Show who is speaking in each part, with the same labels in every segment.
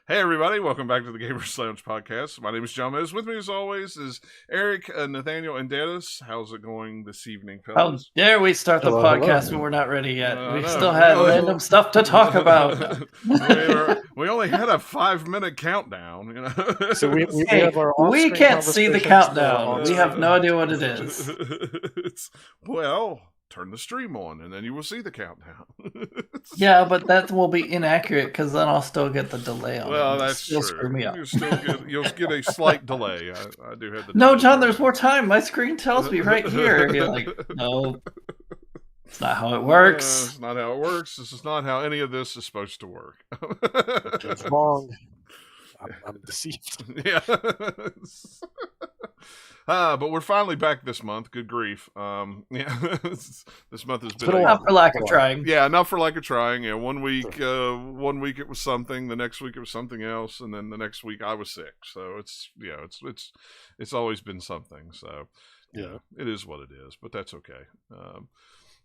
Speaker 1: Hey everybody, welcome back to the Gamers Lounge podcast. My name is John Mez. With me as always is Eric, Nathaniel, and Dennis. How's it going this evening,
Speaker 2: How
Speaker 1: fellas?
Speaker 2: dare we start the
Speaker 3: Hello,
Speaker 2: podcast
Speaker 3: hello.
Speaker 2: when we're not ready yet?
Speaker 1: I
Speaker 2: We
Speaker 1: know.
Speaker 2: still had
Speaker 1: Well,
Speaker 2: random stuff to talk about.
Speaker 1: we only had a 5-minute countdown, you know.
Speaker 3: So we
Speaker 2: Hey,
Speaker 3: have our
Speaker 2: we
Speaker 3: off-screen
Speaker 2: can't see the
Speaker 3: conversations
Speaker 2: countdown.
Speaker 3: now.
Speaker 2: We have no idea what it is.
Speaker 1: Well, turn the stream on and then you will see the countdown.
Speaker 2: Yeah, but that will be inaccurate because then I'll still get the delay on it.
Speaker 1: Well,
Speaker 2: and it'll
Speaker 1: that's
Speaker 2: still
Speaker 1: true.
Speaker 2: screw me up.
Speaker 1: You'll get a slight delay. I do have the
Speaker 2: No,
Speaker 1: delay.
Speaker 2: John, there's more time. My screen tells me right here. You're like, no, it's not how it works.
Speaker 1: It's not how it works. This is not how any of this is supposed to work.
Speaker 3: It's wrong. I'm deceived.
Speaker 1: Yeah. But we're finally back this month. Good grief. Yeah. This month has been
Speaker 2: Not for lack of trying.
Speaker 1: yeah, not for lack of trying. Yeah, one week it was something, the next week it was something else, and then the next week I was sick. So it's always been something. So
Speaker 3: Yeah.
Speaker 1: it is what it is. But that's okay.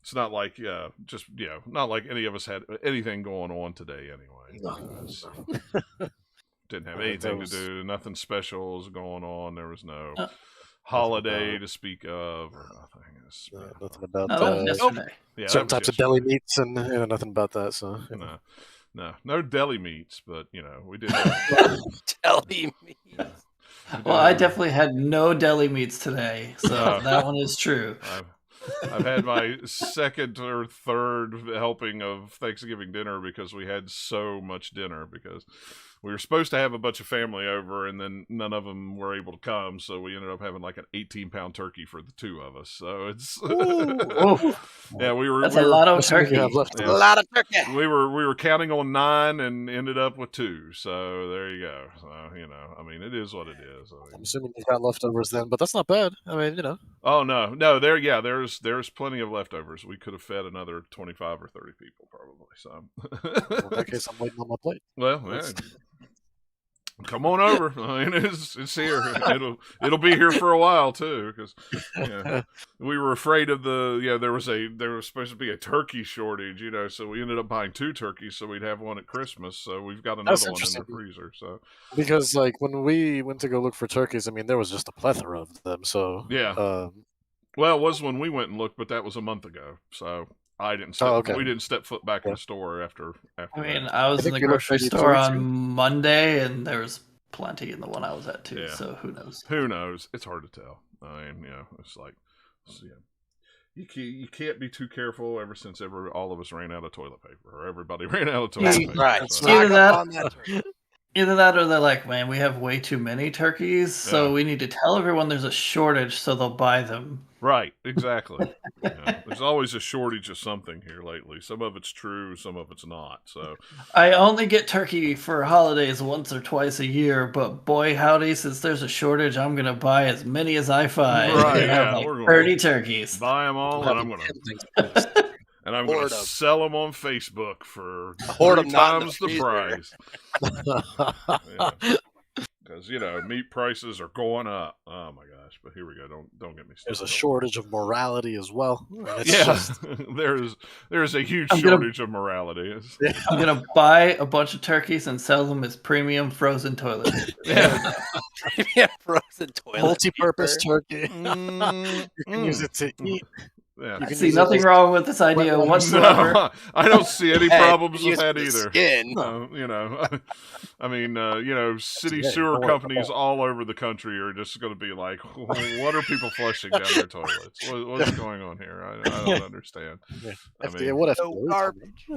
Speaker 1: It's not like not like any of us had anything going on today anyway.
Speaker 3: No.
Speaker 1: Didn't have
Speaker 3: Right,
Speaker 1: anything
Speaker 3: that
Speaker 1: to do. Nothing special was going on. There was no
Speaker 2: Uh,
Speaker 1: holiday to speak of or nothing. It's,
Speaker 3: Nothing about
Speaker 2: No, that was yesterday.
Speaker 1: yeah,
Speaker 3: certain
Speaker 1: that was
Speaker 3: types of deli meats and nothing about that. So you know.
Speaker 1: no deli meats, but we did. Have,
Speaker 4: Deli meat.
Speaker 2: Well, I definitely had no deli meats today, so
Speaker 1: No.
Speaker 2: that one is true.
Speaker 1: I've had my second or third helping of Thanksgiving dinner because we had so much dinner because we were supposed to have a bunch of family over and then none of them were able to come, so we ended up having like an 18-pound turkey for the two of us. So it's yeah, we were
Speaker 2: That's a lot of
Speaker 3: Assuming
Speaker 2: turkey.
Speaker 3: you have left.
Speaker 1: Yeah.
Speaker 4: A lot of turkey.
Speaker 1: we were counting on 9 and ended up with 2. So there you go. So I mean, it is what it is.
Speaker 3: I'm assuming you've got leftovers then, but that's not bad. I mean,
Speaker 1: Oh no, there's plenty of leftovers. We could have fed another 25 or 30 people probably. So
Speaker 3: in that case, I'm waiting on my plate.
Speaker 1: well, yeah. Come on over. I mean, it's here. It'll be here for a while too, because we were afraid of there was supposed to be a turkey shortage, so we ended up buying 2 turkeys so we'd have one at Christmas. So we've got another one in the
Speaker 3: interesting.
Speaker 1: freezer. So
Speaker 3: Because like when we went to go look for turkeys, I mean, there was just a plethora of them. So
Speaker 1: yeah. Well, it was when we went and looked, but that was a month ago. So I didn't. Step, We didn't step foot back in the store after.
Speaker 2: I mean,
Speaker 1: that.
Speaker 2: I was in
Speaker 3: think
Speaker 2: the
Speaker 3: you looked
Speaker 2: grocery
Speaker 3: pretty
Speaker 2: store
Speaker 3: touristy.
Speaker 2: on Monday, and there was plenty in the one I was at too.
Speaker 1: Yeah.
Speaker 2: So who knows?
Speaker 1: Who knows? It's hard to tell. I mean, it's like, you can't be too careful. Ever since all of us ran out of toilet paper, or everybody ran out of toilet paper.
Speaker 4: Right.
Speaker 1: So.
Speaker 2: Either that-
Speaker 4: On that turkey.
Speaker 2: Either that or they're like, man, we have way too many turkeys, so we need to tell everyone there's a shortage so they'll buy them.
Speaker 1: Right, exactly. There's always a shortage of something here lately. Some of it's true, some of it's not. So
Speaker 2: I only get turkey for holidays once or twice a year, but boy howdy, since there's a shortage, I'm going to buy as many as I find.
Speaker 1: Right,
Speaker 2: And have
Speaker 1: yeah,
Speaker 2: like
Speaker 1: we're gonna
Speaker 2: 30 turkeys.
Speaker 1: buy them all, and I'm gonna
Speaker 4: Hoard 'em.
Speaker 1: sell them on Facebook for
Speaker 4: Hoard 'em
Speaker 1: 3
Speaker 4: not in the
Speaker 1: times the
Speaker 4: freezer.
Speaker 1: price. Because meat prices are going up. Oh my gosh! But here we go. Don't get me started.
Speaker 3: There's a shortage of morality as well. It's
Speaker 1: Yeah,
Speaker 3: just-
Speaker 1: there's a huge
Speaker 2: I'm gonna-
Speaker 1: shortage of morality.
Speaker 2: I'm going to buy a bunch of turkeys and sell them as premium frozen toilet paper.
Speaker 1: Yeah.
Speaker 4: Yeah, frozen toilet.
Speaker 3: multi-purpose
Speaker 4: paper.
Speaker 3: turkey. You can use it to eat.
Speaker 1: Yeah.
Speaker 3: You
Speaker 2: I
Speaker 3: can
Speaker 2: see
Speaker 3: use it
Speaker 2: nothing
Speaker 3: as-
Speaker 2: wrong with this idea
Speaker 3: Well,
Speaker 2: whatsoever.
Speaker 1: No, I don't see any
Speaker 4: Hey,
Speaker 1: problems
Speaker 4: use
Speaker 1: with that
Speaker 4: the
Speaker 1: either.
Speaker 4: Skin.
Speaker 1: I mean, city
Speaker 3: Yeah,
Speaker 1: sewer
Speaker 3: don't worry,
Speaker 1: companies
Speaker 3: come
Speaker 1: all over the country are just going to be like, what are people flushing down their toilets? What's going on here? I don't understand.
Speaker 3: Yeah.
Speaker 1: I
Speaker 3: FDA,
Speaker 1: mean,
Speaker 3: what if
Speaker 4: No garbage.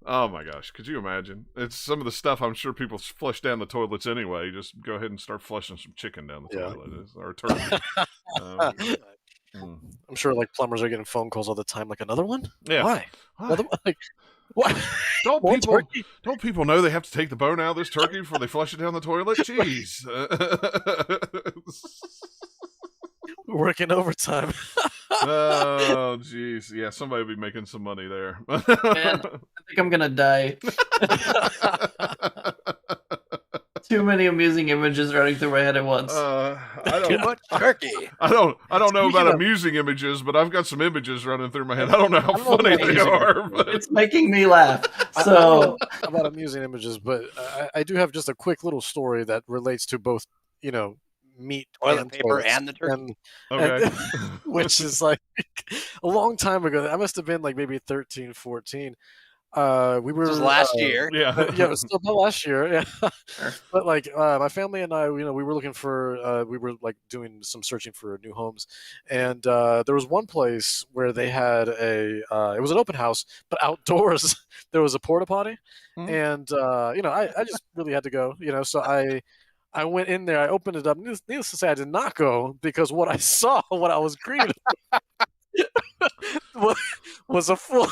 Speaker 1: oh my gosh, could you imagine? It's some of the stuff I'm sure people flush down the toilets anyway. Just go ahead and start flushing some chicken down the
Speaker 3: Yeah.
Speaker 1: toilet or turkey.
Speaker 3: I'm sure like plumbers are getting phone calls all the time. Like another one?
Speaker 1: Yeah.
Speaker 3: Why?
Speaker 1: Why?
Speaker 3: Another one? Like, what?
Speaker 1: Don't
Speaker 3: More
Speaker 1: people
Speaker 3: turkey?
Speaker 1: don't people know they have to take the bone out of this turkey before they flush it down the toilet? Jeez.
Speaker 3: Working overtime.
Speaker 1: Oh, jeez. Yeah, somebody will be making some money there.
Speaker 2: Man, I think I'm going to die. Too many amusing images running through my head at once.
Speaker 1: I
Speaker 4: Too
Speaker 1: don't.
Speaker 4: much turkey.
Speaker 1: I don't know
Speaker 3: Speaking
Speaker 1: about
Speaker 3: of-
Speaker 1: amusing images, but I've got some images running through my head. I don't know how
Speaker 3: I don't know
Speaker 1: funny
Speaker 3: about
Speaker 1: they
Speaker 3: amusing
Speaker 1: are. But
Speaker 2: It's making me laugh. So
Speaker 3: about amusing images, but I do have just a quick little story that relates to both, meat
Speaker 4: Toilet
Speaker 3: and
Speaker 4: paper
Speaker 3: toilets,
Speaker 4: and the turkey.
Speaker 1: Okay.
Speaker 3: which is like a long time ago. I must have been like maybe 13, 14. We
Speaker 4: This was
Speaker 3: were
Speaker 4: last year.
Speaker 1: Yeah.
Speaker 3: yeah, it was still about last year. Yeah,
Speaker 2: Sure.
Speaker 3: but like my family and I, we were looking for, we were like doing some searching for new homes, and there was one place where they had it was an open house, but outdoors there was a porta potty,
Speaker 1: Mhm.
Speaker 3: and I just really had to go, so I went in there, I opened it up. Needless to say, I did not go because what I saw, what I was greeted was, was a full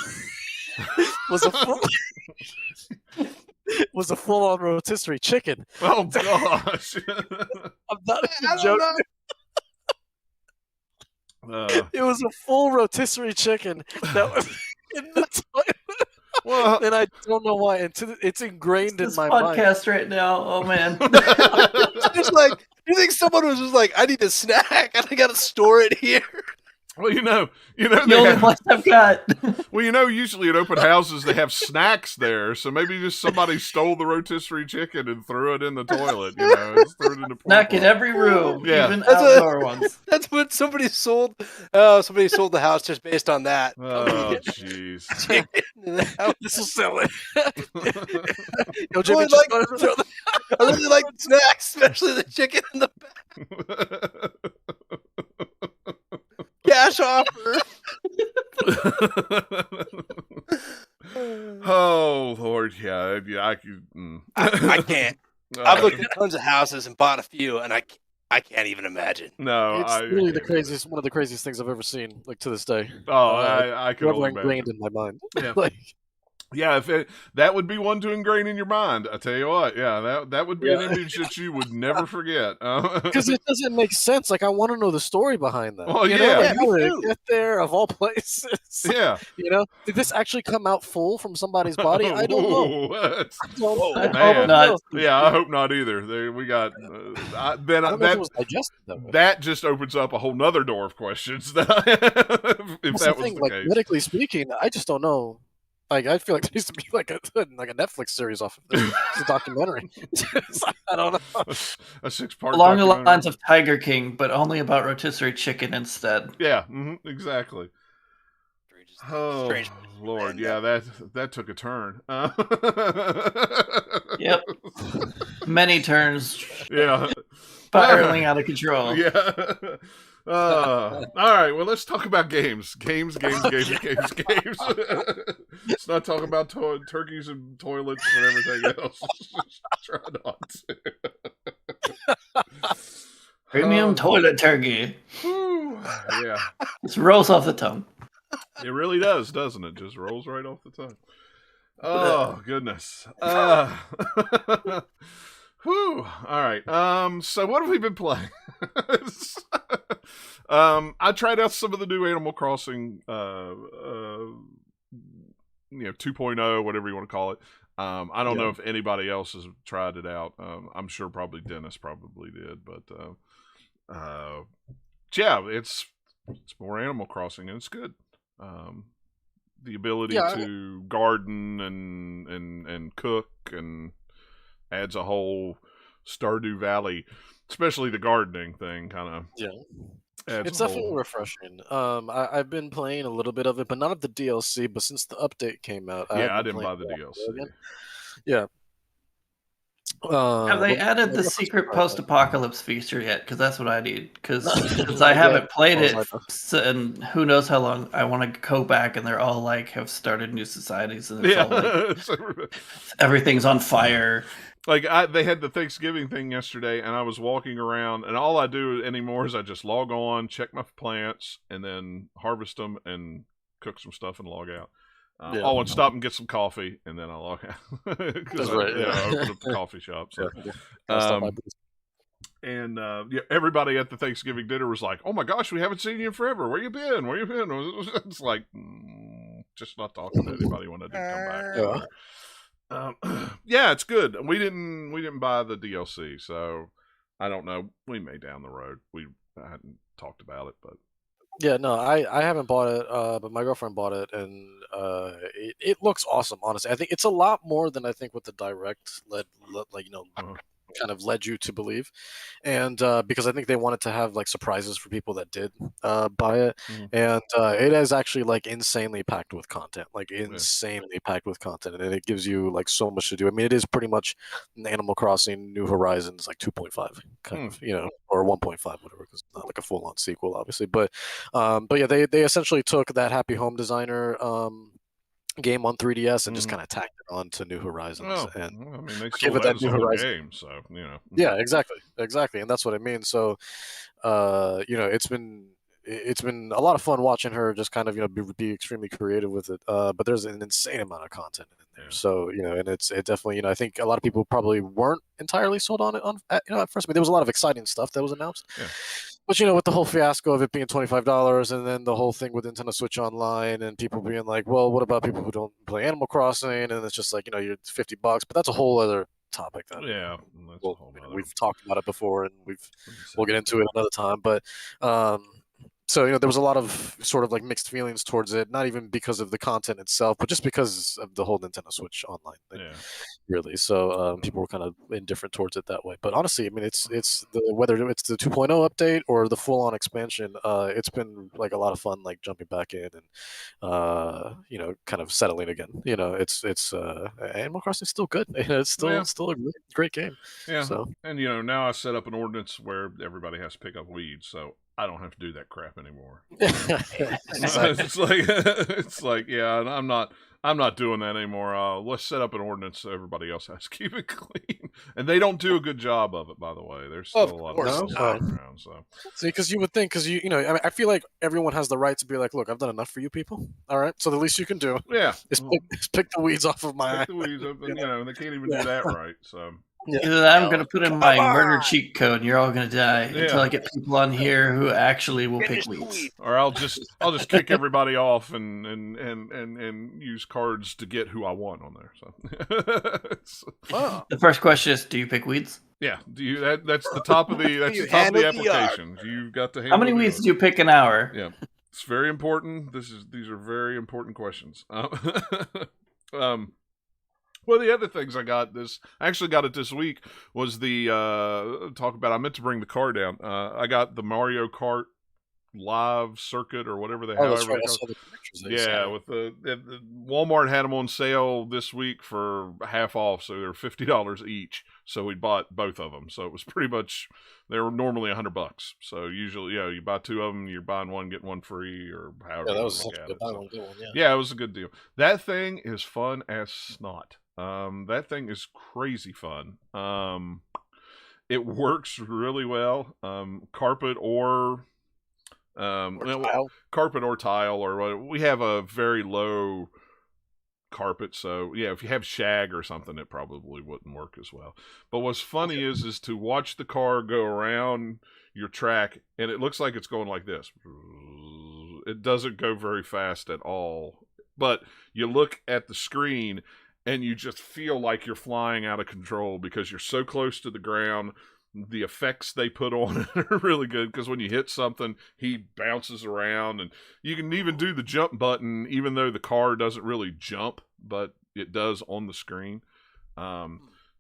Speaker 3: was a full was a full-on rotisserie chicken.
Speaker 1: Oh gosh.
Speaker 3: I'm not
Speaker 4: I
Speaker 3: even
Speaker 4: don't
Speaker 3: joking.
Speaker 1: Uh,
Speaker 3: It was a full rotisserie chicken that was in the toilet,
Speaker 1: well,
Speaker 3: and I don't know why. It's ingrained in
Speaker 2: This
Speaker 3: my mind.
Speaker 2: podcast right now. Oh man.
Speaker 4: It's like, you think someone was just like, I need a snack and I gotta store it here?
Speaker 1: well,
Speaker 2: The
Speaker 1: they
Speaker 2: only
Speaker 1: have,
Speaker 2: place I've got.
Speaker 1: well, usually at open houses they have snacks there, so maybe just somebody stole the rotisserie chicken and threw it in the toilet. Just threw it in the
Speaker 2: Snack in
Speaker 1: porta
Speaker 2: every room,
Speaker 1: Yeah.
Speaker 2: even
Speaker 4: That's
Speaker 2: outdoor ones.
Speaker 4: That's what somebody sold. Oh, somebody sold the house just based on that.
Speaker 1: Oh, jeez.
Speaker 3: This will sell it. Yo,
Speaker 4: I
Speaker 3: Jimmy,
Speaker 4: really,
Speaker 3: just
Speaker 4: like, I really like snacks, especially the chicken in the back. Cash offer.
Speaker 1: Oh Lord, yeah, I could.
Speaker 4: I can't. I've looked at tons of houses and bought a few, and I can't even imagine.
Speaker 1: No,
Speaker 3: it's really one of the craziest things I've ever seen, like to this day.
Speaker 1: Oh, I could
Speaker 3: Forever
Speaker 1: only
Speaker 3: ingrained
Speaker 1: imagine.
Speaker 3: in my mind.
Speaker 1: Yeah.
Speaker 3: Like,
Speaker 1: Yeah, that would be one to ingrain in your mind. I tell you what, yeah, that would be an image that you would never forget.
Speaker 3: because it doesn't make sense. Like, I want to know the story behind that.
Speaker 1: Well,
Speaker 3: you
Speaker 1: yeah.
Speaker 3: know? Like,
Speaker 4: Yeah,
Speaker 3: how
Speaker 4: me
Speaker 3: did
Speaker 4: too.
Speaker 3: it get there of all places?
Speaker 1: Yeah.
Speaker 3: Did this actually come out full from somebody's body? I don't know.
Speaker 1: What?
Speaker 3: I don't
Speaker 2: I
Speaker 1: man.
Speaker 2: hope not.
Speaker 3: know.
Speaker 1: Yeah, I hope not either. We got
Speaker 3: I don't know if it was digested that way.
Speaker 1: that just opens up a whole nother door of questions that I have, if
Speaker 3: That's
Speaker 1: that
Speaker 3: the
Speaker 1: was
Speaker 3: thing.
Speaker 1: the
Speaker 3: Like,
Speaker 1: case.
Speaker 3: medically speaking, I just don't know. Like, I feel like there needs to be like a Netflix series off of this. It's a documentary. I don't know.
Speaker 1: A 6-part
Speaker 2: Along the
Speaker 1: documentary.
Speaker 2: lines of Tiger King, but only about rotisserie chicken instead.
Speaker 1: Yeah, exactly. Oh
Speaker 4: Strange.
Speaker 1: Lord,
Speaker 4: And,
Speaker 1: yeah, that took a turn.
Speaker 2: Yep. Many turns,
Speaker 1: Yeah.
Speaker 2: spiraling out of control.
Speaker 1: Yeah. All right. Well, let's talk about games. Games. Let's not talk about turkeys and toilets and everything else. Try not to.
Speaker 2: Premium toilet turkey.
Speaker 1: Whew. Yeah.
Speaker 2: Just rolls off the tongue.
Speaker 1: It really does, doesn't it? Just rolls right off the tongue. Oh goodness. Whew. All right. So what have we been playing? I tried out some of the new Animal Crossing 2.0, whatever you want to call it. I don't know if anybody else has tried it out. I'm sure probably Dennis probably did, but yeah, it's more Animal Crossing and it's good. The ability to garden and cook and adds a whole Stardew Valley, especially the gardening thing, kind of.
Speaker 3: Yeah, it's definitely refreshing. I've been playing a little bit of it, but not of the DLC. But since the update came out,
Speaker 1: I didn't buy the DLC.
Speaker 3: Yeah.
Speaker 2: Have they added the secret post-apocalypse feature yet? Because that's what I need. Because I haven't played it, and who knows how long. I want to go back, and they're all like have started new societies, and it's all like everything's on fire.
Speaker 1: Like they had the Thanksgiving thing yesterday, and I was walking around, and all I do anymore is I just log on, check my plants, and then harvest them and cook some stuff and log out. Oh, and stop and get some coffee, and then I log out. That's right. I opened up the coffee shop. So. And everybody at the Thanksgiving dinner was like, "Oh my gosh, we haven't seen you in forever. Where you been? Where you been?" It's like just not talking to anybody when I did come back. Yeah, it's good. We didn't buy the DLC, so I don't know. We may down the road. I hadn't talked about it, but
Speaker 3: Yeah, no, I haven't bought it, but my girlfriend bought it, and it looks awesome. Honestly, I think it's a lot more than I think what the direct like
Speaker 1: Uh,
Speaker 3: kind of led you to believe, and because I think they wanted to have like surprises for people that did buy it,
Speaker 1: mm,
Speaker 3: and it is actually like insanely packed with content, like
Speaker 1: yeah.
Speaker 3: insanely packed with content, and it gives you like so much to do. I mean, it is pretty much an Animal Crossing New Horizons like 2.5 kind
Speaker 1: Mm,
Speaker 3: of, or 1.5, whatever, because it's not like a full on sequel, obviously, but yeah, they essentially took that Happy Home Designer game on 3DS and just
Speaker 1: mm.
Speaker 3: kind of tacked it on to New Horizons
Speaker 1: Oh,
Speaker 3: and
Speaker 1: well, I mean, they
Speaker 3: give
Speaker 1: sold
Speaker 3: it
Speaker 1: that
Speaker 3: that
Speaker 1: as
Speaker 3: New
Speaker 1: a whole
Speaker 3: Horizon.
Speaker 1: game, so
Speaker 3: Yeah, exactly, and that's what I mean. So, it's been a lot of fun watching her just kind of be extremely creative with it. But there's an insane amount of content in there.
Speaker 1: yeah,
Speaker 3: So and it definitely I think a lot of people probably weren't entirely sold on it at first. I mean, there was a lot of exciting stuff that was announced.
Speaker 1: yeah,
Speaker 3: But with the whole fiasco of it being $25, and then the whole thing with Nintendo Switch Online, and people being like, "Well, what about people who don't play Animal Crossing?" And it's just like you're $50, but that's a whole other topic that
Speaker 1: yeah. That's a
Speaker 3: well,
Speaker 1: whole nother
Speaker 3: we've talked about it before, and we'll get
Speaker 1: separate
Speaker 3: into it
Speaker 1: thing.
Speaker 3: another time. But so there was a lot of sort of like mixed feelings towards it, not even because of the content itself, but just because of the whole Nintendo Switch Online thing,
Speaker 1: Yeah.
Speaker 3: really. So people were kind of indifferent towards it that way. But honestly, I mean, it's whether it's the 2.0 update or the full on expansion, it's been like a lot of fun, like jumping back in and kind of settling again. It's Animal Crossing is still good. It's
Speaker 1: Yeah,
Speaker 3: still a great game.
Speaker 1: yeah.
Speaker 3: So
Speaker 1: And now I set up an ordinance where everybody has to pick up weeds, so I don't have to do that crap anymore.
Speaker 3: exactly.
Speaker 1: It's like it's like yeah, and I'm not doing that anymore. Let's set up an ordinance so everybody else has to keep it clean, and they don't do a good job of it. By the way, there's still
Speaker 4: Of
Speaker 1: a lot of
Speaker 4: course
Speaker 3: No,
Speaker 1: mouse
Speaker 4: not.
Speaker 1: running around. So
Speaker 3: see, because you would think, because I mean, I feel like everyone has the right to be like, look, I've done enough for you people. All right, so the least you can do
Speaker 1: yeah,
Speaker 3: is pick the weeds off of my
Speaker 1: pick
Speaker 3: eye.
Speaker 1: the weeds up, and they can't even do
Speaker 3: Yeah,
Speaker 1: that right. So
Speaker 3: yeah.
Speaker 2: Either that, I'm
Speaker 4: Hell,
Speaker 2: gonna put in
Speaker 4: come
Speaker 2: my murder
Speaker 4: on!
Speaker 2: cheat code, and you're all gonna die until
Speaker 1: yeah,
Speaker 2: I get people on here who actually will
Speaker 4: Finish
Speaker 2: pick
Speaker 4: the
Speaker 2: weeds.
Speaker 4: weed.
Speaker 1: or I'll just kick everybody off and use cards to get who I want on there. So
Speaker 3: Oh,
Speaker 2: The first question is, do you pick weeds?
Speaker 1: yeah, that's the top of the
Speaker 4: You handle the yard.
Speaker 1: applications. You've got to
Speaker 2: How
Speaker 1: handle
Speaker 2: many
Speaker 1: the
Speaker 2: weeds
Speaker 1: yard.
Speaker 2: do you pick an hour?
Speaker 1: Yeah, it's very important. These are very important questions. Um, Well, the other things I actually got it this week, was the talk about. I meant to bring the car down. I got the Mario Kart live circuit or whatever
Speaker 3: that's
Speaker 1: however
Speaker 3: right.
Speaker 1: they
Speaker 3: I
Speaker 1: call it.
Speaker 3: saw the pictures that you sent
Speaker 1: Yeah,
Speaker 3: me.
Speaker 1: with the Walmart had them on sale this week for half off, so they're $50 each. So we bought both of them. So it was pretty much, they were normally $100. So usually, you buy two of them, you're buying one getting one free, or however
Speaker 3: Yeah, that
Speaker 1: you
Speaker 3: was
Speaker 1: look
Speaker 3: such a
Speaker 1: at
Speaker 3: good
Speaker 1: it.
Speaker 3: buy
Speaker 1: So
Speaker 3: one get one. Yeah.
Speaker 1: yeah, it was a good deal. That thing is fun as snot. That thing is crazy fun. It works really well. Carpet or
Speaker 3: Or
Speaker 1: well,
Speaker 3: tile.
Speaker 1: carpet or tile, or we have a very low carpet, so yeah, if you have shag or something, it probably wouldn't work as well. But what's funny is to watch the car go around your track, and it looks like it's going like this. It doesn't go very fast at all, but you look at the screen and you just feel like you're flying out of control because you're so close to the ground. The effects they put on it are really good, because when you hit something, he bounces around, and you can even do the jump button, even though the car doesn't really jump, but it does on the screen.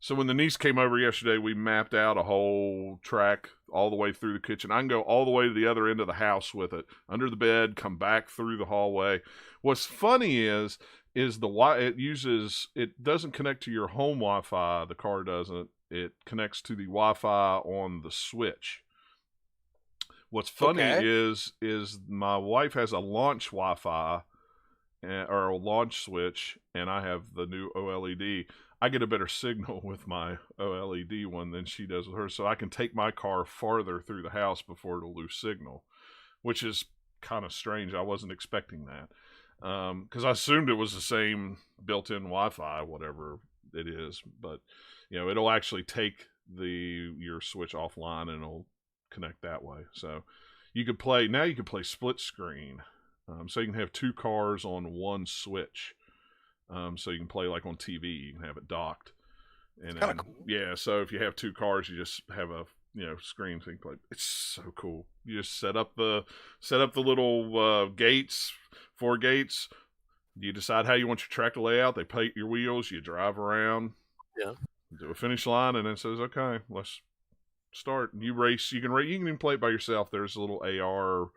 Speaker 1: So when the niece came over yesterday, we mapped out a whole track all the way through the kitchen. I can go all the way to the other end of the house with it, under the bed, come back through the hallway. What's funny is it doesn't connect to your home Wi-Fi. The car doesn't. It connects to the Wi-Fi on the Switch. What's funny
Speaker 4: Okay.
Speaker 1: is my wife has a launch Wi-Fi, or a launch switch, and I have the new OLED. I get a better signal with my OLED one than she does with hers, so I can take my car farther through the house before it'll lose signal, which is kind of strange. I wasn't expecting that, because I assumed it was the same built-in Wi-Fi, whatever it is. But it'll actually take your switch offline and it'll connect that way. So you could play split screen. So you can have two cars on one switch. So you can play like on TV. You can have it docked. And
Speaker 4: Kind
Speaker 1: then,
Speaker 4: of cool.
Speaker 1: yeah, so if you have two cars, you just have a screen so you can play. It's so cool. You just set up the little gates, 4 gates. You decide how you want your track to lay out. They paint your wheels. You drive around.
Speaker 3: Yeah.
Speaker 1: Do a finish line, and then it says, "Okay, let's start." You race. You can race. You can even play it by yourself. There's little AR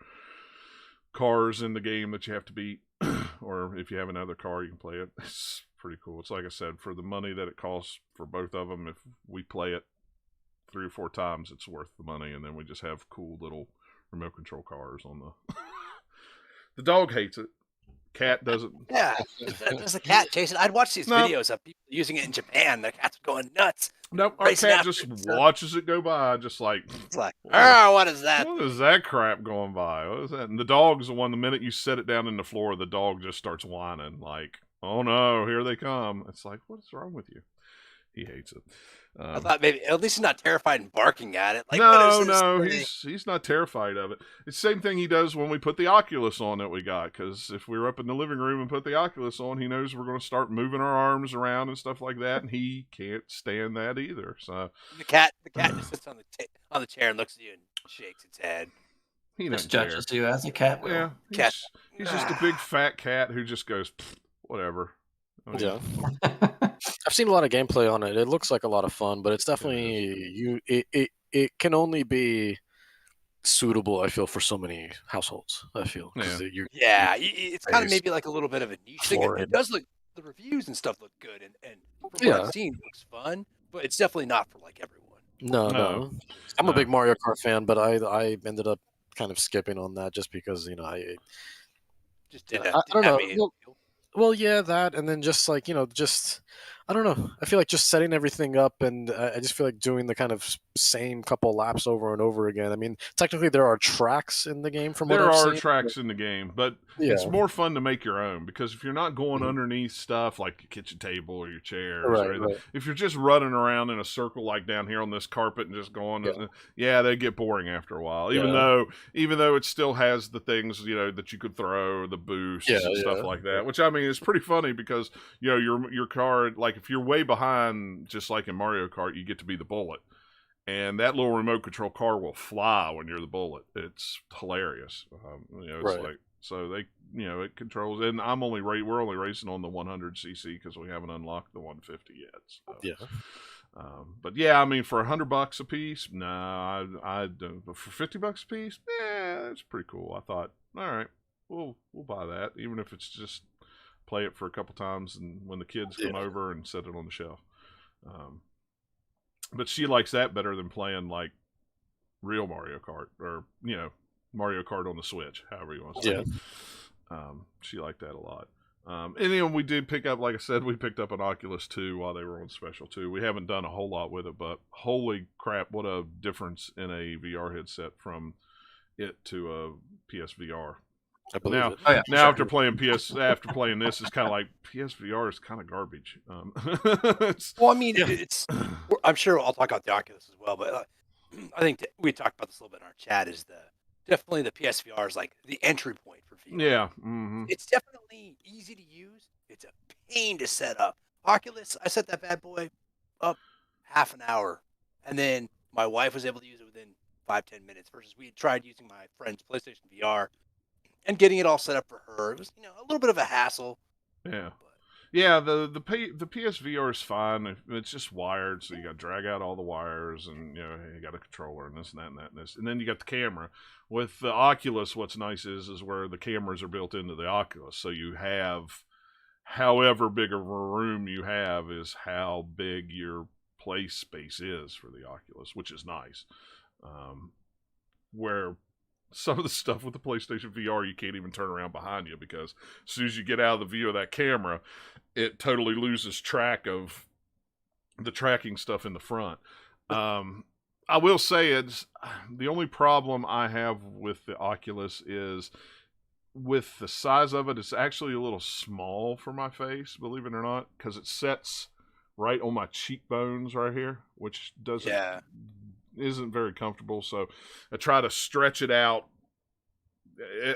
Speaker 1: cars in the game that you have to beat, or if you have another car, you can play it. It's pretty cool. It's like I said, for the money that it costs for both of them. If we play it 3 or 4 times, it's worth the money, and then we just have cool little remote control cars on the. The dog hates it. Cat doesn't.
Speaker 4: Yeah, there's a cat, Jason. I'd watch these videos of people using it in Japan. The cat's going nuts.
Speaker 1: Nope, our cat just watches it go by, just like.
Speaker 4: It's like, what is that?
Speaker 1: What is that crap going by? What is that? And the dog's the one. The minute you set it down in the floor, the dog just starts whining, like, "Oh no, here they come!" It's like, what's wrong with you? He hates it.
Speaker 4: I thought maybe at least he's not terrified and barking at it. Like,
Speaker 1: no, he's not terrified of it. It's the same thing he does when we put the Oculus on that we got. Because if we were up in the living room and put the Oculus on, he knows we're going to start moving our arms around and stuff like that, and he can't stand that either. So
Speaker 4: the cat just sits on the chair and looks at you and shakes its head.
Speaker 1: He
Speaker 2: just judges you as a cat will.
Speaker 1: Yeah, he's just a big fat cat who just goes, whatever.
Speaker 3: Yeah. I've seen a lot of gameplay on it. It looks like a lot of fun, but it's definitely it can only be suitable, I feel, for so many households. I feel.
Speaker 4: It's kind of maybe like a little bit of a niche thing. It does look, the reviews and stuff look good, and from what I've seen, it looks fun, but it's definitely not for like everyone.
Speaker 3: No. I'm a big Mario Kart fan, but I ended up kind of skipping on that just because I don't know. Well, yeah, that, and then just like, I don't know. I feel like just setting everything up, and I just feel like doing the kind of same couple laps over and over again. I mean, technically there are tracks in the game from what I've seen.
Speaker 1: There are tracks in the game, but it's more fun to make your own, because if you're not going underneath stuff like your kitchen table or your chairs or anything, if you're just running around in a circle like down here on this carpet and just going, they get boring after a while. Even though it still has the things, that you could throw, the boosts and stuff like that, which I mean is pretty funny because your car, like if you're way behind, just like in Mario Kart, you get to be the bullet. And that little remote control car will fly when you're the bullet. It's hilarious. It's like, so they, it controls. And we're only racing on the 100cc because we haven't unlocked the 150 yet. So. But yeah, I mean, for $100 a piece, I don't. But for $50 a piece, that's pretty cool. I thought, all right, we'll buy that, even if it's just play it for a couple times and when the kids come over and set it on the shelf. But she likes that better than playing like real Mario Kart or Mario Kart on the Switch, however you want to say it. She liked that a lot. And then we did pick up, like I said, we picked up an Oculus 2 while they were on special too. We haven't done a whole lot with it, but holy crap, what a difference in a VR headset from it to a PSVR. Now after playing this, it's kind of like PSVR is kind of garbage.
Speaker 4: Well, I mean, I'm sure I'll talk about the Oculus as well, but I think we talked about this a little bit in our chat. Is definitely the PSVR is like the entry point for VR.
Speaker 1: Yeah,
Speaker 4: it's definitely easy to use. It's a pain to set up. Oculus, I set that bad boy up half an hour, and then my wife was able to use it within 5-10 minutes. Versus we had tried using my friend's PlayStation VR. And getting it all set up for her, it was a little bit of a hassle.
Speaker 1: Yeah, yeah. The PSVR is fine. It's just wired, so you got to drag out all the wires, and you got a controller and this and that and that and this, and then you got the camera. With the Oculus, what's nice is where the cameras are built into the Oculus, so you have however big of a room you have is how big your play space is for the Oculus, which is nice. Where some of the stuff with the PlayStation VR, you can't even turn around behind you because as soon as you get out of the view of that camera, it totally loses track of the tracking stuff in the front. I will say it's the only problem I have with the Oculus is with the size of it, it's actually a little small for my face, believe it or not, because it sets right on my cheekbones right here, which isn't very comfortable, so I try to stretch it out.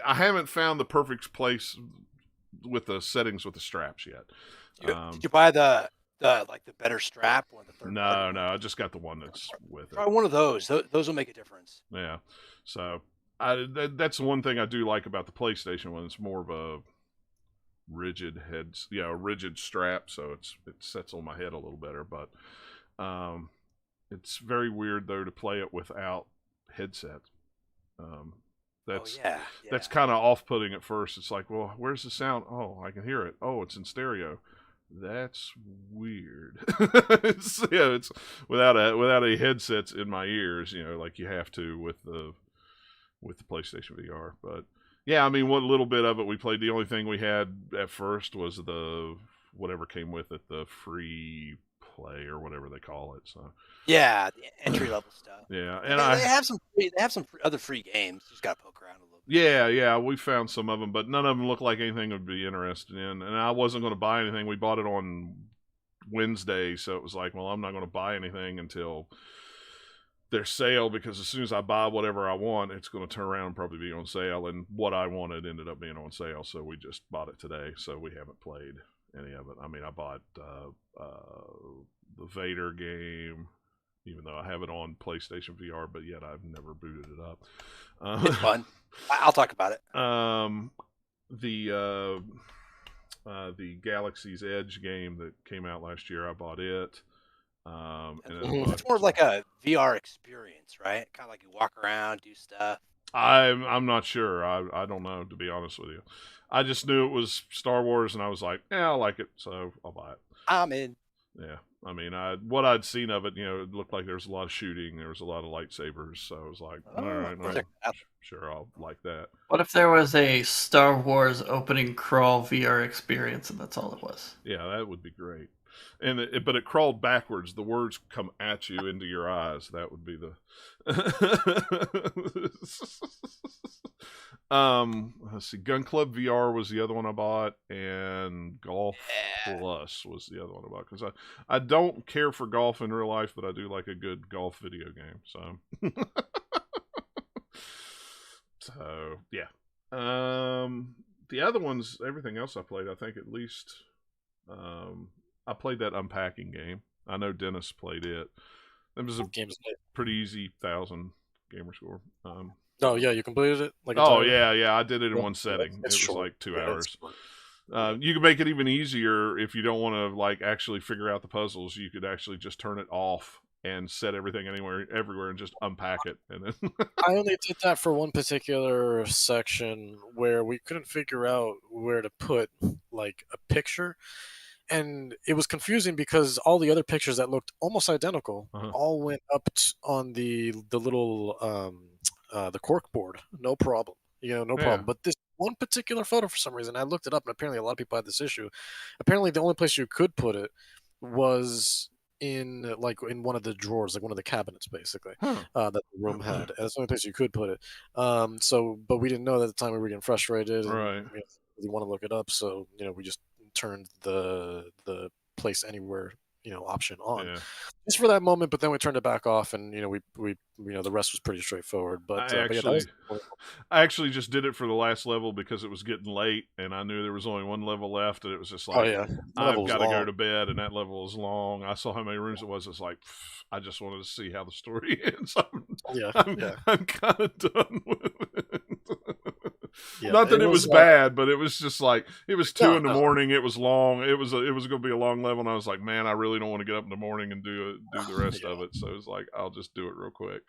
Speaker 1: I haven't found the perfect place with the settings with the straps yet.
Speaker 4: Did you buy the the better strap, one of the third party.
Speaker 1: No, I just got the one that's with it.
Speaker 4: Try one of those. Those will make a difference.
Speaker 1: Yeah, so that's the one thing I do like about the PlayStation one. It's more of a rigid rigid strap, so it sets on my head a little better. But it's very weird though to play it without headset. That's kind of off-putting at first. It's like, well, where's the sound? Oh, I can hear it. Oh, it's in stereo. That's weird. It's without a headsets in my ears, like you have to with the PlayStation VR. But yeah, I mean, what little bit of it we played, the only thing we had at first was the whatever came with it, the free play or whatever they call it. So
Speaker 4: yeah, the entry level stuff.
Speaker 1: Yeah, and
Speaker 4: they have some other free games. Just got to poke around a little bit.
Speaker 1: Yeah, we found some of them, but none of them looked like anything I'd be interested in. And I wasn't going to buy anything. We bought it on Wednesday, so it was like, well, I'm not going to buy anything until their sale, because as soon as I buy whatever I want, it's going to turn around and probably be on sale. And what I wanted ended up being on sale, so we just bought it today. So we haven't played any of it. I mean, I bought the Vader game, even though I have it on PlayStation VR, but yet I've never booted it up.
Speaker 4: It's fun. I'll talk about it.
Speaker 1: The Galaxy's Edge game that came out last year, I bought it.
Speaker 4: It's more of like a VR experience, right? Kind of like you walk around, do stuff.
Speaker 1: I'm not sure. I don't know, to be honest with you. I just knew it was Star Wars, and I was like, yeah, I like it, so I'll buy it.
Speaker 4: I'm in.
Speaker 1: Yeah, I mean, what I'd seen of it, it looked like there was a lot of shooting, there was a lot of lightsabers, so I was like, all right, sure, I'll like that.
Speaker 2: What if there was a Star Wars opening crawl VR experience, and that's all it was?
Speaker 1: Yeah, that would be great. And but it crawled backwards. The words come at you into your eyes. That would be the. Let's see. Gun Club VR was the other one I bought, and Golf Plus was the other one I bought, because I don't care for golf in real life, but I do like a good golf video game. So. So yeah. The other ones, everything else I played, I think at least. I played that unpacking game. I know Dennis played it. It was a pretty easy 1,000 gamer score.
Speaker 3: Oh yeah, you completed it?
Speaker 1: Yeah, I did it in one setting. It was like 2 hours. You can make it even easier if you don't want to like actually figure out the puzzles. You could actually just turn it off and set everything everywhere, and just unpack it. And then
Speaker 3: I only did that for one particular section where we couldn't figure out where to put like a picture. And it was confusing because all the other pictures that looked almost identical all went up on the little the cork board. No problem. Problem. But this one particular photo, for some reason, I looked it up, and apparently a lot of people had this issue. Apparently the only place you could put it was in one of the drawers, like one of the cabinets, basically, that the room had. And that's the only place you could put it. But we didn't know at the time. We were getting frustrated.
Speaker 1: Right.
Speaker 3: And, we want to look it up, so we just turned the place anywhere option on just for that moment, but then we turned it back off, and we the rest was pretty straightforward. But
Speaker 1: I actually just did it for the last level because it was getting late, and I knew there was only one level left, and it was just like, I've got to go to bed, and that level is long. I saw how many rooms it was. It's like, I just wanted to see how the story ends. I'm kind of done with it. Not that it was bad, but it was just like, it was 2 in the morning. It was long. It was going to be a long level, and I was like, man, I really don't want to get up in the morning and do the rest of it. So it was like, I'll just do it real quick.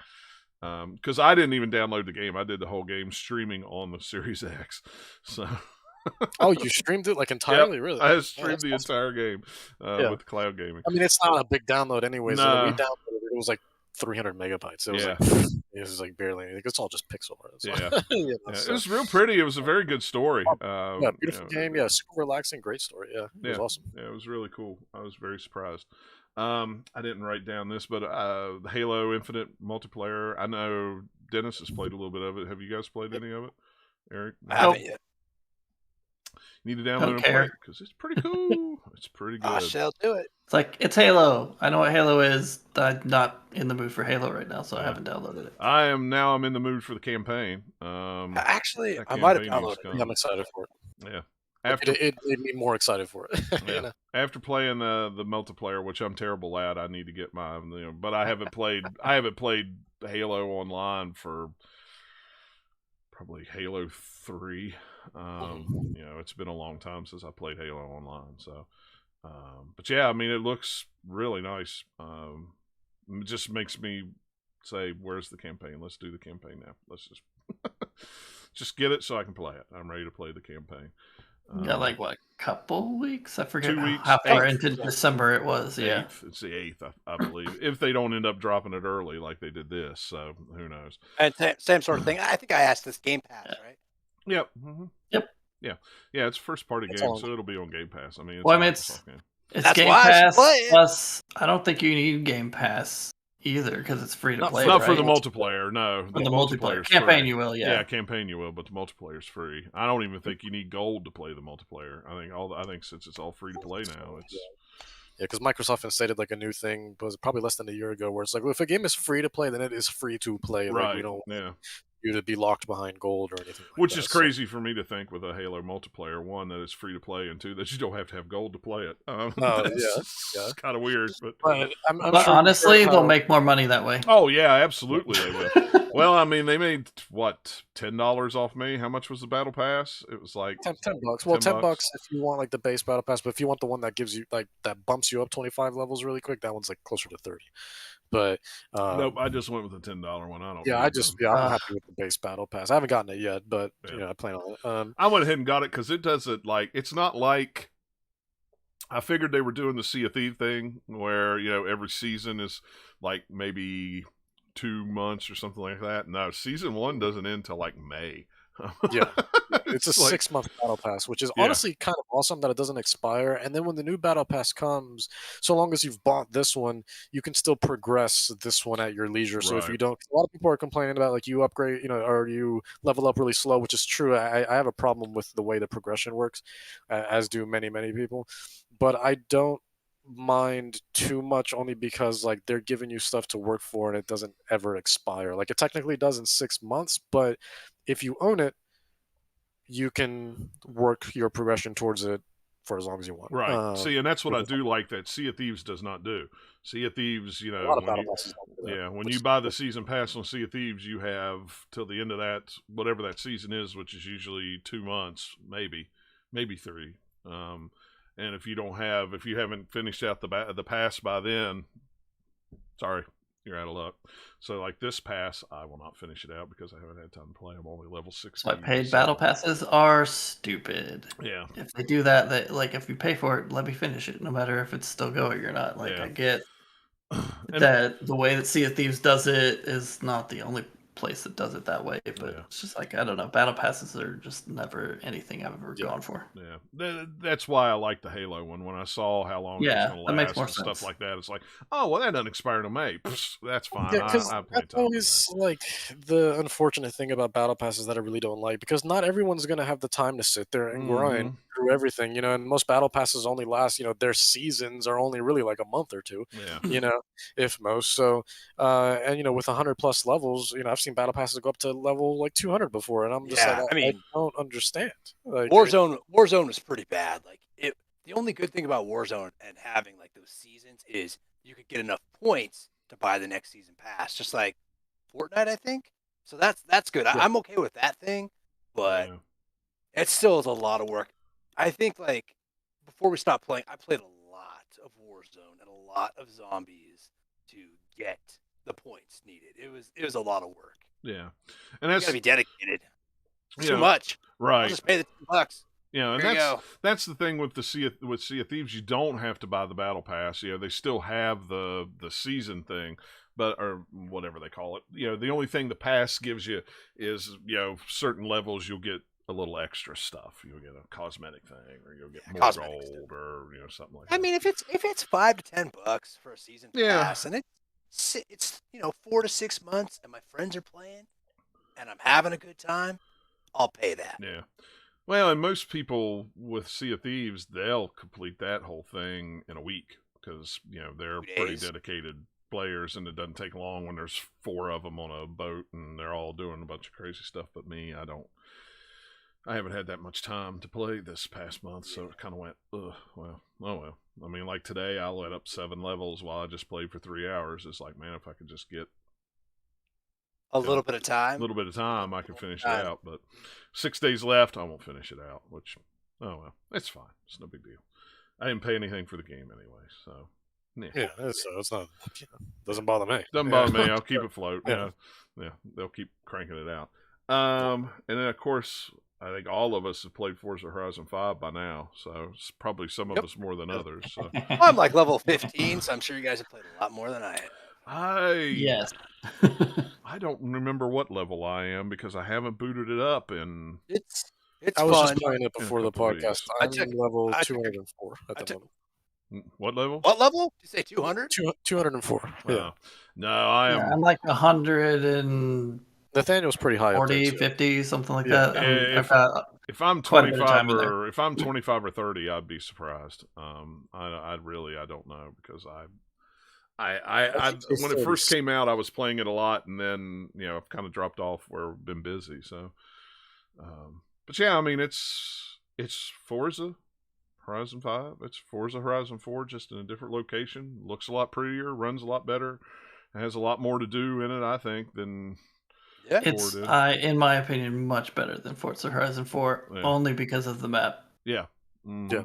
Speaker 1: Because I didn't even download the game. I did the whole game streaming on the Series X. So.
Speaker 3: Oh, you streamed it like entirely?
Speaker 1: Yep.
Speaker 3: Really?
Speaker 1: I streamed the entire game with cloud gaming.
Speaker 3: I mean, it's not a big download anyway. So we downloaded it. It was like 300 megabytes. It was like barely anything. It's all just pixel art. So.
Speaker 1: It was real pretty. It was a very good story.
Speaker 3: Beautiful game. Yeah, super relaxing. Great story. Yeah, it was awesome.
Speaker 1: Yeah, it was really cool. I was very surprised. I didn't write down this, but the Halo Infinite multiplayer. I know Dennis has played a little bit of it. Have you guys played any of it, Eric?
Speaker 4: I haven't yet.
Speaker 1: You need to download and play it because it's pretty cool. It's pretty good.
Speaker 4: I shall do it.
Speaker 2: It's Halo. I know what Halo is. I'm not in the mood for Halo right now, so I haven't downloaded it.
Speaker 1: I'm in the mood for the campaign.
Speaker 4: Actually, I might have downloaded it.
Speaker 3: I'm excited for it.
Speaker 1: Yeah. after
Speaker 3: it made me more excited for it.
Speaker 1: yeah, after playing the multiplayer, which I'm terrible at, I need to get my but I haven't played Halo Online for probably Halo 3. It's been a long time since I played Halo Online, so but yeah, I mean, it looks really nice. It just makes me say, where's the campaign? Let's do the campaign now. Let's just get it so I can play it. I'm ready to play the campaign.
Speaker 2: Got like what, couple weeks? I forget
Speaker 1: 2 weeks.
Speaker 2: how far into December it was. Yeah,
Speaker 1: 8th. It's the 8th, I believe. If they don't end up dropping it early like they did this, so who knows?
Speaker 4: And same sort of thing. I think I asked this Game Pass, right?
Speaker 1: Yep. Mm-hmm.
Speaker 2: Yep.
Speaker 1: Yeah. It's first party game, so it'll be on Game Pass. I mean,
Speaker 2: it's
Speaker 1: game.
Speaker 2: It's Game Pass plus. I don't think you need Game Pass either because it's free to play.
Speaker 1: Not for the multiplayer, no.
Speaker 2: For the multiplayer campaign, you will,
Speaker 1: yeah, campaign you will, but the multiplayer's free. I don't even think you need gold to play the multiplayer. I think since it's all free to play now, it's
Speaker 3: because Microsoft instated like a new thing, was probably less than a year ago, where it's like, well, if a game is free to play, then it is free to play.
Speaker 1: Right.
Speaker 3: Like, we don't you to be locked behind gold or anything like
Speaker 1: Which
Speaker 3: that.
Speaker 1: is crazy for me to think with a Halo multiplayer. One, that it's free to play, and two, that you don't have to have gold to play it. It's kind of weird. But
Speaker 3: I'm
Speaker 2: sure honestly, they'll make more money that way.
Speaker 1: Oh, yeah, absolutely they will. Well, I mean, they made, what, $10 off me? How much was the Battle Pass? It was like
Speaker 3: $10. Well, $10 if you want like the base Battle Pass, but if you want the one that gives you like that bumps you up 25 levels really quick, that one's like closer to 30. But
Speaker 1: nope, I just went with the $10 one. I don't.
Speaker 3: Yeah, I'm happy with the base Battle Pass. I haven't gotten it yet, but I plan on it.
Speaker 1: I went ahead and got it because it does it like it's not like I figured they were doing the Sea of Thieves thing where every season is like maybe 2 months or something like that. No, season 1 doesn't end till like May.
Speaker 3: Yeah, it's a 6-month battle pass, which is honestly kind of awesome that it doesn't expire. And then when the new battle pass comes, so long as you've bought this one, you can still progress this one at your leisure. So if you don't, a lot of people are complaining about like you upgrade, or you level up really slow, which is true. I have a problem with the way the progression works, as do many people. But I don't mind too much, only because like they're giving you stuff to work for and it doesn't ever expire. Like it technically does in 6 months, but if you own it, you can work your progression towards it for as long as you want.
Speaker 1: Right. See, and that's what I do like that Sea of Thieves does not do. Sea of Thieves, when you buy the season pass on Sea of Thieves, you have till the end of that, whatever that season is, which is usually 2 months, maybe 3. And if you haven't finished out the pass by then, sorry, you're out of luck. So like this pass, I will not finish it out because I haven't had time to play. I'm only level 16.
Speaker 2: So paid battle passes are stupid.
Speaker 1: Yeah.
Speaker 2: If they do that, like if you pay for it, let me finish it, no matter if it's still going or not. Like I get that the way that Sea of Thieves does it is not the only place that does it that way, but it's just like, I don't know, battle passes are just never anything I've ever gone for.
Speaker 1: Yeah, that's why I like the Halo one. When I saw how long it was going to last
Speaker 2: makes more
Speaker 1: and
Speaker 2: sense.
Speaker 1: Stuff like that, it's like, oh well, that doesn't expire till May. That's fine.
Speaker 3: Yeah, that's always like the unfortunate thing about battle passes that I really don't like, because not everyone's going to have the time to sit there and grind through everything, and most battle passes only last, their seasons are only really like a month or two, if most. So and with 100+ levels, I've seen battle passes go up to level like 200 before, and I'm just like, I don't understand. Like,
Speaker 4: Warzone was pretty bad. Like the only good thing about Warzone and having like those seasons is you could get enough points to buy the next season pass, just like Fortnite, I think. So that's good. I'm okay with that thing, but it still is a lot of work. I think like before we stopped playing, I played a lot of Warzone and a lot of zombies to get the points needed. It was a lot of work.
Speaker 1: Yeah, and that's
Speaker 4: gotta be dedicated. Too much,
Speaker 1: right?
Speaker 4: I'll just pay the $2.
Speaker 1: And that's the thing with Sea of Thieves. You don't have to buy the battle pass. They still have the season thing, or whatever they call it. The only thing the pass gives you is certain levels you'll get a little extra stuff. You'll get a cosmetic thing, or you'll get more gold, or something like that.
Speaker 4: I mean, if it's $5 to $10 for a season pass, and it's 4 to 6 months, and my friends are playing, and I'm having a good time, I'll pay that.
Speaker 1: Yeah. Well, and most people with Sea of Thieves, they'll complete that whole thing in a week because they're pretty dedicated players, and it doesn't take long when there's 4 of them on a boat and they're all doing a bunch of crazy stuff. But me, I don't. I haven't had that much time to play this past month, so it kind of went, ugh, well, oh well. I mean, like today, I let up 7 levels while I just played for 3 hours. It's like, man, if I could just get
Speaker 4: A little bit of time.
Speaker 1: a little bit of time, I can finish it out. But 6 days left, I won't finish it out. Which, oh well, it's fine. It's no big deal. I didn't pay anything for the game anyway, so
Speaker 3: Yeah, so it's not. Doesn't bother me.
Speaker 1: Doesn't bother me. I'll keep it afloat.
Speaker 3: Yeah.
Speaker 1: Yeah, they'll keep cranking it out. And then of course, I think all of us have played Forza Horizon 5 by now, so it's probably some of us more than others. So
Speaker 4: I'm like level 15, so I'm sure you guys have played a lot more than I have.
Speaker 2: Yes.
Speaker 1: I don't remember what level I am because I haven't booted it up in.
Speaker 4: It's
Speaker 3: I was
Speaker 4: fun.
Speaker 3: just playing it before the podcast. I'm level 204 at the moment.
Speaker 1: What level?
Speaker 4: What level? Did you say 200?
Speaker 3: 204. Yeah.
Speaker 1: No, I am.
Speaker 2: Yeah, I'm like 140,
Speaker 3: Nathaniel's pretty high up there,
Speaker 2: 50, something like
Speaker 3: Yeah.
Speaker 2: that.
Speaker 1: If I'm
Speaker 2: quite a bit of
Speaker 1: 25
Speaker 2: time in there.
Speaker 1: or if I'm 25 or 30, I'd be surprised. I don't know because I when it first came out, I was playing it a lot, and then I've kind of dropped off where I've been busy. So, but yeah, I mean it's Forza Horizon 5. It's Forza Horizon 4, just in a different location. Looks a lot prettier, runs a lot better, has a lot more to do in it, I think, than.
Speaker 4: Yeah.
Speaker 2: It's, in my opinion, much better than Forza Horizon 4, only because of the map.
Speaker 1: Yeah.
Speaker 3: Yeah.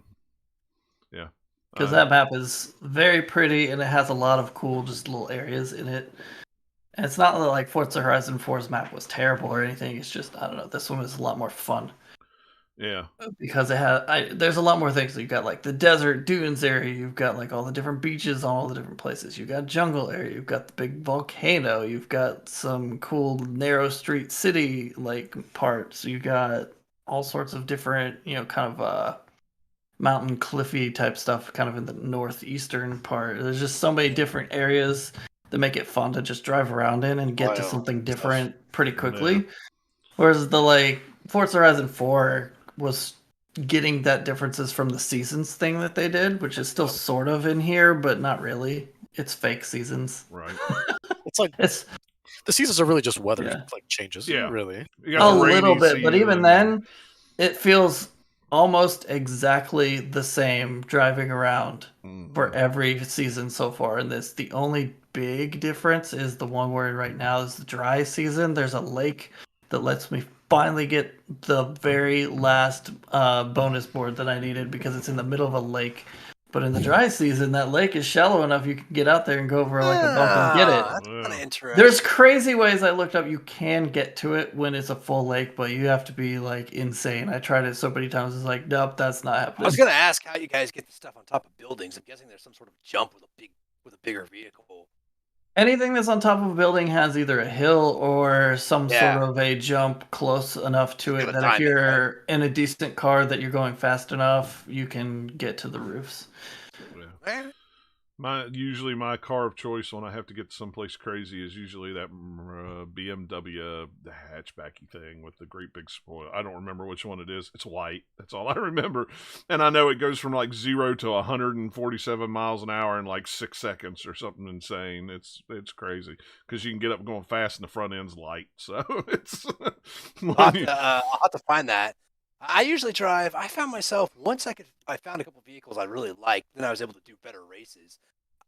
Speaker 1: Yeah.
Speaker 2: Because that map is very pretty, and it has a lot of cool, just little areas in it. And it's not like Forza Horizon 4's map was terrible or anything. It's just, I don't know, this one was a lot more fun.
Speaker 1: Yeah.
Speaker 2: Because it has, there's a lot more things. You've got like the desert dunes area. You've got like all the different beaches on all the different places. You've got jungle area. You've got the big volcano. You've got some cool narrow street city like parts. You got all sorts of different, kind of mountain cliffy type stuff, kind of in the northeastern part. There's just so many different areas that make it fun to just drive around in and get to something different pretty quickly.
Speaker 1: Yeah.
Speaker 2: Whereas the Forza Horizon 4 was getting that differences from the seasons thing that they did, which is still sort of in here, but not really. It's fake seasons.
Speaker 1: Right.
Speaker 3: It's like the seasons are really just weather changes.
Speaker 1: Yeah.
Speaker 3: Really.
Speaker 2: A little bit, but even then, it feels almost exactly the same driving around for every season so far. And the only big difference is the one we're in right now is the dry season. There's a lake that lets me finally get the very last bonus board that I needed because it's in the middle of a lake. But in the dry season, that lake is shallow enough you can get out there and go over like a bump and get it.
Speaker 4: That's kind of interesting.
Speaker 2: There's crazy ways I looked up. You can get to it when it's a full lake, but you have to be like insane. I tried it so many times. It's like, nope, that's not happening.
Speaker 4: I was gonna ask how you guys get the stuff on top of buildings. I'm guessing there's some sort of jump with a bigger vehicle.
Speaker 2: Anything that's on top of a building has either a hill or some sort of a jump close enough to it that if you're in a decent car that you're going fast enough, you can get to the roofs.
Speaker 1: Yeah. Usually my car of choice when I have to get someplace crazy is usually that BMW the hatchbacky thing with the great big spoiler. I don't remember which one it is. It's white. That's all I remember. And I know it goes from like 0 to 147 miles an hour in like 6 seconds or something insane. It's crazy because you can get up going fast and the front end's light. So it's.
Speaker 4: I'll have to find that. I usually drive. I found myself once I found a couple vehicles I really liked. Then I was able to do better races.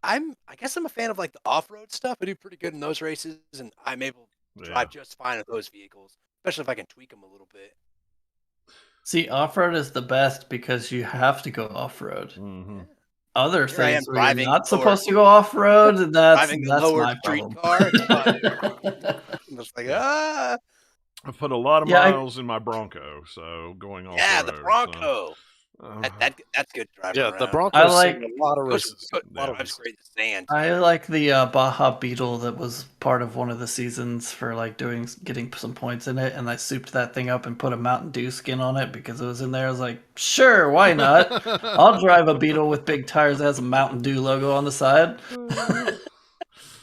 Speaker 4: I guess I'm a fan of like the off-road stuff. I do pretty good in those races, and I'm able to drive just fine with those vehicles, especially if I can tweak them a little bit.
Speaker 2: See, off-road is the best because you have to go off-road.
Speaker 1: Mm-hmm.
Speaker 2: Other things where you're not supposed to go off-road, and that's my
Speaker 4: street
Speaker 2: problem.
Speaker 4: car. I'm just like
Speaker 1: I put a lot of miles in my Bronco, so going off.
Speaker 4: Yeah, the Bronco.
Speaker 1: So,
Speaker 4: that's good driving.
Speaker 3: Yeah,
Speaker 4: around.
Speaker 3: the Bronco.
Speaker 2: I like
Speaker 3: a lot of races.
Speaker 4: Great sand.
Speaker 2: I like the Baja Beetle that was part of one of the seasons for like getting some points in it, and I souped that thing up and put a Mountain Dew skin on it because it was in there. I was like, sure, why not? I'll drive a Beetle with big tires that has a Mountain Dew logo on the side.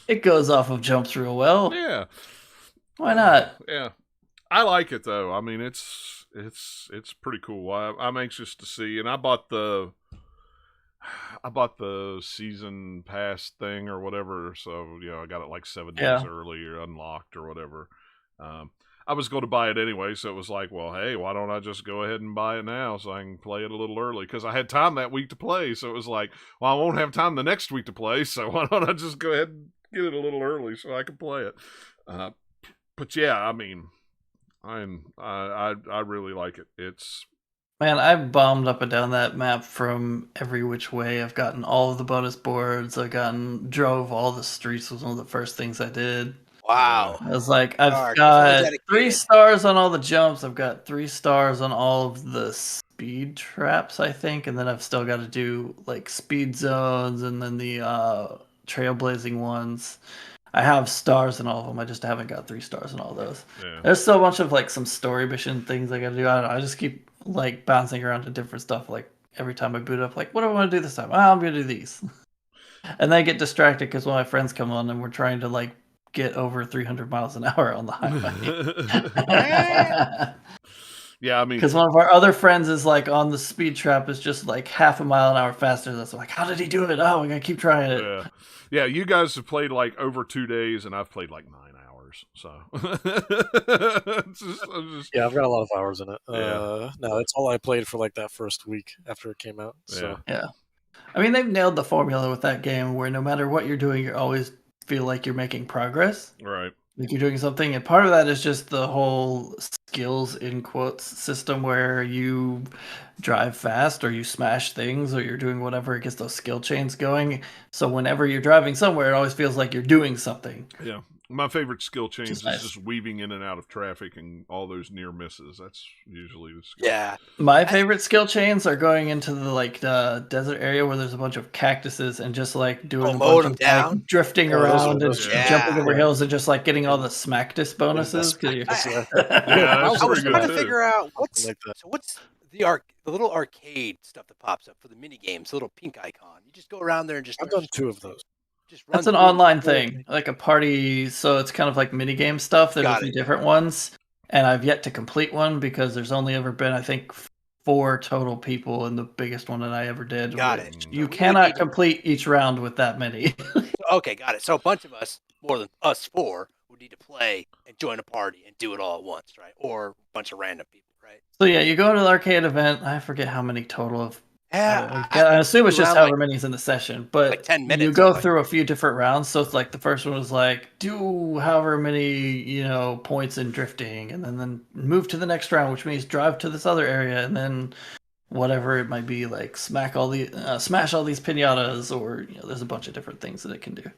Speaker 2: It goes off of jumps real well.
Speaker 1: Yeah.
Speaker 2: Why not?
Speaker 1: Yeah. I like it though. I mean, it's pretty cool. I'm anxious to see, and I bought the season pass thing or whatever. So I got it like 7 days early or unlocked or whatever. I was going to buy it anyway, so it was like, well, hey, why don't I just go ahead and buy it now so I can play it a little early? Because I had time that week to play, so it was like, well, I won't have time the next week to play, so why don't I just go ahead and get it a little early so I can play it? But yeah, I mean, I really like it. It's
Speaker 2: Man, I've bombed up and down that map from every which way. I've gotten all of the bonus boards. Drove all the streets was one of the first things I did.
Speaker 4: Wow.
Speaker 2: I was like, I've
Speaker 4: Very
Speaker 2: got
Speaker 4: dedicated.
Speaker 2: 3 stars on all the jumps. I've got 3 stars on all of the speed traps, I think, and then I've still got to do like speed zones and then the trailblazing ones. I have stars in all of them. I just haven't got 3 stars in all those.
Speaker 1: yeah.
Speaker 2: There's still a bunch of like some story mission things I gotta do. I don't know. I just keep like bouncing around to different stuff. Like every time I boot up, like, what do I want to do this time? Oh, I'm gonna do these. And then I get distracted because one of my friends come on and we're trying to like get over 300 miles an hour on the highway.
Speaker 1: Yeah, I mean,
Speaker 2: because one of our other friends is like on the speed trap is just like half a mile an hour faster. That's like, how did he do it? Oh, we're gonna keep trying it.
Speaker 1: Yeah. You guys have played like over 2 days, and I've played like 9 hours. So
Speaker 3: yeah, I've got a lot of hours in it.
Speaker 1: Yeah.
Speaker 3: No, it's all I played for like that first week after it came out. So
Speaker 2: Yeah. I mean, they've nailed the formula with that game where no matter what you're doing, you always feel like you're making progress.
Speaker 1: Right.
Speaker 2: Like you're doing something, and part of that is just the whole skills in quotes system where you drive fast or you smash things or you're doing whatever, it gets those skill chains going. So whenever you're driving somewhere, it always feels like you're doing something.
Speaker 1: Yeah. My favorite skill change is
Speaker 2: nice.
Speaker 1: just weaving in and out of traffic and all those near misses. That's usually the skill.
Speaker 4: Yeah.
Speaker 2: My favorite skill chains are going into the like desert area where there's a bunch of cactuses and just like doing a bunch of like, drifting around and jumping over hills and just like getting all the smackdis bonuses.
Speaker 4: I was trying to figure out what's the little arcade stuff that pops up for the mini games, the little pink icon. You just go around there and just.
Speaker 3: I've done 2 of those.
Speaker 2: That's an online thing, like a party. So it's kind of like mini game stuff. There's a few different ones, and I've yet to complete one because there's only ever been, I think, 4 total people in the biggest one that I ever did.
Speaker 4: Got it.
Speaker 2: You cannot complete each round with that many.
Speaker 4: Okay, got it. So a bunch of us, more than us 4, would need to play and join a party and do it all at once, right? Or a bunch of random people, right?
Speaker 2: So yeah, you go to the arcade event. I forget how many total of.
Speaker 4: Yeah,
Speaker 2: I assume it's just however many's in the session, but
Speaker 4: like 10 minutes.
Speaker 2: You go through a few different rounds. So it's like the first one was like do however many points in drifting, and then move to the next round, which means drive to this other area, and then whatever it might be, like smash all these pinatas, or there's a bunch of different things that it can do.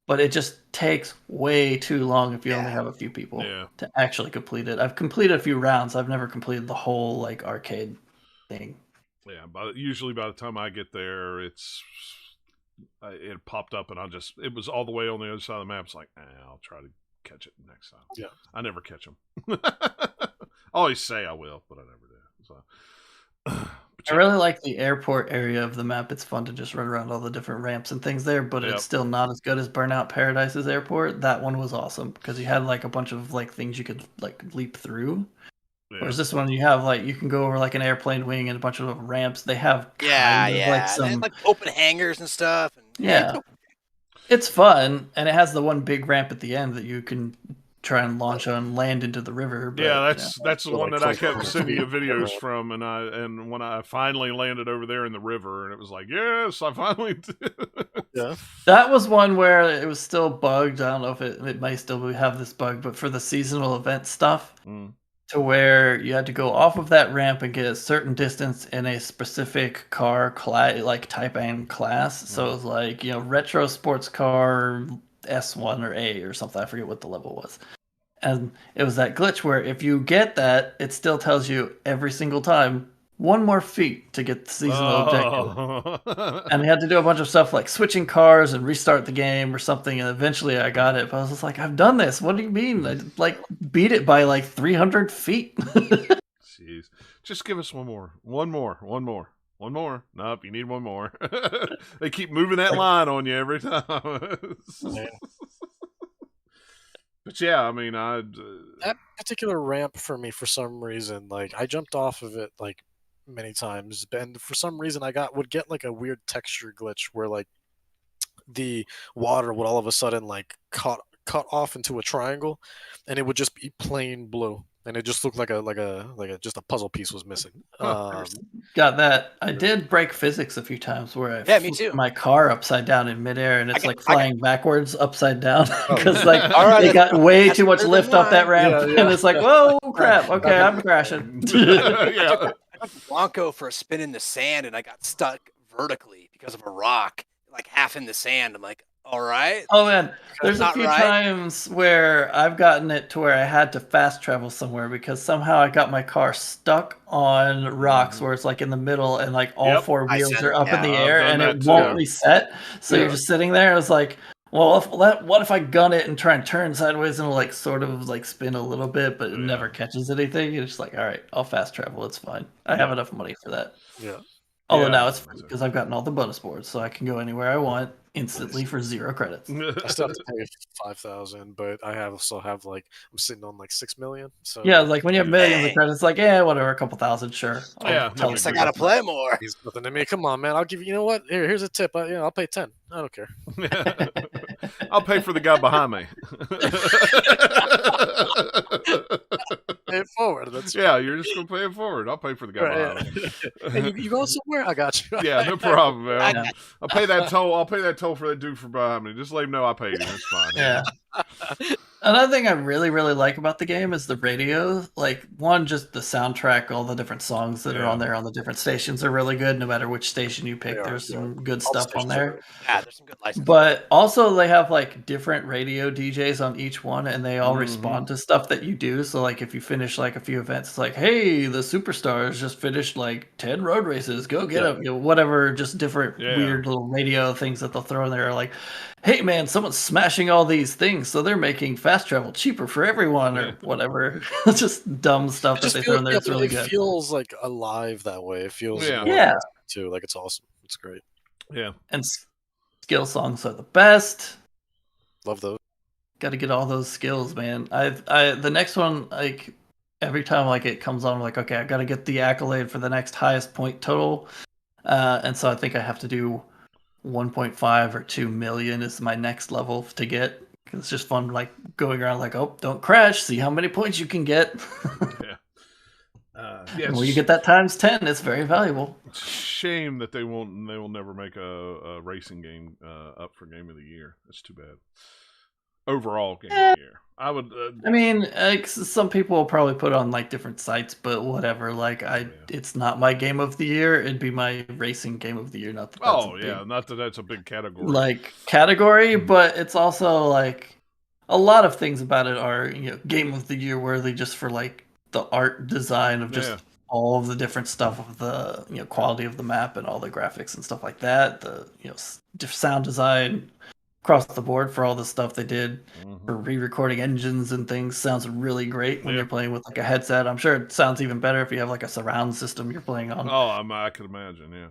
Speaker 2: But it just takes way too long if you only have a few people to actually complete it. I've completed a few rounds. I've never completed the whole like arcade thing.
Speaker 1: Yeah, but usually by the time I get there, it popped up, and it was all the way on the other side of the map. It's like, I'll try to catch it next time.
Speaker 3: Yeah,
Speaker 1: I never catch them. I always say I will, but I never do. So,
Speaker 2: I really like the airport area of the map. It's fun to just run around all the different ramps and things there, but it's still not as good as Burnout Paradise's airport. That one was awesome because you had like a bunch of like things you could like leap through. Whereas this one, you have like you can go over like an airplane wing and a bunch of ramps. They have
Speaker 4: like some like open hangars and stuff. And,
Speaker 2: it's fun, and it has the one big ramp at the end that you can try and launch on, land into the river. But,
Speaker 1: that's the one that I kept sending you videos from, and when I finally landed over there in the river, and it was like, yes, I finally did.
Speaker 3: Yeah,
Speaker 2: that was one where it was still bugged. I don't know if it might still have this bug, but for the seasonal event stuff. To where you had to go off of that ramp and get a certain distance in a specific car like type and class. So it was like, retro sports car S1 or A or something. I forget what the level was. And it was that glitch where if you get that, it still tells you every single time 1 more feat to get the seasonal objective. And we had to do a bunch of stuff like switching cars and restart the game or something. And eventually I got it. But I was just like, I've done this. What do you mean? I beat it by like 300 feet.
Speaker 1: Jeez. Just give us one more. One more. Nope, you need 1 more. They keep moving that line on you every time. But yeah, I mean,
Speaker 3: that particular ramp for me, for some reason, like I jumped off of it like many times, and for some reason I would get like a weird texture glitch where like the water would all of a sudden like cut off into a triangle, and it would just be plain blue, and it just looked like just a puzzle piece was missing.
Speaker 2: Got that. I did break physics a few times where I
Speaker 4: Yeah, me
Speaker 2: flipped
Speaker 4: too.
Speaker 2: my car upside down in midair, and it's
Speaker 4: got-
Speaker 2: like flying backwards upside down
Speaker 3: Oh.
Speaker 2: because like
Speaker 4: All right,
Speaker 2: they got way
Speaker 4: that's
Speaker 2: too much
Speaker 4: better than
Speaker 2: lift up that
Speaker 4: mine.
Speaker 2: ramp,
Speaker 3: Yeah, yeah.
Speaker 2: and it's like, whoa, crap! Okay, I'm crashing.
Speaker 1: Yeah.
Speaker 4: I took Blanco for a spin in the sand, and I got stuck vertically because of a rock, like half in the sand. I'm like, all right.
Speaker 2: Oh man, there's a
Speaker 4: Not
Speaker 2: few
Speaker 4: right.
Speaker 2: times where I've gotten it to where I had to fast travel somewhere because somehow I got my car stuck on rocks where it's like in the middle and like all
Speaker 1: Yep.
Speaker 2: four
Speaker 4: I
Speaker 2: wheels
Speaker 4: said
Speaker 2: are
Speaker 4: it,
Speaker 2: up in
Speaker 4: yeah.
Speaker 2: the
Speaker 1: I've
Speaker 2: air
Speaker 1: done
Speaker 2: and
Speaker 1: that
Speaker 2: it
Speaker 1: too.
Speaker 2: won't reset. So
Speaker 3: Yeah.
Speaker 2: you're just sitting there. I was like, well, what if I gun it and try and turn sideways and it'll like sort of like spin a little bit, but it
Speaker 1: Yeah.
Speaker 2: never catches anything. You're just like, all right, I'll fast travel. It's fine. I have enough money for that.
Speaker 3: Yeah.
Speaker 2: Although
Speaker 1: Yeah,
Speaker 2: now it's free
Speaker 1: that's it.
Speaker 2: because I've gotten all the bonus boards, so I can go anywhere I want instantly for 0 credits.
Speaker 3: I still have to pay 5,000, but I still have like I'm sitting on like 6 million. So
Speaker 2: Yeah, like when you have millions
Speaker 4: Dang.
Speaker 2: of credits, like whatever, a couple thousand, sure.
Speaker 1: Yeah,
Speaker 2: tell
Speaker 1: no
Speaker 4: Guess
Speaker 2: you
Speaker 4: I
Speaker 1: big
Speaker 4: gotta
Speaker 1: deal.
Speaker 4: play more.
Speaker 3: he's nothing to me. Come on, man. I'll give you. You know what? Here's a tip. I'll pay 10. I don't care.
Speaker 1: I'll pay for the guy behind me.
Speaker 3: Pay it forward. That's
Speaker 1: Yeah, you're just gonna pay it forward. I'll pay for the guy
Speaker 3: right.
Speaker 1: behind me.
Speaker 3: Hey, you going somewhere? I got you.
Speaker 1: Yeah, no problem, man.
Speaker 2: Yeah.
Speaker 1: I'll pay that toll. I'll pay that toll for that dude from behind me. Just let him know I paid him. It's fine.
Speaker 2: Yeah. Another thing I really, really like about the game is the radio. Like, one, just the soundtrack, all the different songs that are on there on the different stations are really good. No matter which station you pick,
Speaker 3: They are,
Speaker 2: there's
Speaker 3: yeah.
Speaker 2: some good
Speaker 3: All the
Speaker 2: stuff on
Speaker 3: stations are
Speaker 2: there.
Speaker 3: great.
Speaker 4: Yeah, there's some good licenses.
Speaker 2: But also, they have like different radio DJs on each one, and they all
Speaker 1: Mhm.
Speaker 2: respond to stuff that you do. So, like, if you finish like a few events, it's like, hey, the superstars just finished like 10 road races. Go get them. You know, whatever, just different weird little radio things that they'll throw in there. Like, hey, man, someone's smashing all these things, so they're making fast travel cheaper for everyone, or whatever. It's just dumb stuff
Speaker 3: It
Speaker 2: that
Speaker 3: just
Speaker 2: they throw in there. It's really
Speaker 3: it
Speaker 2: good.
Speaker 3: feels like alive that way. It feels
Speaker 1: Yeah.
Speaker 3: more
Speaker 2: Yeah.
Speaker 3: too. Like it's awesome. It's great.
Speaker 1: Yeah.
Speaker 2: And skill songs are the best.
Speaker 3: Love those.
Speaker 2: Got to get all those skills, man. The next one, like every time like it comes on, I'm like, okay, I got to get the accolade for the next highest point total, and so I think I have to do 1.5 or 2 million is my next level to get. It's just fun, like going around, like, oh, don't crash. See how many points you can get.
Speaker 1: Yeah.
Speaker 2: And when you get that times 10, it's very valuable.
Speaker 1: It's a shame that they will never make a racing game up for Game of the Year. That's too bad. Overall Game of the Year, I would.
Speaker 2: I mean, some people will probably put it on like different sites, but whatever. Like, it's not my game of the year. It'd be my racing game of the year. Not that. That's
Speaker 1: not that that's a big category.
Speaker 2: Like category, but it's also like a lot of things about it are game of the year worthy just for like the art design of just all of the different stuff of the quality of the map and all the graphics and stuff like that. The sound design across the board for all the stuff they did for re-recording engines and things sounds really great when you're playing with like a headset. I'm sure it sounds even better if you have like a surround system you're playing on.
Speaker 1: Oh, I could imagine, yeah.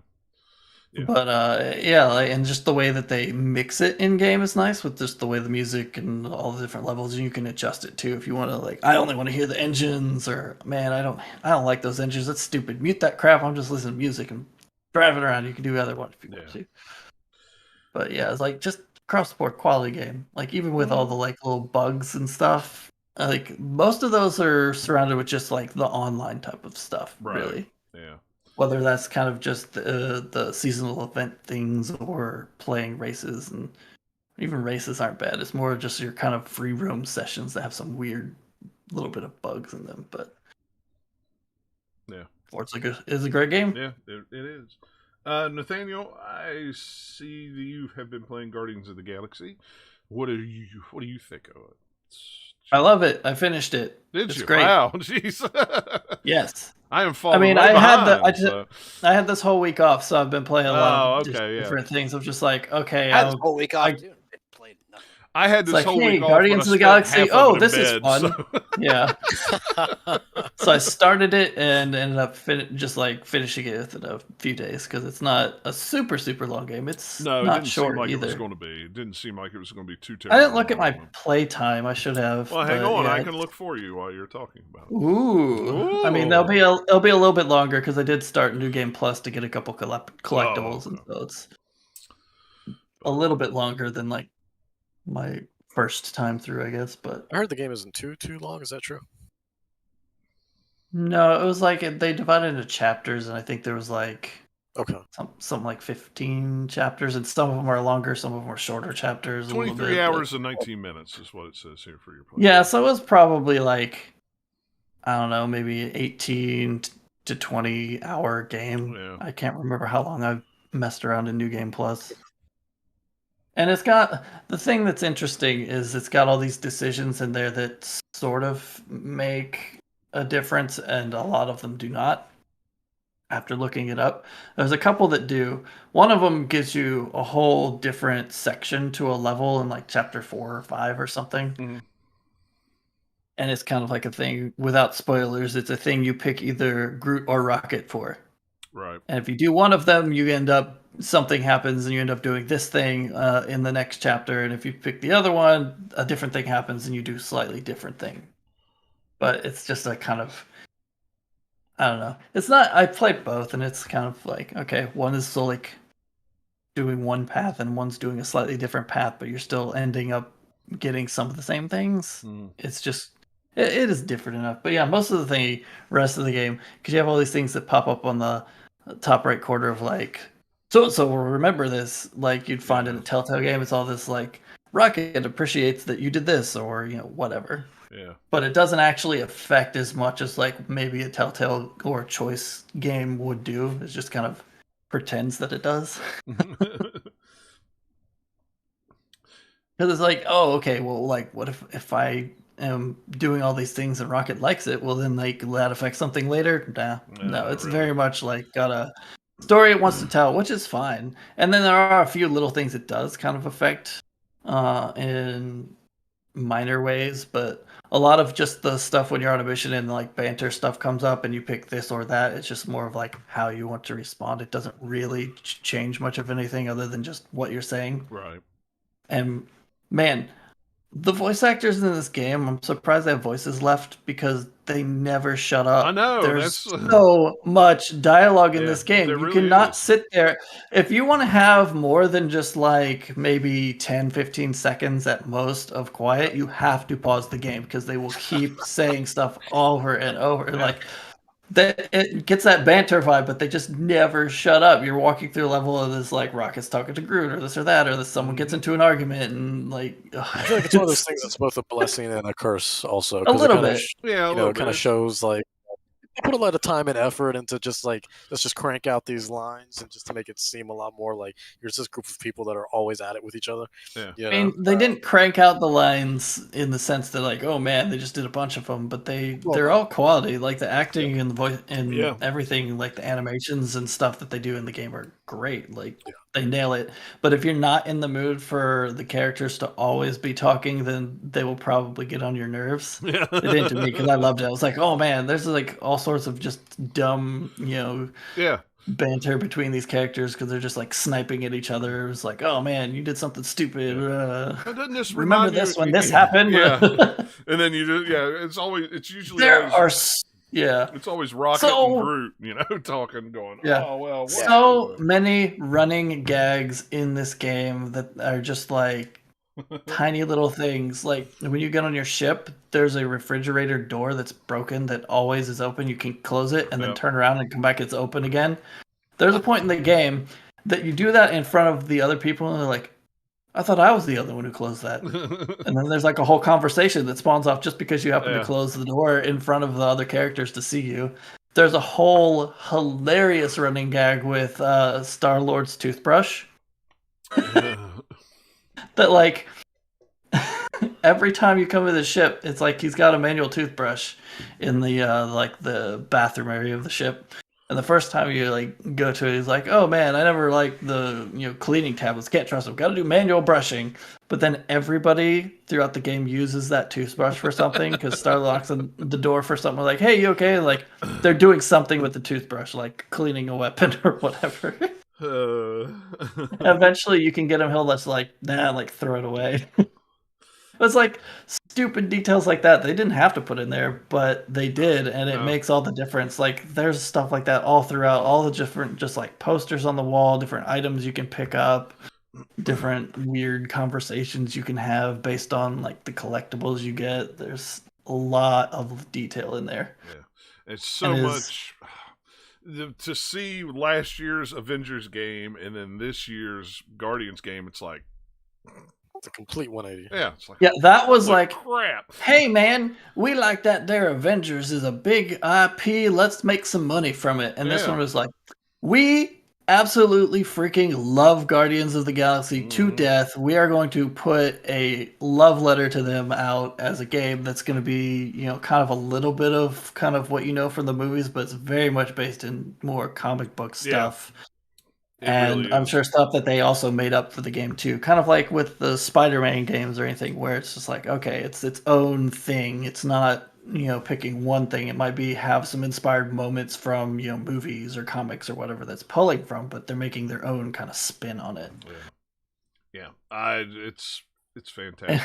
Speaker 2: But and just the way that they mix it in game is nice with just the way the music and all the different levels, and you can adjust it too if you want to. Like, I only want to hear the engines, or man, I don't like those engines. That's stupid. Mute that crap. I'm just listening to music and driving around. You can do other ones if you want to. But yeah, it's like just across the board quality game. Like even with all the like little bugs and stuff, like most of those are surrounded with just like the online type of stuff, really.
Speaker 1: Yeah.
Speaker 2: Whether that's kind of just the seasonal event things or playing races, and even races aren't bad. It's more just your kind of free roam sessions that have some weird little bit of bugs in them. But Forza is a great game.
Speaker 1: Yeah, it is. Nathaniel, I see that you have been playing Guardians of the Galaxy. What do you think of it?
Speaker 2: I love it. I finished it.
Speaker 1: Did
Speaker 2: it's
Speaker 1: you?
Speaker 2: Great.
Speaker 1: Wow, jeez.
Speaker 2: Yes.
Speaker 1: I am falling.
Speaker 2: I mean,
Speaker 1: right
Speaker 2: I had this whole week off, so I've been playing a lot of different things. I'm just like, okay,
Speaker 4: I had this whole week off too. Played nothing.
Speaker 1: I had this whole week off.
Speaker 2: Guardians of the Galaxy. Oh, this is fun.
Speaker 1: So.
Speaker 2: Yeah. So I started it and ended up finishing it within a few days because it's not a super long game. It's
Speaker 1: no,
Speaker 2: not
Speaker 1: it didn't
Speaker 2: short
Speaker 1: seem like
Speaker 2: either.
Speaker 1: It was going to be. It didn't seem like it was going to be too terrible.
Speaker 2: I didn't look at my play time. I should have.
Speaker 1: Well, hang on. I can look for you while you're talking about it.
Speaker 2: Ooh. I mean, it'll be a little bit longer because I did start New Game Plus to get a couple collectibles, and so it's a little bit longer than like my first time through, I guess. But
Speaker 3: I heard the game isn't too long. Is that true?
Speaker 2: no, it was like they divided into chapters, and I think there was like
Speaker 3: Okay.
Speaker 2: something like 15 chapters, and some of them are longer, some of them are shorter chapters.
Speaker 1: 23 hours and 19 minutes is what it says here for your play.
Speaker 2: Yeah, so it was probably like, I don't know, maybe 18 to 20 hour game.
Speaker 1: Yeah.
Speaker 2: I can't remember how long I've messed around in New Game Plus. And it's got, the thing that's interesting is it's got all these decisions in there that sort of make a difference, and a lot of them do not. After looking it up, there's a couple that do. One of them gives you a whole different section to a level in like chapter 4 or 5 or something.
Speaker 1: Mm-hmm.
Speaker 2: And it's kind of like a thing, without spoilers, it's a thing you pick either Groot or Rocket for.
Speaker 1: Right.
Speaker 2: And if you do one of them, you end up, something happens and you end up doing this thing in the next chapter. And if you pick the other one, a different thing happens and you do a slightly different thing. But it's just a kind of, I don't know. It's not, I played both and it's kind of like, okay, one is still like doing one path and one's doing a slightly different path, but you're still ending up getting some of the same things. It's just, it is different enough. But yeah, most of the rest of the game, because you have all these things that pop up on the top right corner of like, so will remember this, like you'd find in a Telltale game. It's all this like, Rocket appreciates that you did this, or whatever.
Speaker 1: Yeah.
Speaker 2: But it doesn't actually affect as much as like maybe a Telltale or Choice game would do. It just kind of pretends that it does. Because it's like, oh, okay, well, like, what if I am doing all these things and Rocket likes it? Well, then like that affects something later. No, it's really. Very much like got a story it wants to tell, which is fine. And then there are a few little things it does kind of affect in minor ways, but a lot of just the stuff when you're on a mission and like banter stuff comes up and you pick this or that, it's just more of like how you want to respond. It doesn't really change much of anything other than just what you're saying.
Speaker 1: Right.
Speaker 2: And man, the voice actors in this game, I'm surprised they have voices left because they never shut up.
Speaker 1: I know.
Speaker 2: There's so much dialogue in this game. You really cannot sit there. If you want to have more than just like maybe 10, 15 seconds at most of quiet, you have to pause the game because they will keep saying stuff over and over. Like, it gets that banter vibe, but they just never shut up. You're walking through a level of this, like, Rocket's talking to Groot, or this or that, or this, someone gets into an argument, and like,
Speaker 3: I feel like it's one of those things that's both a blessing and a curse, also.
Speaker 2: A little bit,
Speaker 3: it kind of shows like they put a lot of time and effort into just like, let's just crank out these lines and just to make it seem a lot more like you're just this group of people that are always at it with each other.
Speaker 1: Yeah.
Speaker 2: I mean, they didn't crank out the lines in the sense that like, oh man, they just did a bunch of them, but they're all quality. Like the acting and the voice and everything, like the animations and stuff that they do in the game are great. Like they nail it. But if you're not in the mood for the characters to always be talking, then they will probably get on your nerves.
Speaker 1: Yeah.
Speaker 2: It did to me because I loved it. I was like, oh man, there's like all sorts of just dumb, banter between these characters because they're just like sniping at each other. It was like, oh man, you did something stupid.
Speaker 1: Doesn't this
Speaker 2: remember this when this happened?
Speaker 1: Yeah. And then it's usually it's always Rocket and Groot, talking, going, oh well.
Speaker 2: So many running gags in this game that are just like tiny little things. Like when you get on your ship, there's a refrigerator door that's broken that always is open. You can close it and then turn around and come back. It's open again. There's a point in the game that you do that in front of the other people, and they're like, I thought I was the other one who closed that. And then there's like a whole conversation that spawns off just because you happen to close the door in front of the other characters to see you. There's a whole hilarious running gag with Star-Lord's toothbrush. That like every time you come to the ship, it's like he's got a manual toothbrush in the like the bathroom area of the ship. And the first time you like go to it, he's like, "Oh man, I never liked the cleaning tablets. Can't trust them. Got to do manual brushing." But then everybody throughout the game uses that toothbrush for something because Star locks on the door for something like, "Hey, you okay?" Like they're doing something with the toothbrush, like cleaning a weapon or whatever. Eventually, you can get him. He'll just like, nah, like throw it away. It's like stupid details like that they didn't have to put in there, but they did, and it makes all the difference. Like there's stuff like that all throughout, all the different just like posters on the wall, different items you can pick up. different weird conversations you can have based on like the collectibles you get. There's a lot of detail in there.
Speaker 1: Yeah, it's so much to see last year's Avengers game and then this year's Guardians game. It's like
Speaker 3: It's a complete 180.
Speaker 1: yeah, it's like
Speaker 2: yeah, that was like
Speaker 1: crap.
Speaker 2: Hey man, we like that there Avengers is a big IP. Let's make some money from it. And this one was like, we absolutely freaking love Guardians of the Galaxy to death. We are going to put a love letter to them out as a game that's going to be, kind of a little bit of kind of what you know from the movies, but it's very much based in more comic book stuff. And really I'm sure stuff that they also made up for the game too. Kind of like with the Spider-Man games or anything where it's just like, okay, it's its own thing. It's not, picking one thing. It might be have some inspired moments from, movies or comics or whatever that's pulling from, but they're making their own kind of spin on it.
Speaker 1: Yeah. It's fantastic.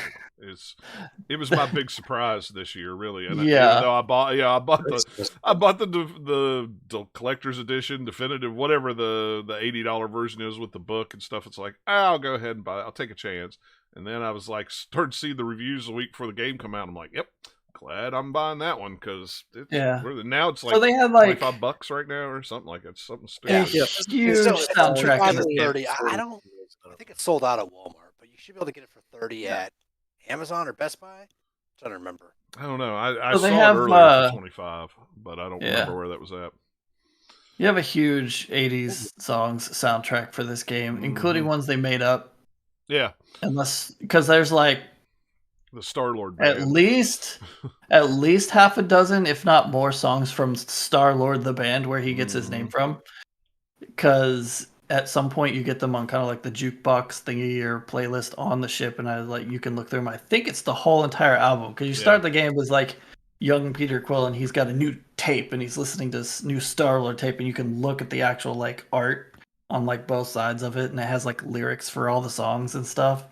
Speaker 1: It was my big surprise this year, really. And even though I bought the collector's edition, definitive, whatever the $80 version is with the book and stuff. It's like I'll go ahead and buy it. I'll take a chance. And then I was like, started to see the reviews a week before the game come out. I'm like, yep, glad I'm buying that one because now it's like
Speaker 2: so they had like
Speaker 1: $25 right now or something like that. Something stupid.
Speaker 2: Huge soundtrack.
Speaker 4: I think it's sold out at Walmart, but you should be able to get it for $30 at Amazon or Best Buy. I'm trying to remember.
Speaker 1: I don't know. I saw it earlier for $25, but I don't remember where that was at.
Speaker 2: You have a huge 80s songs soundtrack for this game, including ones they made up.
Speaker 1: Yeah.
Speaker 2: Because there's like
Speaker 1: the Star-Lord band.
Speaker 2: At least half a dozen, if not more, songs from Star-Lord the band where he gets his name from. Because at some point you get them on kind of like the jukebox thingy or playlist on the ship, and I was like, you can look through them. I think it's the whole entire album because you start the game with like young Peter Quill, and he's got a new tape, and he's listening to this new Star-Lord tape, and you can look at the actual like art on like both sides of it, and it has like lyrics for all the songs and stuff.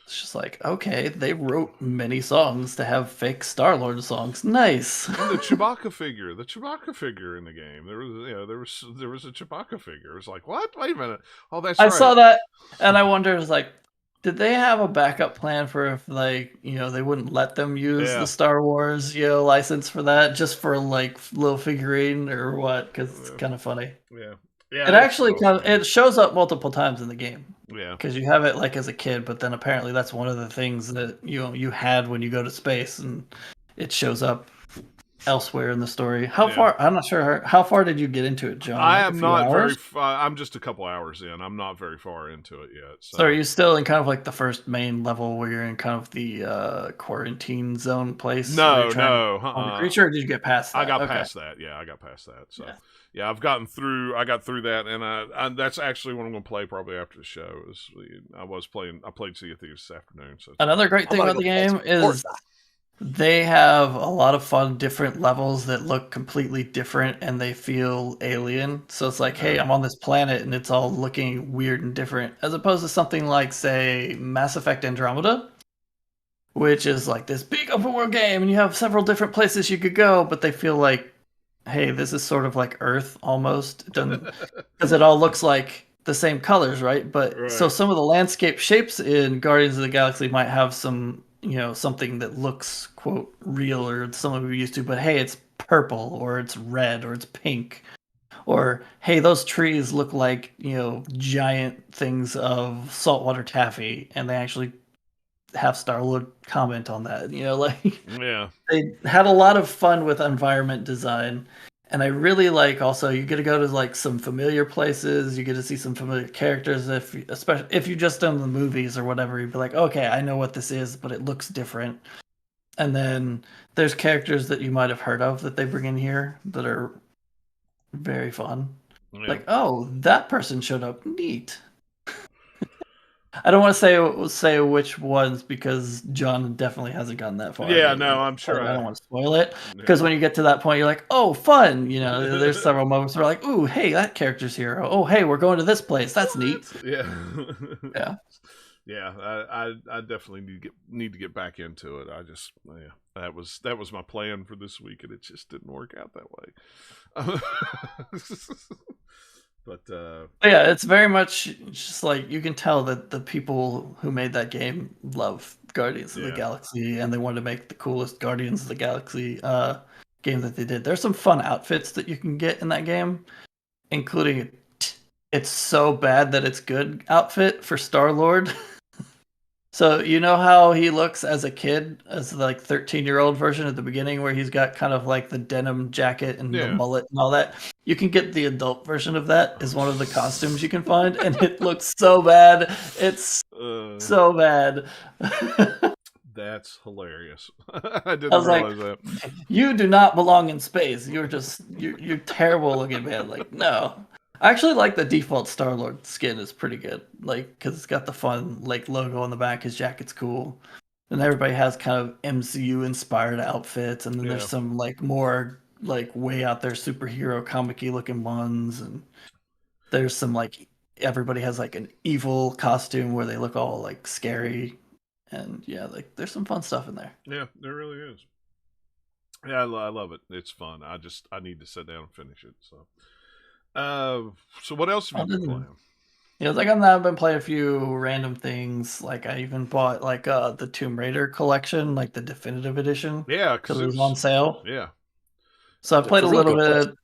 Speaker 2: It's just like, okay, they wrote many songs to have fake Star-Lord songs. Nice.
Speaker 1: And the Chewbacca figure in the game. There was a Chewbacca figure. It was like, what? Wait a minute. Oh, that's right.
Speaker 2: I saw that, and I wondered, like, did they have a backup plan for if, like, they wouldn't let them use the Star Wars, license for that, just for like little figurine or what? Because it's kind of funny.
Speaker 1: Yeah.
Speaker 2: It actually it shows up multiple times in the game.
Speaker 1: Yeah.
Speaker 2: Because you have it like as a kid, but then apparently that's one of the things that you had when you go to space, and it shows up elsewhere in the story. How far? I'm not sure. How far did you get into it, John?
Speaker 1: I am not very. I'm just a couple hours in. I'm not very far into it yet.
Speaker 2: So are you still in kind of like the first main level where you're in kind of the quarantine zone place?
Speaker 1: No.
Speaker 2: Creature, or did you get past that?
Speaker 1: I got past that. Yeah, I got past that. So. Yeah, I've gotten through. I got through that, and that's actually what I'm going to play probably after the show. I played Sea of Thieves this afternoon. So
Speaker 2: another great thing about the game is they have a lot of fun, different levels that look completely different, and they feel alien. So it's like, hey, I'm on this planet, and it's all looking weird and different, as opposed to something like, say, Mass Effect Andromeda, which is like this big open world game, and you have several different places you could go, but they feel like, hey, this is sort of like Earth almost. It doesn't, because it all looks like the same colors, right? But so some of the landscape shapes in Guardians of the Galaxy might have some, something that looks, quote, real or something we're used to, but hey, it's purple or it's red or it's pink. Or, hey, those trees look like, giant things of saltwater taffy, and they actually have Star-Lord comment on that, they had a lot of fun with environment design, and I really like also you get to go to like some familiar places, you get to see some familiar characters, especially if you just done the movies or whatever, you'd be like, okay, I know what this is, but it looks different. And then there's characters that you might have heard of that they bring in here that are very fun. Like, oh, that person showed up, neat. I don't want to say which ones because John definitely hasn't gotten that far.
Speaker 1: Yeah, no, I'm sure.
Speaker 2: I don't want to spoil it because when you get to that point, you're like, "Oh, fun!" There's several moments where like, "Ooh, hey, that character's here. Oh, hey, we're going to this place. That's neat."
Speaker 1: Yeah,
Speaker 2: yeah.
Speaker 1: I definitely need to get back into it. That was my plan for this week, and it just didn't work out that way. But
Speaker 2: yeah, it's very much just like you can tell that the people who made that game love Guardians of the Galaxy, and they wanted to make the coolest Guardians of the Galaxy game that they did. There's some fun outfits that you can get in that game, including it's so bad that it's good outfit for Star-Lord. So you know how he looks as a kid, as like 13-year-old version at the beginning, where he's got kind of like the denim jacket and the mullet and all that. You can get the adult version of that as one of the costumes you can find, and it looks so bad. It's so bad.
Speaker 1: That's hilarious. I didn't
Speaker 2: like,
Speaker 1: realize that.
Speaker 2: You do not belong in space. You're terrible looking, man. Like, no. I actually like the default Star-Lord skin. Is pretty good, like, because it's got the fun like logo on the back. His jacket's cool, and everybody has kind of MCU inspired outfits. And then there's some like more like way out there superhero comic-y looking ones, and there's some like everybody has like an evil costume where they look all like scary, and yeah, like there's some fun stuff in there.
Speaker 1: Yeah, there really is. Yeah, I love it. It's fun. I need to sit down and finish it. So what else have you been playing?
Speaker 2: Yeah, like I've been playing a few random things. Like I even bought like the Tomb Raider collection, like the definitive edition.
Speaker 1: Yeah,
Speaker 2: because it was on sale.
Speaker 1: Yeah.
Speaker 2: So I played a little bit.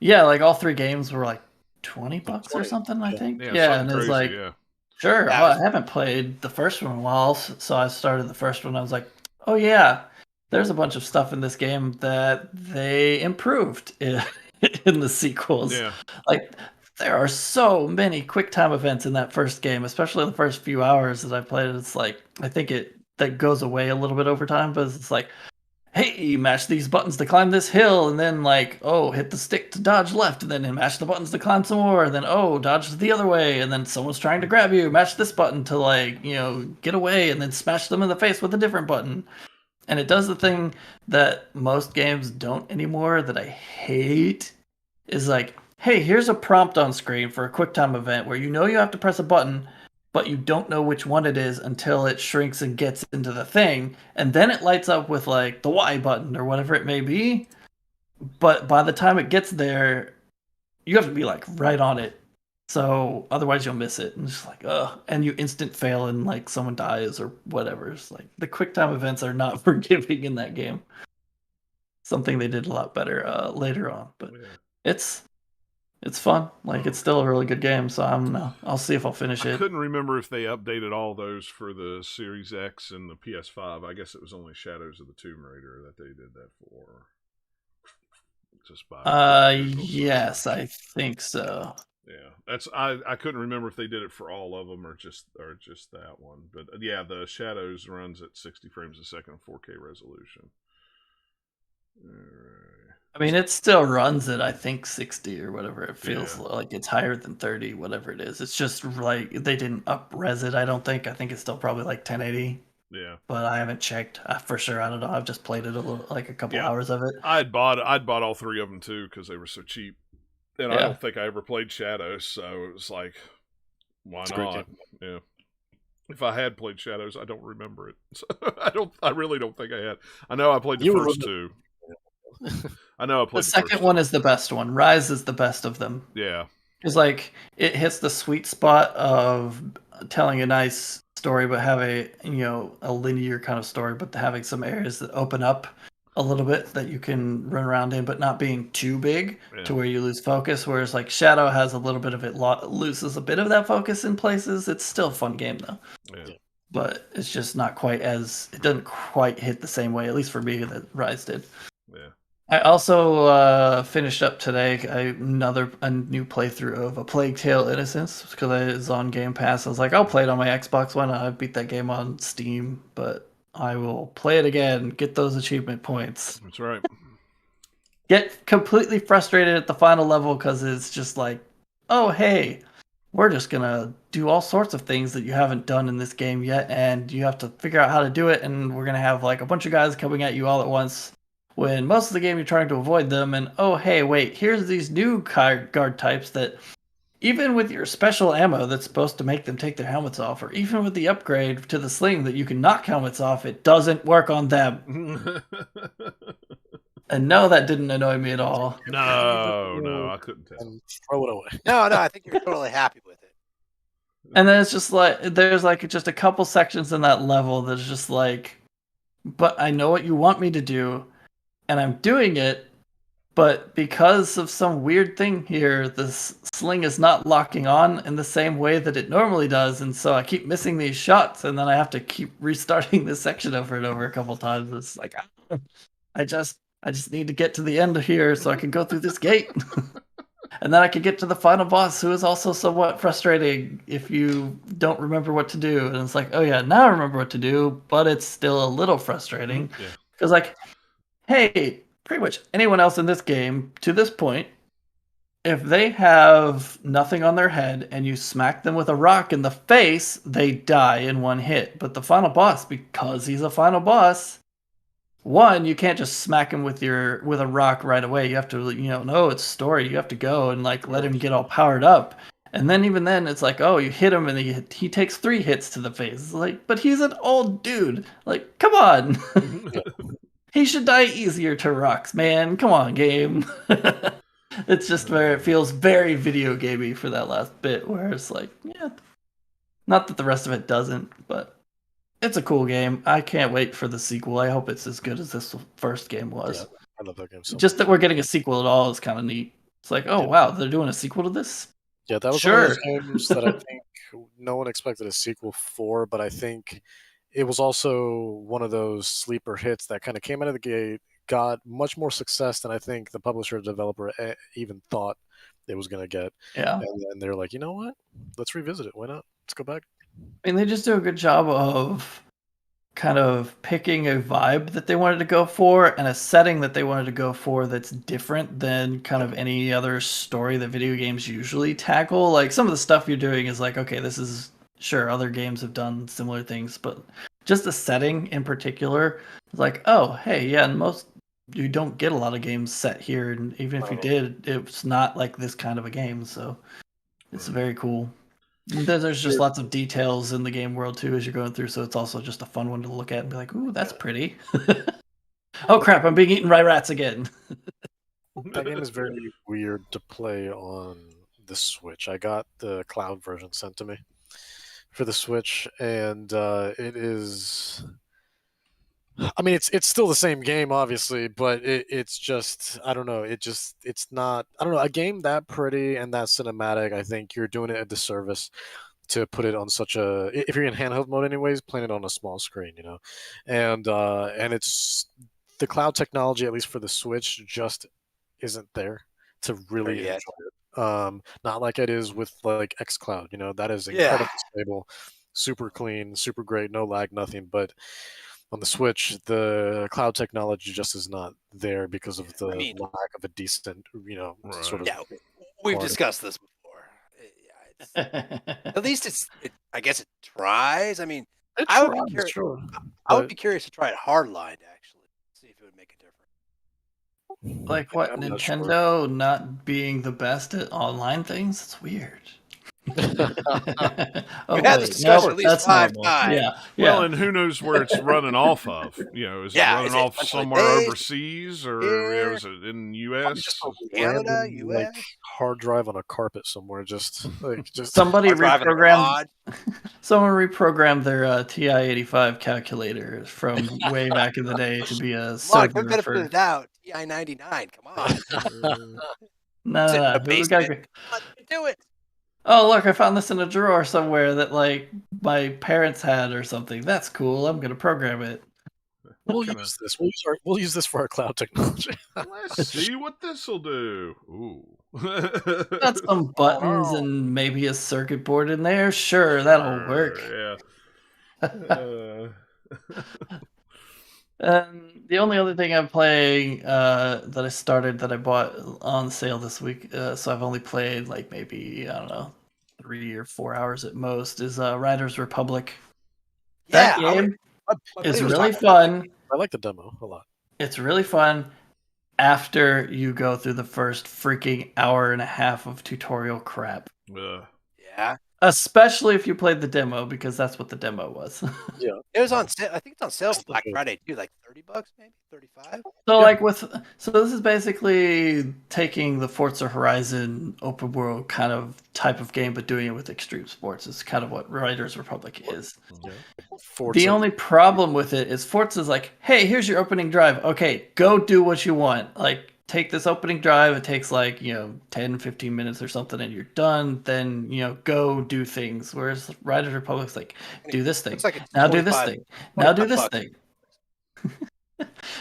Speaker 2: Yeah, like all 3 games were like $20 or something. I think. Yeah, and it's like, sure. Well, I haven't played the first one in a while, so I started the first one. I was like, oh yeah, there's a bunch of stuff in this game that they improved in the sequels.
Speaker 1: Yeah.
Speaker 2: Like there are so many quick time events in that first game, especially the first few hours that I played. It's like I think that goes away a little bit over time, but it's like, hey, mash these buttons to climb this hill, and then like, oh, hit the stick to dodge left, and then mash the buttons to climb some more, and then oh, dodge the other way, and then someone's trying to grab you, mash this button to like, get away, and then smash them in the face with a different button. And it does the thing that most games don't anymore that I hate, is like, hey, here's a prompt on screen for a QuickTime event where you have to press a button, but you don't know which one it is until it shrinks and gets into the thing, and then it lights up with like the Y button or whatever it may be. But by the time it gets there, you have to be like right on it. So otherwise you'll miss it. And it's just like, ugh. And you instant fail and like someone dies or whatever. It's like the QuickTime events are not forgiving in that game. Something they did a lot better later on. But it's fun. Like it's still a really good game. So I'll see if I'll finish it.
Speaker 1: I couldn't remember if they updated all those for the Series X and the PS5. I guess it was only Shadows of the Tomb Raider that they did that for. Just by
Speaker 2: yes, I think so.
Speaker 1: Yeah, I couldn't remember if they did it for all of them or just that one. But yeah, the Shadows runs at 60 frames a second, 4K resolution.
Speaker 2: I mean, it still runs at I think 60 or whatever. It feels like it's higher than 30, whatever it is. It's just like they didn't up-res it. I don't think. I think it's still probably like 1080.
Speaker 1: Yeah,
Speaker 2: but I haven't checked for sure. I don't know. I've just played it a couple hours of it.
Speaker 1: I'd bought all 3 of them too because they were so cheap. And I don't think I ever played Shadows, so it was like, why not? Yeah. If I had played Shadows, I don't remember it. So I really don't think I had. I know I played the first 2. I know I played
Speaker 2: the second one is the best one. Rise is the best of them.
Speaker 1: Yeah.
Speaker 2: It's like it hits the sweet spot of telling a nice story, but have a linear kind of story, but having some areas that open up a little bit that you can run around in, but not being too big to where you lose focus. Whereas like Shadow has a little bit of it, loses a bit of that focus in places. It's still a fun game though.
Speaker 1: Yeah.
Speaker 2: But it's just not quite it doesn't quite hit the same way, at least for me, that Rise did.
Speaker 1: Yeah.
Speaker 2: I also finished up today a new playthrough of A Plague Tale: Innocence because it's on Game Pass. I was like, I'll play it on my Xbox. Why not? I beat that game on Steam, but I will play it again, get those achievement points.
Speaker 1: That's right.
Speaker 2: Get completely frustrated at the final level because it's just like, oh, hey, we're just going to do all sorts of things that you haven't done in this game yet, and you have to figure out how to do it, and we're going to have like a bunch of guys coming at you all at once when most of the game you're trying to avoid them, and oh, hey, wait, here's these new guard types that even with your special ammo that's supposed to make them take their helmets off, or even with the upgrade to the sling that you can knock helmets off, it doesn't work on them. And no, that didn't annoy me at all.
Speaker 1: No, I couldn't tell.
Speaker 3: And throw it away.
Speaker 4: No, I think you're totally happy with it.
Speaker 2: And then it's just like there's like just a couple sections in that level that's just like, but I know what you want me to do, and I'm doing it, but because of some weird thing here, this sling is not locking on in the same way that it normally does, and so I keep missing these shots, and then I have to keep restarting this section over and over a couple times. It's like I just need to get to the end here so I can go through this gate. And then I could get to the final boss, who is also somewhat frustrating if you don't remember what to do. And it's like, oh yeah, now I remember what to do, but it's still a little frustrating.
Speaker 1: Yeah.
Speaker 2: Because like, hey, pretty much anyone else in this game, to this point, if they have nothing on their head and you smack them with a rock in the face, they die in one hit. But the final boss, because he's a final boss, one, you can't just smack him with a rock right away. You have to, no, it's story. You have to go and like let him get all powered up. And then even then, it's like, oh, you hit him and he takes 3 hits to the face. It's like, but he's an old dude. Like, come on. He should die easier to rocks, man. Come on, game. It's just it feels very video gamey for that last bit, where it's like, yeah, not that the rest of it doesn't, but it's a cool game. I can't wait for the sequel. I hope it's as good as this first game was.
Speaker 3: Yeah, I love that game so
Speaker 2: Just
Speaker 3: much.
Speaker 2: that we're getting a sequel at all is kind of neat. It's like, oh wow, they're doing a sequel to this?
Speaker 3: Yeah, that was one of those games that I think no one expected a sequel for, but I think it was also one of those sleeper hits that kind of came out of the gate, got much more success than I think the publisher or developer even thought it was going to get.
Speaker 2: Yeah.
Speaker 3: And then they're like, you know what? Let's revisit it. Why not? Let's go back.
Speaker 2: I mean, they just do a good job of kind of picking a vibe that they wanted to go for and a setting that they wanted to go for that's different than kind of any other story that video games usually tackle. Like, some of the stuff you're doing is like, okay, this is sure other games have done similar things, but just the setting in particular is like, oh, hey, yeah, and most you don't get a lot of games set here, and even if you did, it's not like this kind of a game, so it's very cool. There's just lots of details in the game world too as you're going through, so it's also just a fun one to look at and be like, ooh, that's pretty. Oh crap, I'm being eaten by rats again.
Speaker 3: That game is very weird to play on the Switch. I got the cloud version sent to me for the Switch, and it is... I mean, it's still the same game, obviously, but it's just, I don't know. It's not, I don't know, a game that pretty and that cinematic. I think you're doing it a disservice to put it on such a, if you're in handheld mode, anyways, playing it on a small screen, and it's the cloud technology, at least for the Switch, just isn't there to really enjoy it. Not like it is with like xCloud. That is incredibly stable, super clean, super great, no lag, nothing, but on the Switch, the cloud technology just is not there because of the lack of a decent, sort of.
Speaker 4: Yeah, we've discussed this before. At least I guess it tries. I mean, I would be curious. Sure, I would be curious to try it hardline actually, see if it would make a difference.
Speaker 2: Like what, Nintendo not being the best at online things? It's weird.
Speaker 4: We had this discussion at least 5 times.
Speaker 2: Yeah.
Speaker 1: Well, and who knows where it's running off of? Is it running off somewhere overseas, or is it in U.S.?
Speaker 4: Canada, U.S.
Speaker 3: Like hard drive on a carpet somewhere, just
Speaker 2: somebody reprogrammed. Someone reprogrammed their TI-85 calculator from way back in the day to be a server for.
Speaker 4: Benefit of the doubt, TI-99. Come on.
Speaker 2: No.
Speaker 4: We gotta do it.
Speaker 2: Oh, look, I found this in a drawer somewhere that, like, my parents had or something. That's cool. I'm going to program it.
Speaker 3: We'll use this. We'll use this for our cloud technology.
Speaker 1: Let's see what this will do. Ooh.
Speaker 2: Got some buttons and maybe a circuit board in there. Sure, that'll work.
Speaker 1: Yeah.
Speaker 2: The only other thing I'm playing that I started that I bought on sale this week, so I've only played like maybe, I don't know, 3 or 4 hours at most, is Riders Republic. That game is really fun.
Speaker 3: I like the demo a lot.
Speaker 2: It's really fun after you go through the first freaking hour and a half of tutorial crap.
Speaker 4: Yeah.
Speaker 2: Especially if you played the demo, because that's what the demo was.
Speaker 3: Yeah.
Speaker 4: It was on sale. I think it's on sale for
Speaker 3: Still
Speaker 4: Black
Speaker 3: good.
Speaker 4: Friday too, like $30 maybe, 35.
Speaker 2: So
Speaker 3: Yeah.
Speaker 2: like so this is basically taking the Forza Horizon open world kind of type of game, but doing it with extreme sports. Is kind of what Riders Republic is.
Speaker 3: Yeah.
Speaker 2: The
Speaker 3: Forza.
Speaker 2: only problem with it is Forza's like, hey, here's your opening drive. Okay, go do what you want. Like, take this opening drive. It takes like, 10, 15 minutes or something, and you're done. Then, go do things. Whereas Riders Republic's like, do this thing.
Speaker 4: Looks like it's
Speaker 2: Now do this
Speaker 4: 25
Speaker 2: thing. Now do this
Speaker 4: $25.
Speaker 2: thing.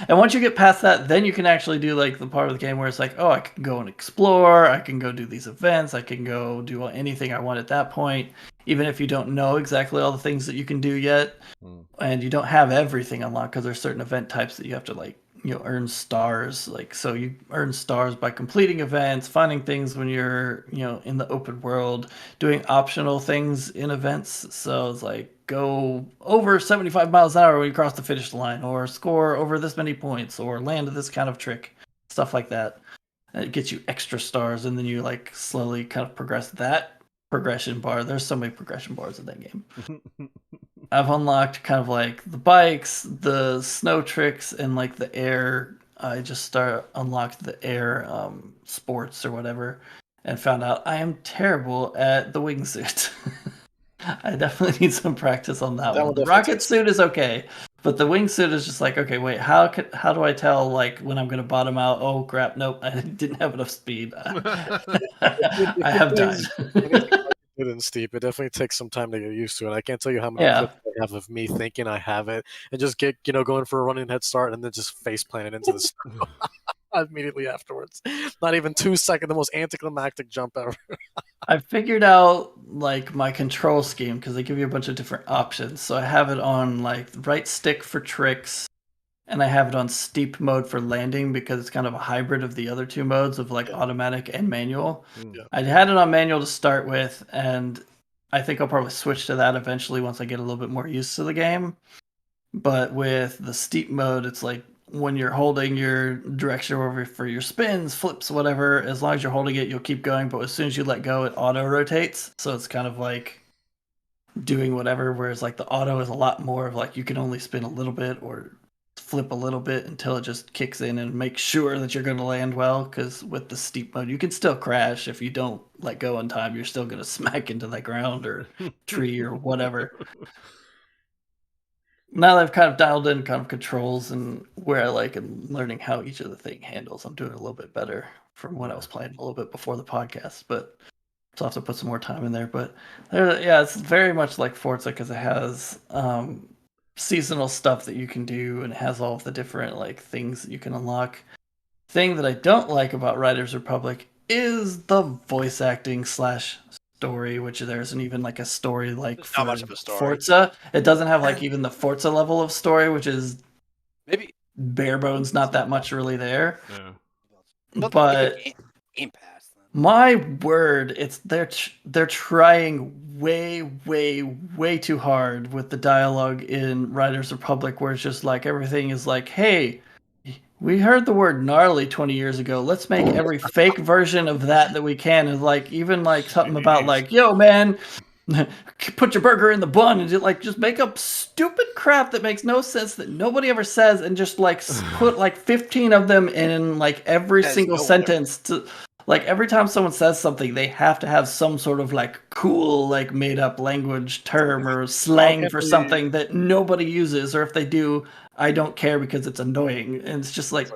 Speaker 2: And once you get past that, then you can actually do like the part of the game where it's like, oh, I can go and explore, I can go do these events, I can go do anything I want at that point, even if you don't know exactly all the things that you can do yet, and you don't have everything unlocked because there's certain event types that you have to like, earn stars. Like, so you earn stars by completing events, finding things when you're, in the open world, doing optional things in events. So it's like, go over 75 miles an hour when you cross the finish line, or score over this many points, or land this kind of trick, stuff like that. And it gets you extra stars, and then you like slowly kind of progress that progression bar. There's so many progression bars in that game. I've unlocked kind of like the bikes, the snow tricks, and like the air. I just unlocked the air sports or whatever, and found out I am terrible at the wingsuit. I definitely need some practice on that one. The rocket suit is okay, but the wingsuit is just like, okay, wait, how do I tell like when I'm gonna bottom out? Oh crap, nope, I didn't have enough speed. I have died.
Speaker 3: Good and steep. It definitely takes some time to get used to it. I can't tell you how many clips I have of me thinking I have it and just get going for a running head start and then just face planting into the snow immediately afterwards. Not even 2 seconds, the most anticlimactic jump ever.
Speaker 2: I figured out like my control scheme because they give you a bunch of different options. So I have it on like right stick for tricks, and I have it on steep mode for landing because it's kind of a hybrid of the other two modes of like automatic and manual.
Speaker 3: Yeah.
Speaker 2: I had it on manual to start with, and I think I'll probably switch to that eventually once I get a little bit more used to the game. But with the steep mode, it's like when you're holding your direction over for your spins, flips, whatever, as long as you're holding it, you'll keep going. But as soon as you let go, it auto rotates. So it's kind of like doing whatever, whereas like the auto is a lot more of like you can only spin a little bit or flip a little bit until it just kicks in and makes sure that you're going to land well. Because with the steep mode, you can still crash if you don't let go in time. You're still going to smack into the ground or tree or whatever. Now that I've kind of dialed in kind of controls and where I like and learning how each of the thing handles, I'm doing a little bit better from when I was playing a little bit before the podcast. But so I'll have to put some more time in there. But it's very much like Forza because it has seasonal stuff that you can do, and it has all of the different like things that you can unlock. Thing that I don't like about Riders Republic is the voice acting / story, which there isn't even like a story like for
Speaker 4: not much of a story.
Speaker 2: Forza. It doesn't have like even the Forza level of story, which is
Speaker 4: maybe
Speaker 2: bare bones, not that much really there.
Speaker 4: Yeah.
Speaker 2: But
Speaker 4: Game Pass.
Speaker 2: My word, they're trying way too hard with the dialogue in Riders Republic, where it's just like everything is like, hey, we heard the word gnarly 20 years ago. Let's make every fake version of that we can. And like even like something about like, yo man, put your burger in the bun, and just make up stupid crap that makes no sense that nobody ever says, and just like put like 15 of them in like every single sentence to like every time someone says something, they have to have some sort of like cool, like made up language term or slang for something that nobody uses. Or if they do, I don't care because it's annoying. And it's just like,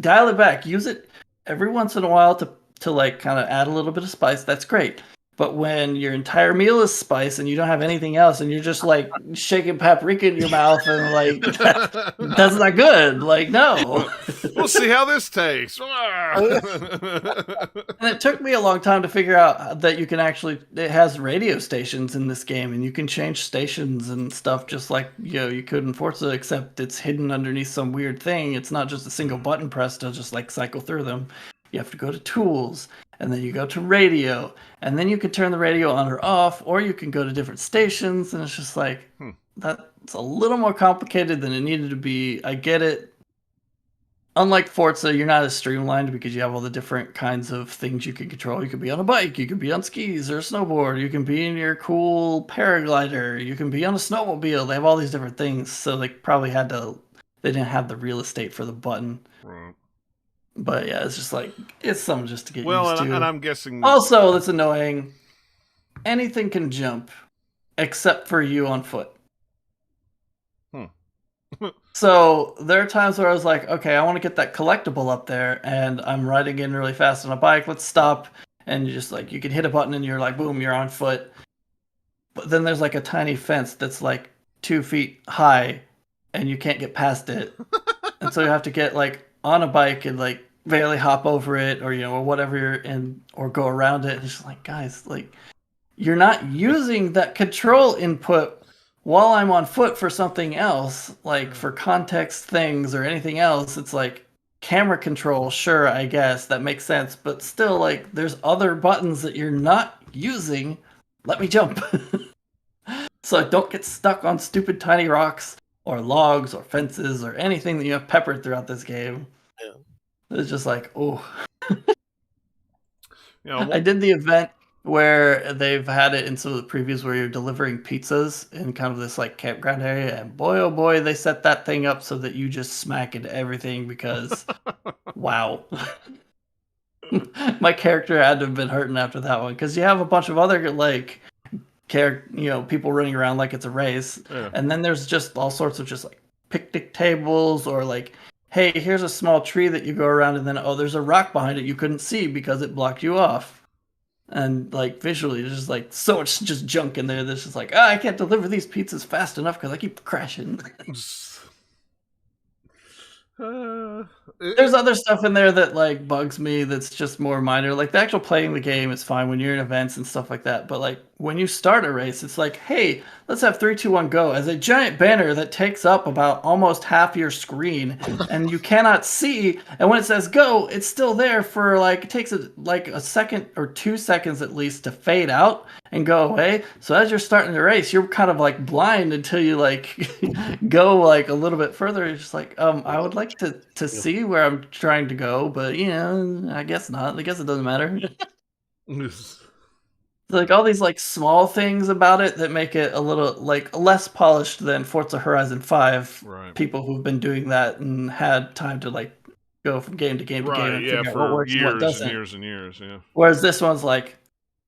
Speaker 2: dial it back. Use it every once in a while to like kind of add a little bit of spice. That's great. But when your entire meal is spice and you don't have anything else, and you're just like shaking paprika in your mouth and like that's not good. Like, no.
Speaker 1: We'll see how this tastes.
Speaker 2: And it took me a long time to figure out that you can actually, it has radio stations in this game, and you can change stations and stuff just like you could in Forza, except it's hidden underneath some weird thing. It's not just a single button press to just like cycle through them. You have to go to tools, and then you go to radio, and then you can turn the radio on or off, or you can go to different stations, and it's just like, that's a little more complicated than it needed to be. I get it. unlike Forza, you're not as streamlined because you have all the different kinds of things you can control. You can be on a bike, you can be on skis or a snowboard, you can be in your cool paraglider, you can be on a snowmobile. They have all these different things, so they probably had to. They didn't have the real estate for the button.
Speaker 1: Right.
Speaker 2: But yeah, it's just like it's something just to get
Speaker 1: Well,
Speaker 2: used to.
Speaker 1: and I'm guessing
Speaker 2: Also, that's annoying. Anything can jump, except for you on foot. So there are times where I was like, okay, I want to get that collectible up there, and I'm riding in really fast on a bike. Let's stop, and you just like you can hit a button, and you're like, boom, you're on foot. But then there's like a tiny fence that's like 2 feet high, and you can't get past it, and so you have to get like on a bike and like barely hop over it, or or whatever you're in, or go around it. And it's just like, guys, like you're not using that control input while I'm on foot for something else, like for context things or anything else. It's like camera control, sure, I guess that makes sense, but still, like there's other buttons that you're not using. Let me jump. So I don't get stuck on stupid tiny rocks or logs or fences or anything that you have peppered throughout this game. Yeah. It's just like, oh. I did the event where they've had it in some of the previews where you're delivering pizzas in kind of this like campground area, and boy oh boy, they set that thing up so that you just smack into everything because wow. My character had to have been hurting after that one because you have a bunch of other like people running around like it's a race, and then there's just all sorts of just like picnic tables or like, hey, here's a small tree that you go around, and then there's a rock behind it you couldn't see because it blocked you off. And like visually, there's just like so much just junk in there that's just like, I can't deliver these pizzas fast enough because I keep crashing. There's other stuff in there that like bugs me that's just more minor. Like the actual playing the game is fine when you're in events and stuff like that. But like when you start a race, it's like, hey, let's have 3, 2, 1, go as a giant banner that takes up about almost half your screen and you cannot see. And when it says go, it's still there for like, it takes like a second or 2 seconds at least to fade out and go away. So as you're starting the race, you're kind of like blind until you like go like a little bit further. It's just like, I would like to see where I'm trying to go, but I guess not. I guess it doesn't matter. Like all these like small things about it that make it a little like less polished than Forza Horizon 5.
Speaker 1: Right.
Speaker 2: People who've been doing that and had time to like go from game to game to game and figure out what works and what doesn't.
Speaker 1: Years and years, yeah.
Speaker 2: Whereas this one's like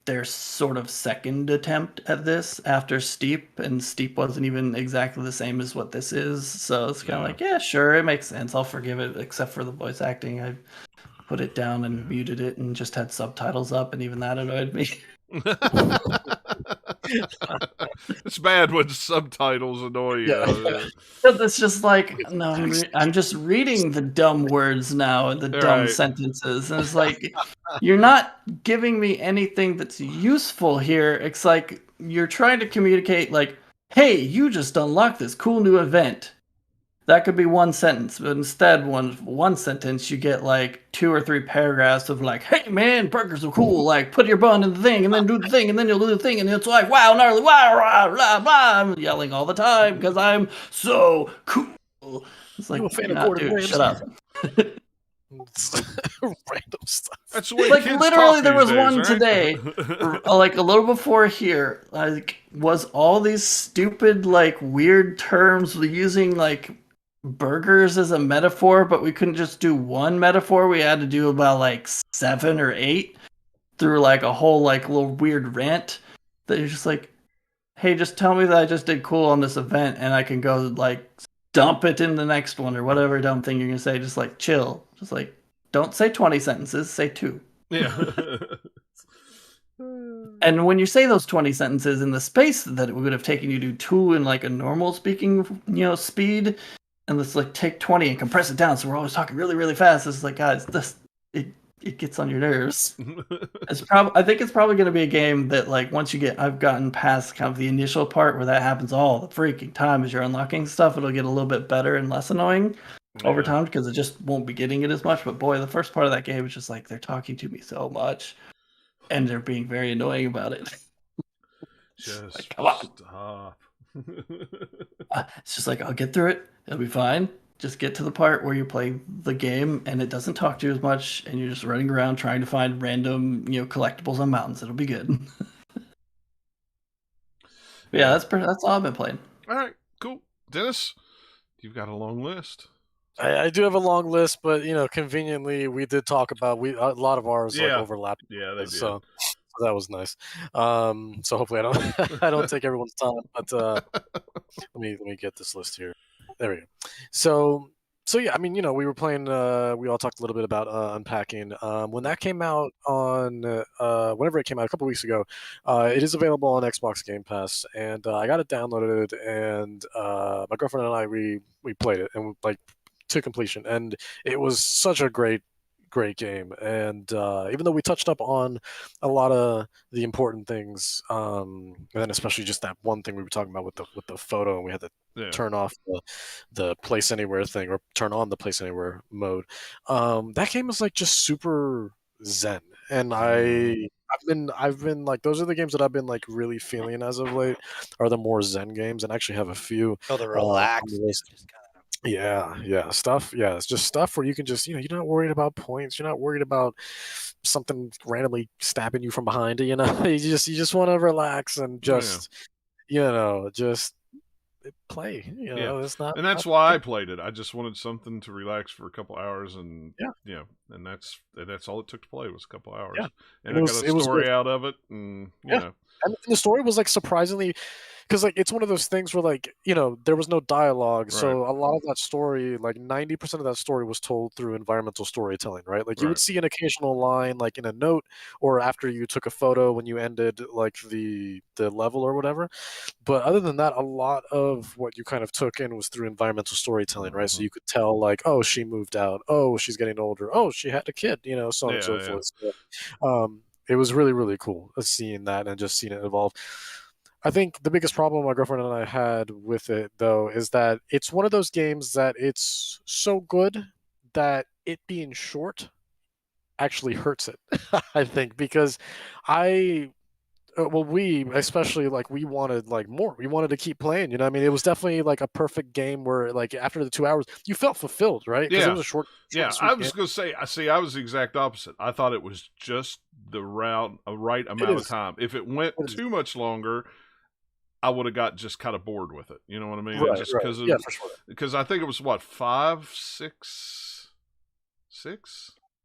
Speaker 2: their sort of second attempt at this after Steep, and Steep wasn't even exactly the same as what this is. So it's kind of like, yeah, sure, it makes sense. I'll forgive it, except for the voice acting. I put it down and muted it and just had subtitles up, and even that annoyed me.
Speaker 1: It's bad when subtitles annoy you.
Speaker 2: It's just like, no, I'm just reading the dumb words now and the dumb sentences, and it's like, you're not giving me anything that's useful here. It's like you're trying to communicate like, hey, you just unlocked this cool new event. That could be one sentence, but instead, one sentence, you get like 2 or 3 paragraphs of like, hey man, burgers are cool. Like, put your bun in the thing, and then do the thing, and then you'll do the thing, and it's like, wow, gnarly, wow, blah, blah, blah. I'm yelling all the time because I'm so cool. It's like, dude, shut up.
Speaker 3: Random stuff.
Speaker 1: That's the way
Speaker 2: like
Speaker 1: kids
Speaker 2: literally,
Speaker 1: talk
Speaker 2: there was
Speaker 1: these
Speaker 2: one
Speaker 1: days, right?
Speaker 2: today, like a little before here, like was all these stupid like weird terms using like burgers as a metaphor, but we couldn't just do one metaphor. We had to do about like 7 or 8 through like a whole like little weird rant that you're just like, hey, just tell me that I just did cool on this event and I can go like dump it in the next one or whatever dumb thing you're gonna say. Just like chill. Just like don't say 20 sentences, say 2.
Speaker 1: Yeah.
Speaker 2: And when you say those 20 sentences in the space that it would have taken you to do 2 in like a normal speaking, speed, and let's like take 20 and compress it down so we're always talking really, really fast. It's like, guys, it gets on your nerves. I think it's probably going to be a game that like once I've gotten past kind of the initial part where that happens all the freaking time as you're unlocking stuff, it'll get a little bit better and less annoying over time because it just won't be getting it as much. But boy, the first part of that game is just like they're talking to me so much and they're being very annoying about it.
Speaker 1: Just
Speaker 2: like, come on.
Speaker 1: stop.
Speaker 2: It's just like, I'll get through it. It'll be fine. Just get to the part where you play the game and it doesn't talk to you as much, and you're just running around trying to find random, collectibles on mountains. It'll be good. Yeah, that's all I've been playing.
Speaker 1: All right, cool. Dennis, you've got a long list.
Speaker 3: I do have a long list, but conveniently we did talk about a lot of ours like overlapped.
Speaker 1: Yeah, they did.
Speaker 3: So that was nice. So hopefully I don't I don't take everyone's time. But let me get this list here. There we go. So yeah, I mean, we were playing. We all talked a little bit about unpacking. When that came out on whenever it came out a couple weeks ago, it is available on Xbox Game Pass, and I got it downloaded, and my girlfriend and I we played it and like to completion, and it was such a great game. And even though we touched up on a lot of the important things, and then especially just that one thing we were talking about with the photo, and we had to turn off the place anywhere thing or turn on the place anywhere mode, that game was like just super zen. And I've been like, those are the games that I've been like really feeling as of late, are the more zen games, and I actually have a few.
Speaker 4: Oh, the relax.
Speaker 3: Yeah, stuff. Yeah, it's just stuff where you can just, you're not worried about points. You're not worried about something randomly stabbing you from behind. You just want to relax and just, just play. It's not.
Speaker 1: And that's why I played it. I just wanted something to relax for a couple hours, and and that's all it took to play was a couple hours.
Speaker 3: Yeah.
Speaker 1: And I got a story out of it, and
Speaker 3: and the story was like surprisingly. Because like it's one of those things where like there was no dialogue, so a lot of that story, like 90% of that story, was told through environmental storytelling, right? Like you would see an occasional line like in a note or after you took a photo when you ended like the level or whatever. But other than that, a lot of what you kind of took in was through environmental storytelling, right? So you could tell like, oh, she moved out, oh, she's getting older, oh, she had a kid, so on and so forth. So, it was really, really cool seeing that and just seeing it evolve. I think the biggest problem my girlfriend and I had with it, though, is that it's one of those games that it's so good that it being short actually hurts it, I think, because we especially like we wanted like more. We wanted to keep playing. I mean, it was definitely like a perfect game where like after the 2 hours, you felt fulfilled, right? Because it was a short
Speaker 1: I was going to say, I was the exact opposite. I thought it was just a right amount of time. If it went too much longer, I would have got just kind of bored with it. You know what I mean?
Speaker 3: Right,
Speaker 1: just
Speaker 3: right.
Speaker 1: because
Speaker 3: Yeah, for sure.
Speaker 1: Because I think it was what, 5, 6?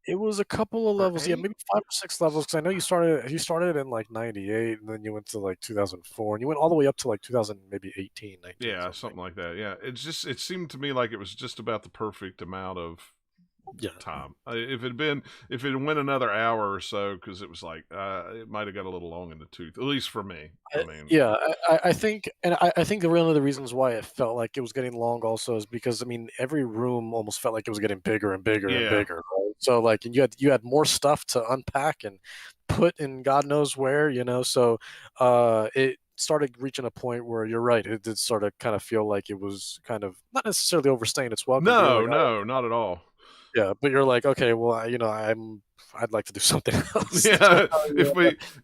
Speaker 3: It was a couple of levels,
Speaker 1: 8?
Speaker 3: yeah, maybe 5 or 6 levels. Because I know you started in like '98, and then you went to like 2004, and you went all the way up to like 2000, maybe 18, 19.
Speaker 1: Yeah, something like that. Yeah, it seemed to me like it was just about the perfect amount of time. If it went another hour or so, because it was like it might have got a little long in the tooth, at least for me.
Speaker 3: I think, and I think one of the reasons why it felt like it was getting long also is because I mean every room almost felt like it was getting bigger and bigger and bigger. Right? So like, and you had more stuff to unpack and put in God knows where, So it started reaching a point where you're right. It did sort of kind of feel like it was kind of not necessarily overstaying its welcome.
Speaker 1: No, not at all.
Speaker 3: Yeah, but you're like, okay, well, I'd like to do something else.
Speaker 1: Yeah,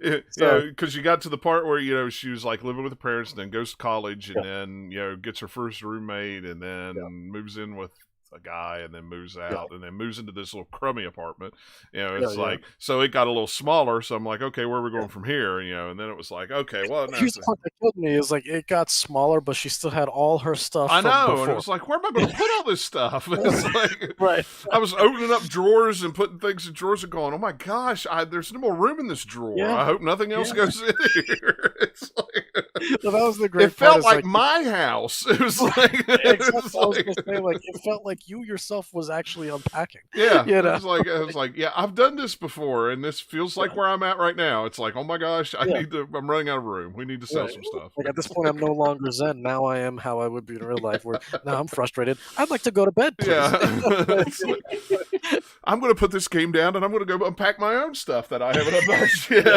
Speaker 1: because you got to the part where she was like living with her parents, and then goes to college, and then gets her first roommate, and then moves in with a guy, and then moves out, and then moves into this little crummy apartment. It's like so it got a little smaller. So I'm like, okay, where are we going from here? And then it was like, okay, well,
Speaker 3: here's the part that killed me is like it got smaller, but she still had all her stuff.
Speaker 1: I know,
Speaker 3: from before.
Speaker 1: And it was like, where am I going to put all this stuff? It's like,
Speaker 3: right.
Speaker 1: I was opening up drawers and putting things in drawers and going, oh my gosh, there's no more room in this drawer.
Speaker 3: Yeah.
Speaker 1: I hope nothing else goes in here. It's like,
Speaker 3: well, that was the great.
Speaker 1: It felt like my house. It was like,
Speaker 3: it felt like you yourself was actually unpacking.
Speaker 1: Yeah, I was like, yeah, I've done this before, and this feels like where I'm at right now. It's like, oh my gosh, I'm running out of room. We need to sell some stuff.
Speaker 3: Like at this point, I'm no longer zen. Now I am how I would be in real life. Where now I'm frustrated. I'd like to go to bed, please.
Speaker 1: Yeah. I'm going to put this game down, and I'm going to go unpack my own stuff that I haven't unpacked yet.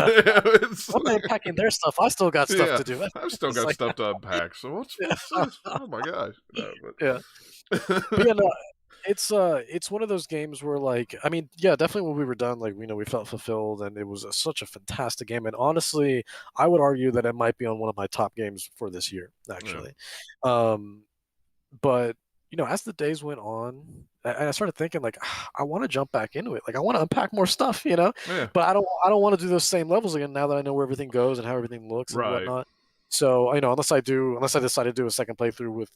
Speaker 3: I'm not unpacking their stuff. I still got stuff to do.
Speaker 1: I've still got stuff to unpack. So what's this? Oh my gosh.
Speaker 3: But no, it's one of those games where like, I mean, definitely when we were done, like, we felt fulfilled, and it was such a fantastic game. And honestly, I would argue that it might be on one of my top games for this year, actually. But as the days went on, I started thinking like, I want to jump back into it. Like I want to unpack more stuff,
Speaker 1: Yeah,
Speaker 3: but I don't want to do those same levels again now that I know where everything goes and how everything looks and
Speaker 1: right.
Speaker 3: whatnot. So unless I decide to do a second playthrough with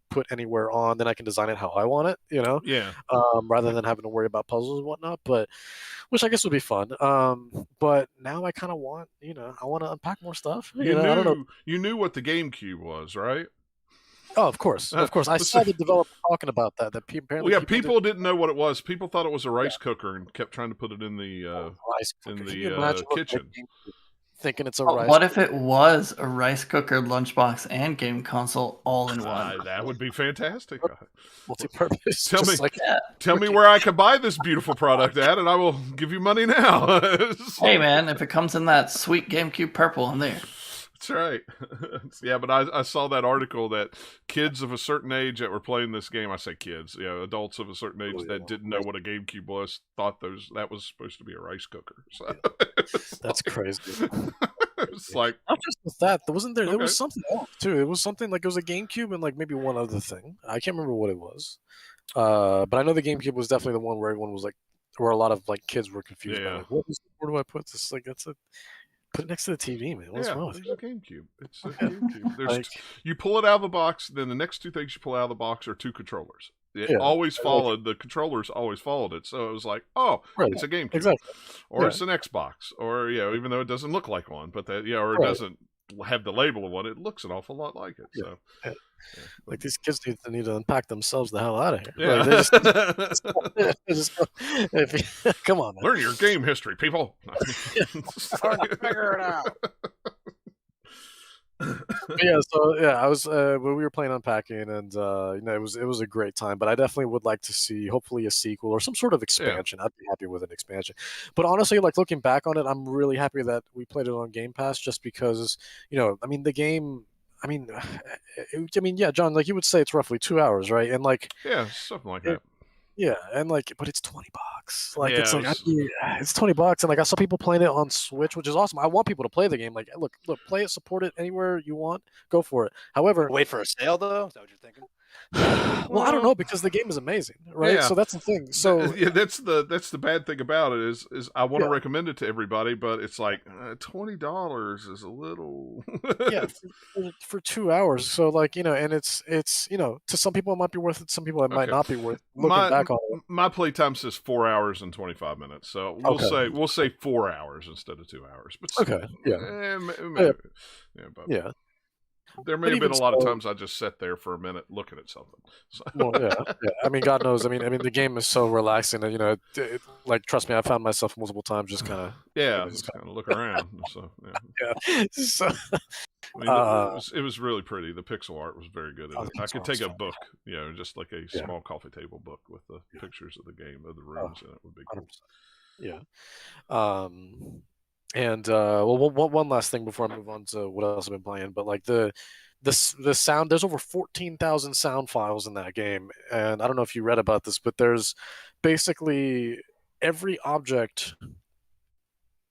Speaker 3: put anywhere on, then I can design it how I want it,
Speaker 1: Yeah,
Speaker 3: rather than having to worry about puzzles and whatnot. But which I guess would be fun. But now I kind of want I want to unpack more stuff. I don't know.
Speaker 1: you knew what the GameCube was, right?
Speaker 3: Oh, of course,
Speaker 1: Uh,
Speaker 3: of course. I
Speaker 1: let's see.
Speaker 3: saw the developer talking about that. That
Speaker 1: Well,
Speaker 3: apparently
Speaker 1: yeah,
Speaker 3: people did
Speaker 1: people didn't know what it was. People thought it was a
Speaker 3: yeah,
Speaker 1: rice cooker and kept trying to put it in
Speaker 3: rice cooker. Can you
Speaker 1: the
Speaker 3: imagine looking at
Speaker 1: kitchen.
Speaker 3: GameCube thinking it's a
Speaker 2: But
Speaker 3: rice
Speaker 2: what if
Speaker 3: cooker?
Speaker 2: it was a rice cooker, lunchbox, and game console all in one?
Speaker 1: That would be fantastic.
Speaker 3: Multi-purpose,
Speaker 1: Tell me,
Speaker 3: just like
Speaker 2: Yeah.
Speaker 1: tell me where I could buy this beautiful product at, and I will give you money now.
Speaker 2: Hey man, if it comes in that sweet GameCube purple, I'm there.
Speaker 1: That's right. Yeah, but I saw that article that kids of a certain age that were playing this game, I say kids, adults of a certain age
Speaker 3: oh,
Speaker 1: that didn't know what a GameCube was, thought that was supposed to be a rice cooker. So
Speaker 3: that's crazy.
Speaker 1: it's like,
Speaker 3: Not just with that, there
Speaker 1: okay.
Speaker 3: was something else too. It was something like it was a GameCube and like maybe one other thing. I can't remember what it was. But I know the GameCube was definitely the one where everyone was like, where a lot of like kids were confused by
Speaker 1: Yeah.
Speaker 3: like, where do I put this? Like put it next to the TV, man. What's wrong with
Speaker 1: it's
Speaker 3: you?
Speaker 1: a GameCube. It's a GameCube.
Speaker 3: Like,
Speaker 1: You pull it out of the box, then the next two things you pull out of the box are two controllers. It
Speaker 3: yeah,
Speaker 1: always
Speaker 3: like,
Speaker 1: followed, the controllers always followed it. So it was like, oh,
Speaker 3: right,
Speaker 1: it's a GameCube.
Speaker 3: exactly.
Speaker 1: Or
Speaker 3: Yeah,
Speaker 1: it's an Xbox. Or, even though it doesn't look like one, but or it
Speaker 3: right.
Speaker 1: doesn't have the label of one, it looks an awful lot like it.
Speaker 3: Yeah.
Speaker 1: So,
Speaker 3: Yeah.
Speaker 1: yeah.
Speaker 3: Like these kids need to unpack themselves the hell out of here.
Speaker 1: Yeah.
Speaker 3: Like they just come on, man.
Speaker 1: Learn your game history, people.
Speaker 4: Figure it out.
Speaker 3: I was when we were playing unpacking, and it was a great time. But I definitely would like to see hopefully a sequel or some sort of expansion. I'd be happy with an expansion. But honestly, like looking back on it, I'm really happy that we played it on Game Pass, just because I mean the game. Yeah, John, like you would say, it's roughly 2 hours, right? And like,
Speaker 1: Yeah, something like that.
Speaker 3: yeah, and like, but it's $20. Like,
Speaker 1: Yeah,
Speaker 3: it's like it's $20, and like I saw people playing it on Switch, which is awesome. I want people to play the game. Like, look, play it, support it anywhere you want, go for it. However,
Speaker 4: Wait for a sale though. Is that what you're thinking?
Speaker 3: well, I don't know, because the game is amazing, right?
Speaker 1: Yeah.
Speaker 3: So that's the thing. So
Speaker 1: yeah, that's the bad thing about it is I want to
Speaker 3: yeah,
Speaker 1: recommend it to everybody, but it's like $20 is a little.
Speaker 3: yeah, for 2 hours. So like and it's to some people it might be worth it. Some people it might
Speaker 1: Okay.
Speaker 3: not be worth. Looking back on it,
Speaker 1: My playtime says 4 hours and 25 minutes, so we'll say 4 hours instead of 2 hours. But
Speaker 3: okay, yeah,
Speaker 1: maybe, but
Speaker 3: yeah.
Speaker 1: there may
Speaker 3: But
Speaker 1: have been
Speaker 3: even
Speaker 1: a lot of
Speaker 3: so,
Speaker 1: times I just sat there for a minute looking at something. So.
Speaker 3: well, yeah. I mean, God knows. I mean, the game is so relaxing that like trust me, I found myself multiple times just kind of
Speaker 1: just kind of look around. So
Speaker 3: yeah. So
Speaker 1: I mean, it was really pretty. The pixel art was very good. I could take a book, just like a small coffee table book with the pictures of the game, of the rooms, and it would be cool.
Speaker 3: 100%. Yeah. And one last thing before I move on to what else I've been playing, but like the sound, there's over 14,000 sound files in that game, and I don't know if you read about this, but there's basically every object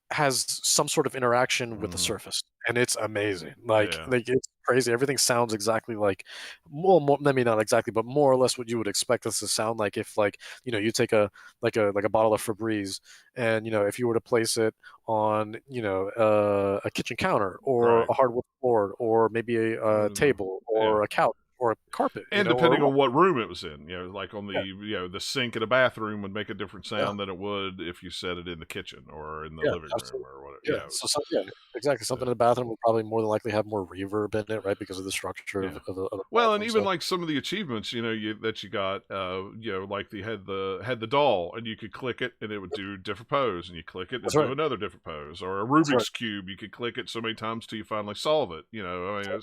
Speaker 3: has some sort of interaction with the surface, and it's amazing. Like it's crazy. Everything sounds exactly like, more maybe not exactly, but more or less what you would expect this to sound like if like you take a bottle of Febreze, and if you were to place it on a kitchen counter or a hardwood floor or maybe a table or a couch or a carpet,
Speaker 1: and depending on what room it was in, like on the the sink in a bathroom would make a different sound than it would if you set it in the kitchen or in the living room or whatever.
Speaker 3: Yeah, exactly. Something in the bathroom would probably more than likely have more reverb in it, right? Because of the structure of the
Speaker 1: well, and
Speaker 3: bathroom,
Speaker 1: even like some of the achievements, that you got, like you had the doll, and you could click it, and it would do a different pose, and you click it, and do another different pose, or a Rubik's cube, you could click it so many times till you finally solve it. I mean,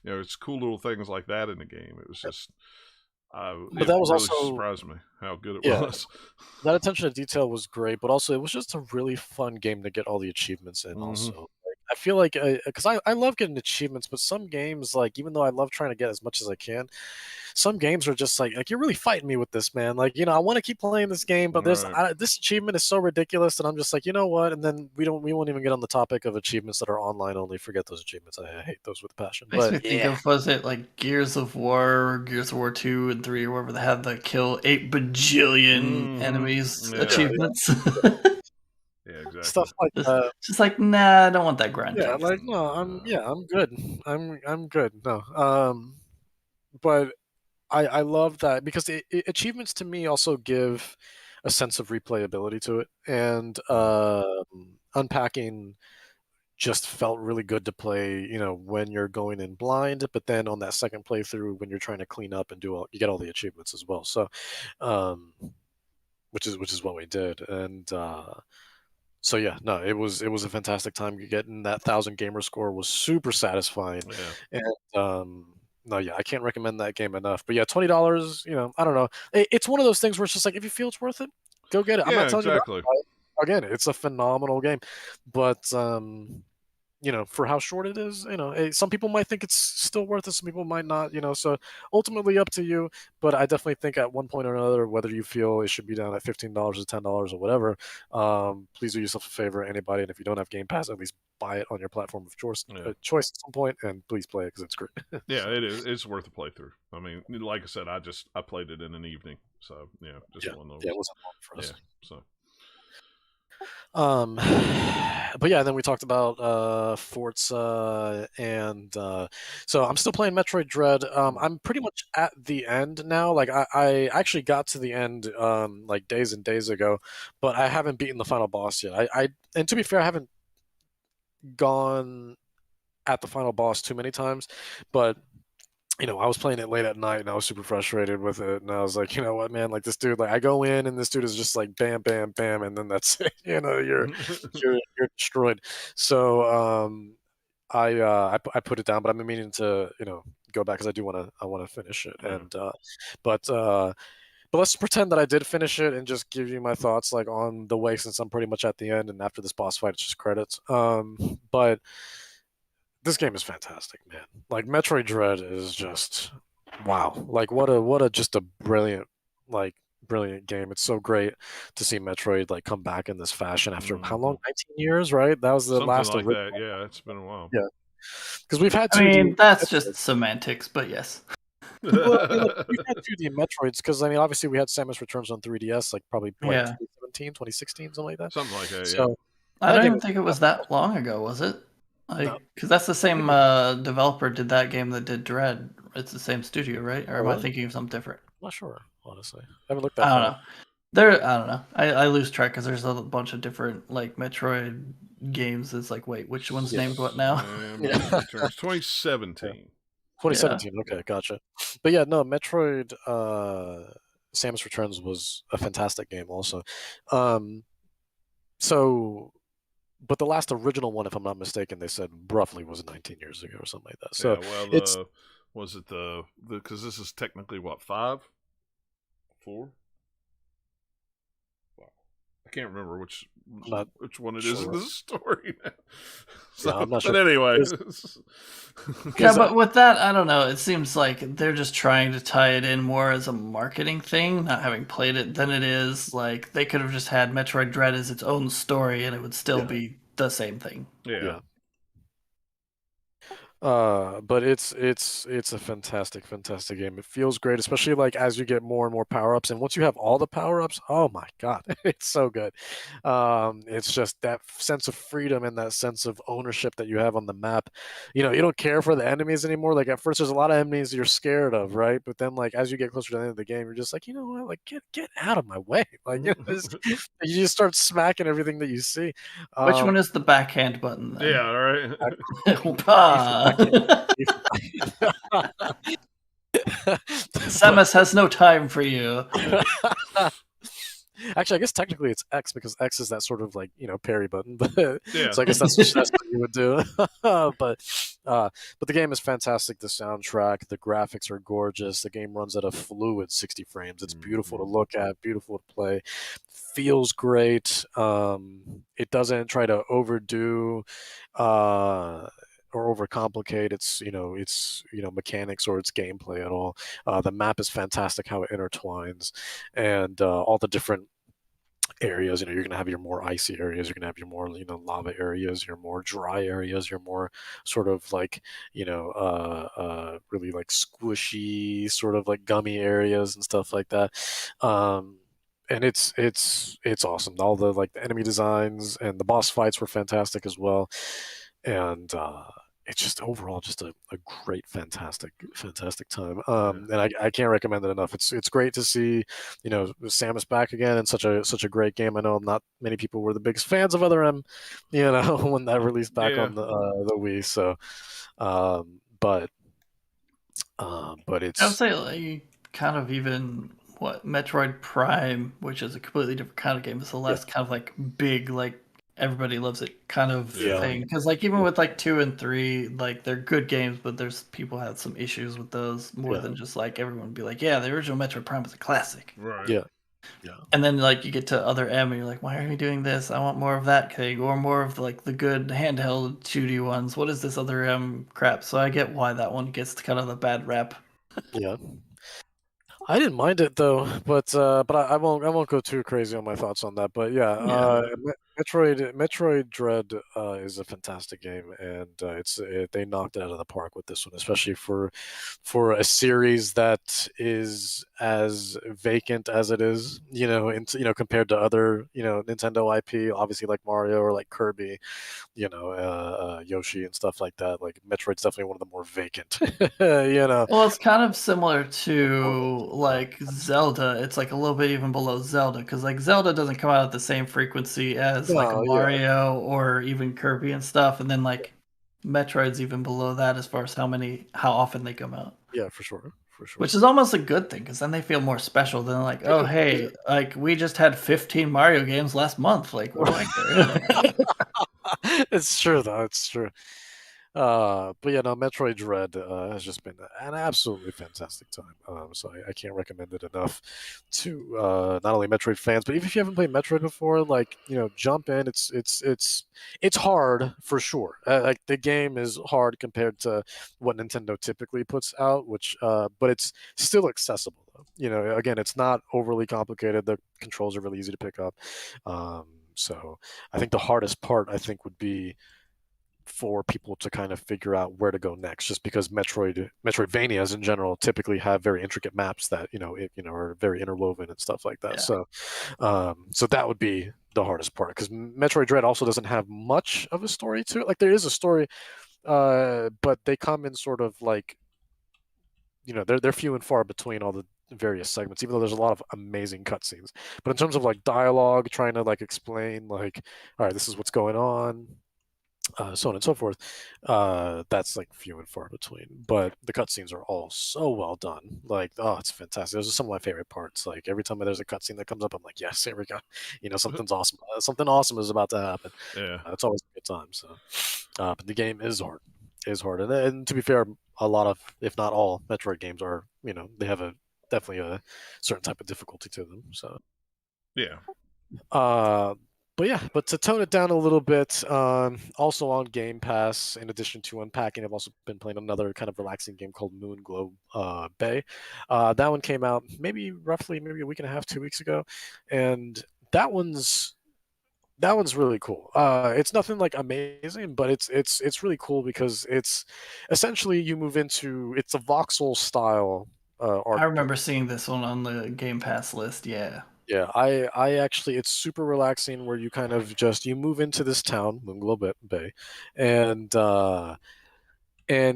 Speaker 1: it's cool little things like that in the game. It was just.
Speaker 3: But that was
Speaker 1: really
Speaker 3: also
Speaker 1: surprised me how good it was.
Speaker 3: That attention to detail was great, but also it was just a really fun game to get all the achievements in. Also, I feel like because I love getting achievements, but some games, like, even though I love trying to get as much as I can, some games are just like you're really fighting me with this, man. Like, I want to keep playing this game, but
Speaker 1: Right.
Speaker 3: this achievement is so ridiculous, and I'm just like, you know what? And then we won't even get on the topic of achievements that are online only. Forget those achievements. I hate those with passion.
Speaker 2: Makes
Speaker 3: But
Speaker 2: me think of, was it like Gears of War, Gears of War 2 and 3, or wherever they had the kill 8 bajillion enemies
Speaker 1: Yeah.
Speaker 2: achievements.
Speaker 1: Yeah, exactly.
Speaker 3: stuff like that.
Speaker 2: Just like, nah, I don't want that grind.
Speaker 3: Yeah,
Speaker 2: Thanks.
Speaker 3: like, no, I'm good. I'm good. No. But I love that because achievements to me also give a sense of replayability to it, and unpacking just felt really good to play, when you're going in blind, but then on that second playthrough when you're trying to clean up and you get all the achievements as well. So, which is what we did, and so yeah, no, it was a fantastic time. Getting that 1,000 gamer score was super satisfying,
Speaker 1: Yeah.
Speaker 3: and no, yeah, I can't recommend that game enough. But yeah, $20, I don't know. It's one of those things where it's just like if you feel it's worth it, go get it. I'm
Speaker 1: Yeah,
Speaker 3: not telling you not to
Speaker 1: exactly.
Speaker 3: buy it. Again, it's a phenomenal game, but for how short it is, some people might think it's still worth it, some people might not, so ultimately up to you. But I definitely think at one point or another, whether you feel it should be down at $15 or $10 or whatever, please do yourself a favor, anybody, and if you don't have Game Pass, at least buy it on your platform of choice
Speaker 1: Yeah.
Speaker 3: choice at some point, and please play it because it's great.
Speaker 1: Yeah, it is. It's worth a playthrough. I mean, like I said, I played it in an evening, so yeah, just one of those.
Speaker 3: Yeah, it wasn't long for us.
Speaker 1: Yeah, so.
Speaker 3: But yeah, then we talked about Forza, and so I'm still playing Metroid Dread. I'm pretty much at the end now. Like I actually got to the end like days and days ago, but I haven't beaten the final boss yet. And to be fair, I haven't gone at the final boss too many times, but I was playing it late at night and I was super frustrated with it. And I was like, you know what, man, like this dude, like I go in and this dude is just like bam, bam, bam, and then that's it. You're destroyed. So I put it down, but I've been meaning to go back because I want to finish it.
Speaker 1: Yeah.
Speaker 3: And but let's pretend that I did finish it and just give you my thoughts like on the way, since I'm pretty much at the end and after this boss fight it's just credits. But this game is fantastic, man. Like Metroid Dread is just wow. Like what a just a brilliant game. It's so great to see Metroid like come back in this fashion after how long? 19 years, right? That was the
Speaker 1: Something
Speaker 3: last
Speaker 1: like
Speaker 3: original.
Speaker 1: that. Yeah, it's been a while.
Speaker 3: Yeah, because we've had 2D.
Speaker 2: I mean, that's just semantics, but yes.
Speaker 3: Well, I mean, like, we've had 2D Metroids because I mean, obviously we had Samus Returns on 3DS, like probably like
Speaker 2: Yeah.
Speaker 3: 2017, 2016, something like that.
Speaker 1: Something like that.
Speaker 3: So
Speaker 2: I don't even think it was that long ago, was it? Like, because that's the same developer did that game that did Dread. It's the same studio, right? Or am I thinking of something different?
Speaker 3: I'm not sure, honestly. I haven't looked that
Speaker 2: I
Speaker 3: far.
Speaker 2: don't know. I don't know. I lose track because there's a bunch of different like Metroid games. It's like, wait, which one's named what now?
Speaker 1: Yeah. 2017.
Speaker 3: 2017. Yeah. Okay, gotcha. But yeah, no, Metroid Samus Returns was a fantastic game also. But the last original one, if I'm not mistaken, they said roughly was 19 years ago or something like that. So
Speaker 1: yeah, well, was it the because this is technically what 5, 4? Wow, I can't remember which one it is in the story. So, yeah, I'm not sure. But anyway,
Speaker 2: yeah, but with that, I don't know. It seems like they're just trying to tie it in more as a marketing thing, not having played it, than it is like they could have just had Metroid Dread as its own story, and it would still be the same thing.
Speaker 1: Yeah.
Speaker 3: But it's a fantastic game. It feels great, especially like as you get more and more power-ups, and once you have all the power-ups, oh my god, it's so good. It's just that sense of freedom and that sense of ownership that you have on the map. You don't care for the enemies anymore. Like at first there's a lot of enemies you're scared of, right? But then like as you get closer to the end of the game, you're just like, you know what, like get out of my way. Like you just start smacking everything that you see.
Speaker 2: Which one is the backhand button then?
Speaker 1: Yeah, all right.
Speaker 2: Samus has no time for you.
Speaker 3: Actually, I guess technically it's X because X is that sort of like parry button, but
Speaker 1: Yeah.
Speaker 3: so I guess that's what you would do. but the game is fantastic. The soundtrack, the graphics are gorgeous. The game runs at a fluid 60 frames. It's beautiful to look at, beautiful to play, feels great. It doesn't try to overdo or overcomplicate its mechanics or its gameplay at all. The map is fantastic how it intertwines, and all the different areas. You're going to have your more icy areas, you're going to have your more lava areas, your more dry areas, your more sort of like really like squishy sort of like gummy areas and stuff like that. And it's awesome. All the like the enemy designs and the boss fights were fantastic as well. And it's just overall just a great, fantastic time. And I can't recommend it enough. It's great to see, Samus back again in such a great game. I know not many people were the biggest fans of Other M, when that released back
Speaker 1: Yeah.
Speaker 3: on the Wii. So, but
Speaker 2: I would
Speaker 3: it's
Speaker 2: say like kind of even what Metroid Prime, which is a completely different kind of game, is the less kind of like big like everybody loves it kind of
Speaker 1: Yeah.
Speaker 2: thing. Because like even with like 2 and 3, like they're good games, but there's people had some issues with those more than just like everyone would be like, yeah, the original Metroid Prime was a classic.
Speaker 1: Right.
Speaker 3: Yeah.
Speaker 2: And then like you get to Other M and you're like, why are you doing this? I want more of that thing, or more of like the good handheld 2D ones. What is this Other M crap? So I get why that one gets kind of the bad rap.
Speaker 3: Yeah. I didn't mind it though, but I won't go too crazy on my thoughts on that. But yeah, Metroid Dread is a fantastic game, and they knocked it out of the park with this one, especially for a series that is as vacant as it is, compared to other Nintendo IP, obviously like Mario or like Kirby, Yoshi and stuff like that. Like Metroid's definitely one of the more vacant,
Speaker 2: Well, it's kind of similar to like Zelda. It's like a little bit even below Zelda because like Zelda doesn't come out at the same frequency as like a
Speaker 3: No, yeah,
Speaker 2: Mario or even Kirby and stuff, and then like Metroid's even below that as far as how often they come out.
Speaker 3: yeah, for sure.
Speaker 2: Which is almost a good thing because then they feel more special than like, oh hey, like we just had 15 Mario games last month. Like, what do I care?
Speaker 3: It's true though. It's true. But yeah, no, Metroid Dread has just been an absolutely fantastic time. So I can't recommend it enough to not only Metroid fans, but even if you haven't played Metroid before, like jump in. It's hard for sure. Like the game is hard compared to what Nintendo typically puts out, which but it's still accessible though. Again, it's not overly complicated. The controls are really easy to pick up. So I think the hardest part would be for people to kind of figure out where to go next, just because Metroidvanias in general typically have very intricate maps that are very interwoven and stuff like that.
Speaker 2: Yeah.
Speaker 3: So that would be the hardest part, because Metroid Dread also doesn't have much of a story to it. Like there is a story, but they come in sort of like they're few and far between all the various segments, even though there's a lot of amazing cutscenes. But in terms of like dialogue, trying to like explain like, all right, this is what's going on, so on and so forth. That's like few and far between, but the cutscenes are all so well done. Like, oh, it's fantastic. Those are some of my favorite parts. Like every time there's a cutscene that comes up, I'm like, yes, here we go. Something's awesome. Something awesome is about to happen.
Speaker 1: Yeah.
Speaker 3: It's always a good time. So, but the game is hard. And to be fair, a lot of, if not all, Metroid games are. They have definitely a certain type of difficulty to them. So.
Speaker 1: Yeah.
Speaker 3: But to tone it down a little bit, also on Game Pass, in addition to Unpacking, I've also been playing another kind of relaxing game called Moon Glow Bay. That one came out maybe a week and a half, 2 weeks ago, and that one's really cool. It's nothing like amazing, but it's really cool because it's essentially it's a voxel style art.
Speaker 2: I remember seeing this one on the Game Pass list. Yeah.
Speaker 3: Yeah, I actually, it's super relaxing where you kind of you move into this town, Moonglow Bay, and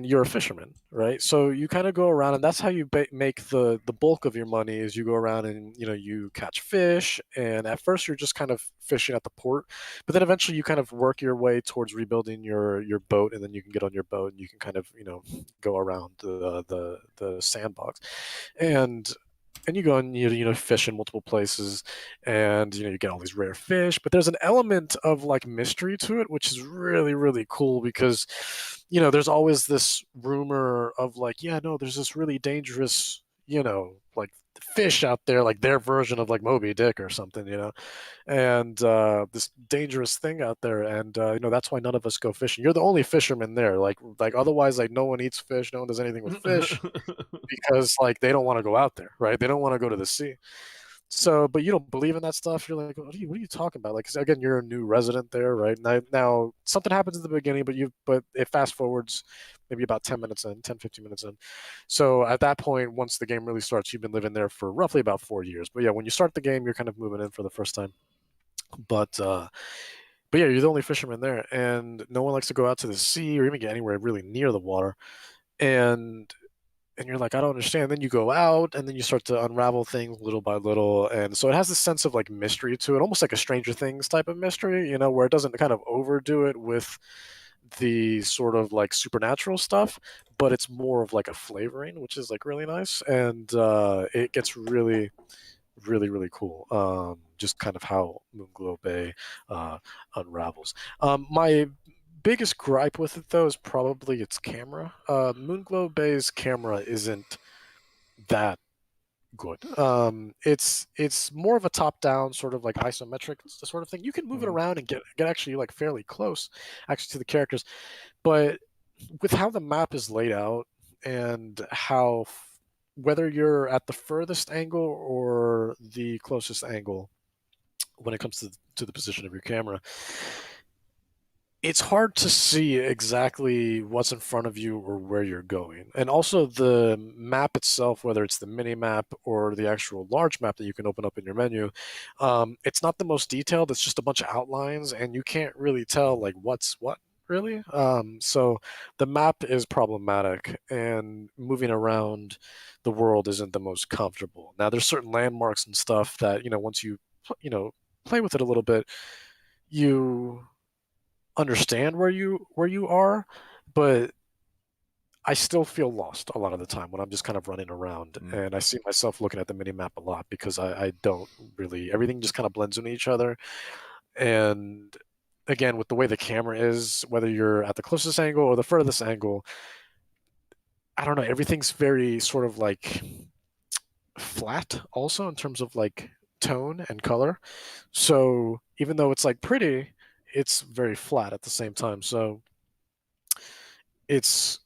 Speaker 3: you're a fisherman, right? So you kind of go around, and that's how you make the bulk of your money. Is you go around and you catch fish, and at first you're just kind of fishing at the port, but then eventually you kind of work your way towards rebuilding your boat, and then you can get on your boat and you can kind of go around the sandbox, and and you go and you fish in multiple places, and you get all these rare fish. But there's an element of like mystery to it, which is really really cool because there's always this rumor of like, yeah, no, there's this really dangerous like fish out there, like their version of like Moby Dick or something, and this dangerous thing out there, and that's why none of us go fishing. You're the only fisherman there, like otherwise, like no one eats fish, no one does anything with fish because like they don't want to go out there, right? They don't want to go to the sea. So, but you don't believe in that stuff. You're like, what are you talking about? Like, 'cause again, you're a new resident there, right? Now something happens at the beginning, but it fast forwards maybe about 10 minutes in, 10, 15 minutes in. So at that point, once the game really starts, you've been living there for roughly about 4 years. But yeah, when you start the game, you're kind of moving in for the first time. But yeah, you're the only fisherman there, and no one likes to go out to the sea or even get anywhere really near the water. And you're like, I don't understand. Then you go out and then you start to unravel things little by little. And so it has this sense of like mystery to it, almost like a Stranger Things type of mystery, where it doesn't kind of overdo it with the sort of like supernatural stuff, but it's more of like a flavoring, which is like really nice. And it gets really, really, really cool. Just kind of how Moonglow Bay unravels. My biggest gripe with it though is probably its camera. Moonglow Bay's camera isn't that good. It's more of a top-down sort of like isometric sort of thing. You can move it around and get actually like fairly close actually to the characters, but with how the map is laid out and how whether you're at the furthest angle or the closest angle when it comes to the position of your camera, it's hard to see exactly what's in front of you or where you're going. And also the map itself, whether it's the mini map or the actual large map that you can open up in your menu, it's not the most detailed. It's just a bunch of outlines, and you can't really tell like what's what really. So the map is problematic, and moving around the world isn't the most comfortable. Now there's certain landmarks and stuff that once you play with it a little bit, you understand where you are, but I still feel lost a lot of the time when I'm just kind of running around, and I see myself looking at the mini map a lot because I don't really, everything just kind of blends into each other. And again, with the way the camera is, whether you're at the closest angle or the furthest angle, I don't know, everything's very sort of like flat also in terms of like tone and color. So even though it's like pretty, it's very flat at the same time. So it's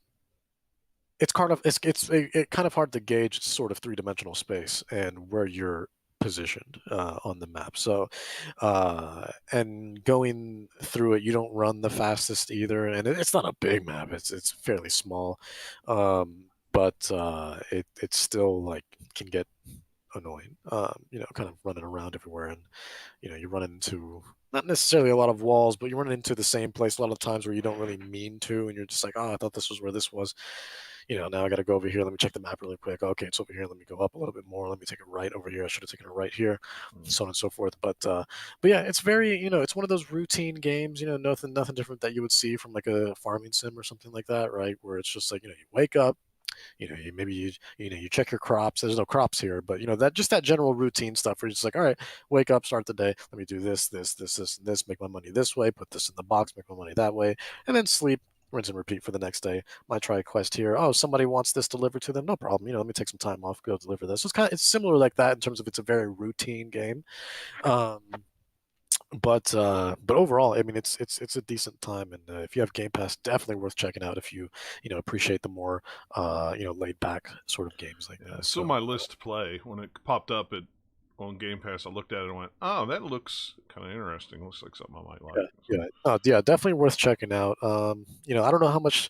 Speaker 3: kind of hard to gauge sort of three-dimensional space and where you're positioned on the map. So and going through it, you don't run the fastest either, and it's not a big map. It's fairly small, but it still like can get annoying. Kind of running around everywhere, and you run into not necessarily a lot of walls, but you run into the same place a lot of times where you don't really mean to, and you're just like, oh, I thought this was where this was. Now I got to go over here. Let me check the map really quick. Okay, it's over here. Let me go up a little bit more. Let me take a right over here. I should have taken a right here, so on and so forth. But yeah, it's very, it's one of those routine games. Nothing different that you would see from like a farming sim or something like that, right? Where it's just like, you wake up, you check your crops. There's no crops here, but that general routine stuff where you're just like, all right, wake up, start the day. Let me do this, and this. Make my money this way. Put this in the box. Make my money that way, and then sleep. Rinse and repeat for the next day. Might try a quest here. Oh, somebody wants this delivered to them. No problem. Let me take some time off. Go deliver this. So it's similar like that in terms of it's a very routine game. But overall, I mean, it's a decent time, and if you have Game Pass, definitely worth checking out if you appreciate the more laid back sort of games like that.
Speaker 1: It's on my list to play. When it popped up on Game Pass, I looked at it and went, "Oh, that looks kind of interesting. Looks like something I might like."
Speaker 3: Yeah, definitely worth checking out. I don't know how much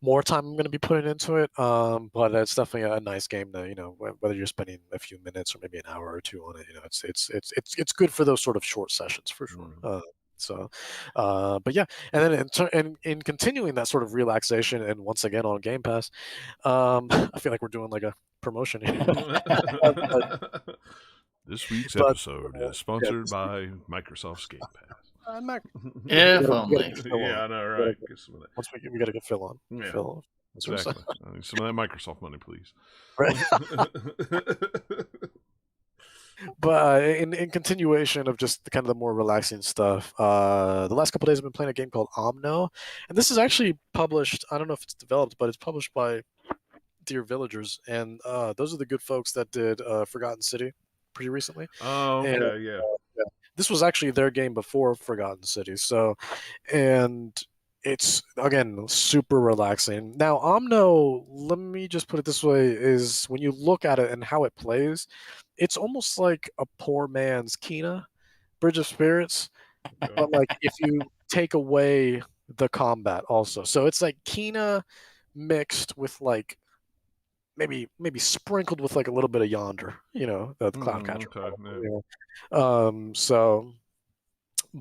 Speaker 3: more time I'm going to be putting into it, but it's definitely a nice game to whether you're spending a few minutes or maybe an hour or two on it. It's good for those sort of short sessions for sure. But yeah, and then in continuing that sort of relaxation, and once again on Game Pass, I feel like we're doing like a promotion here.
Speaker 1: This week's episode is sponsored by Microsoft's Game Pass.
Speaker 2: If only.
Speaker 1: Yeah, I know, right?
Speaker 3: Once we got to get Phil on.
Speaker 1: Yeah.
Speaker 3: Phil.
Speaker 1: Exactly. I need some of that Microsoft money, please.
Speaker 3: Right. But in continuation of just kind of the more relaxing stuff, the last couple of days I've been playing a game called Omno, and this is actually published. I don't know if it's developed, but it's published by Dear Villagers, and those are the good folks that did Forgotten City pretty recently.
Speaker 1: Oh,
Speaker 3: And
Speaker 1: okay, yeah.
Speaker 3: yeah, this was actually their game before Forgotten City. So, and it's again super relaxing. Now, Omno, let me just put it this way: is when you look at it and how it plays, it's almost like a poor man's Kena, Bridge of Spirits,
Speaker 1: Okay.
Speaker 3: but like if you take away the combat also. So it's like Kena mixed with like maybe sprinkled with like a little bit of Yonder, the cloud catcher.
Speaker 1: Okay, yeah.
Speaker 3: You so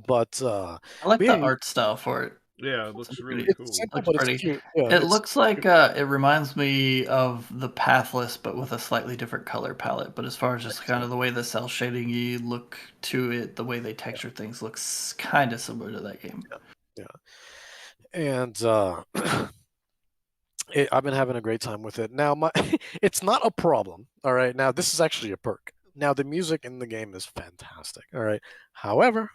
Speaker 3: but
Speaker 2: I like
Speaker 3: but yeah,
Speaker 2: the art style for it.
Speaker 1: Yeah, it
Speaker 2: It's
Speaker 1: looks really
Speaker 2: pretty.
Speaker 3: it's
Speaker 1: cool.
Speaker 3: simple
Speaker 2: Looks
Speaker 3: but it's
Speaker 2: pretty.
Speaker 3: cute. Yeah,
Speaker 2: It
Speaker 3: it's
Speaker 2: looks like it reminds me of the Pathless, but with a slightly different color palette. But as far as just kind of the way the cell shading you look to it, the way they texture things looks kind of similar to that game.
Speaker 3: yeah. And I've been having a great time with it. Now, it's not a problem. All right. Now, this is actually a perk. Now, the music in the game is fantastic. All right. However,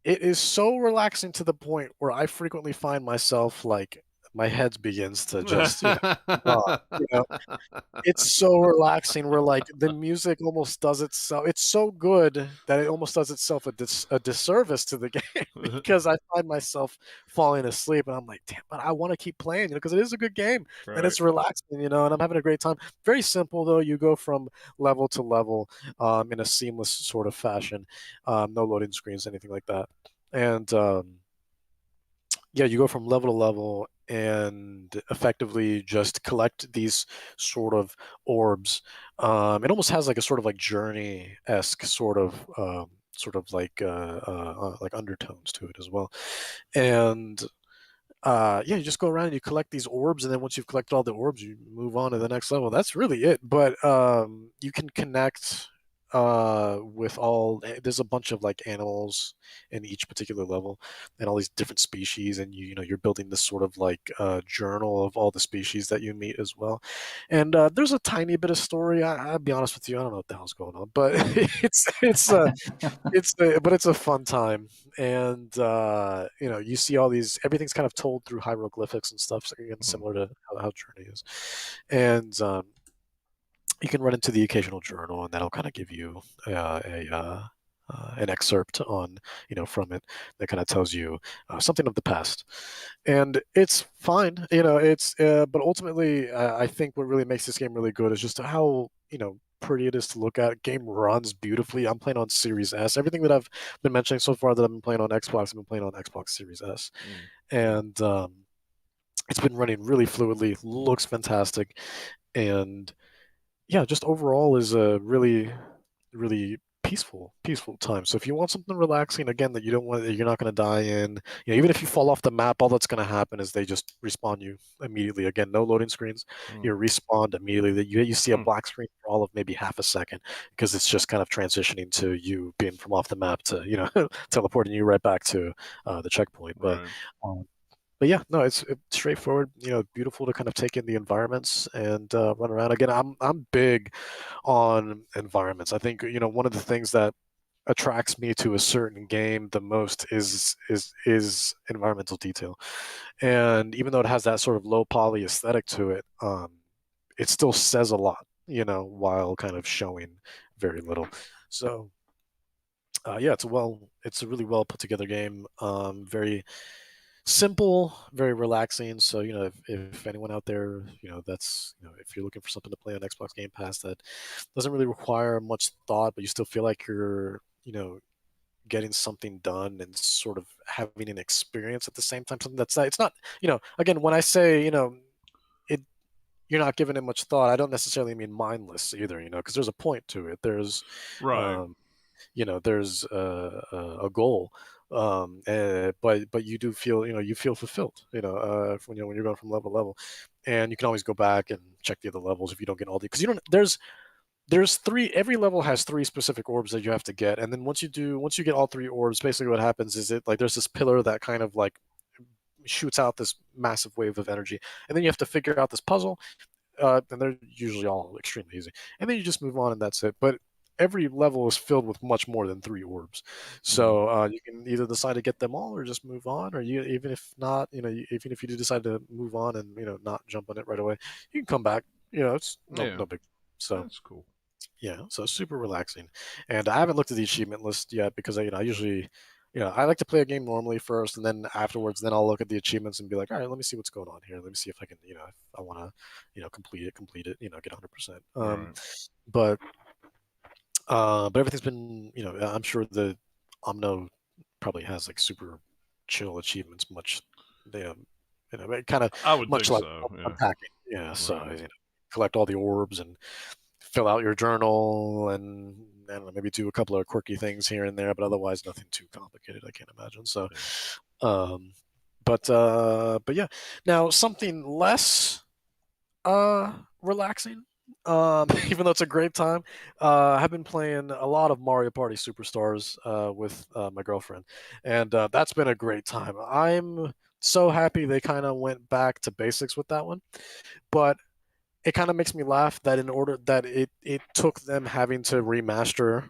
Speaker 3: it is so relaxing to the point where I frequently find myself like my head begins to just, nod, you know, it's so relaxing where like the music almost does itself. It's so good that it almost does itself a disservice to the game because I find myself falling asleep and I'm like, damn, but I want to keep playing, because it is a good game and
Speaker 1: Right.
Speaker 3: it's relaxing, and I'm having a great time. Very simple though. You go from level to level in a seamless sort of fashion. No loading screens, anything like that. And yeah, you go from level to level and effectively just collect these sort of orbs. It almost has like a sort of like journey-esque sort of like undertones to it as well. And yeah, you just go around and you collect these orbs, and then once you've collected all the orbs, you move on to the next level. That's really it. But you can connect with there's a bunch of like animals in each particular level, and all these different species, and you're building this sort of like journal of all the species that you meet as well. And there's a tiny bit of story. I'll be honest with you, I don't know what the hell's going on, but it's a fun time. And you see all these, everything's kind of told through hieroglyphics and stuff, so again,
Speaker 1: Mhm.
Speaker 3: similar to how Journey is. And you can run into the occasional journal, and that'll kind of give you an excerpt on from it that kind of tells you something of the past. And it's fine, it's but ultimately I think what really makes this game really good is just how pretty it is to look at. Game runs beautifully. I'm playing on Series S. Everything that I've been mentioning so far that I've been playing on Xbox, I've been playing on Xbox Series S.
Speaker 1: Mm.
Speaker 3: And it's been running really fluidly, looks fantastic. And yeah, just overall is a really, really peaceful time. So if you want something relaxing, again, that you're not going to die in, even if you fall off the map, all that's going to happen is they just respawn you immediately. Again, no loading screens.
Speaker 1: Mm.
Speaker 3: You're respawned immediately. That you see a
Speaker 1: Hmm.
Speaker 3: black screen for all of maybe half a second, because it's just kind of transitioning to you being from off the map to teleporting you right back to the checkpoint.
Speaker 1: Right.
Speaker 3: Um, but yeah, no, it's straightforward. Beautiful to kind of take in the environments and run around. Again, I'm big on environments. I think one of the things that attracts me to a certain game the most is environmental detail. And even though it has that sort of low poly aesthetic to it, it still says a lot, while kind of showing very little. So yeah, it's a really well put together game. Very simple, very relaxing. So if anyone out there, that's if you're looking for something to play on Xbox Game Pass that doesn't really require much thought, but you still feel like you're getting something done and sort of having an experience at the same time, something that's not, it's not, again, when I say it, you're not giving it much thought, I don't necessarily mean mindless either, because there's a point to it. There's
Speaker 1: Right.
Speaker 3: um there's a goal, but you do feel you feel fulfilled, when you're going from level to level. And you can always go back and check the other levels if you don't get all the, because you don't there's three, every level has three specific orbs that you have to get. And then once you get all three orbs, basically what happens is it like there's this pillar that kind of like shoots out this massive wave of energy, and then you have to figure out this puzzle. And they're usually all extremely easy. And then you just move on, and that's it. But every level is filled with much more than 3 orbs, so you can either decide to get them all or just move on, or even if not, even if you do decide to move on and not jump on it right away, you can come back. It's no big. So
Speaker 1: that's cool.
Speaker 3: Yeah, so super relaxing. And I haven't looked at the achievement list yet because I usually. I like to play a game normally first, and then afterwards, then I'll look at the achievements and be like, all right, let me see what's going on here. Let me see if I can, if I want to, complete it, get 100%. But everything's been, I'm sure the Omno probably has like super chill achievements, much, kind of
Speaker 1: I would
Speaker 3: much
Speaker 1: think
Speaker 3: like
Speaker 1: so. Yeah.
Speaker 3: unpacking. Yeah, so collect all the orbs and fill out your journal, and I don't know, maybe do a couple of quirky things here and there, but otherwise nothing too complicated, I can't imagine. So, but yeah. Now something less relaxing. Even though it's a great time, I've been playing a lot of Mario Party Superstars with my girlfriend, and that's been a great time. I'm so happy they kind of went back to basics with that one, but it kind of makes me laugh that it took them having to remaster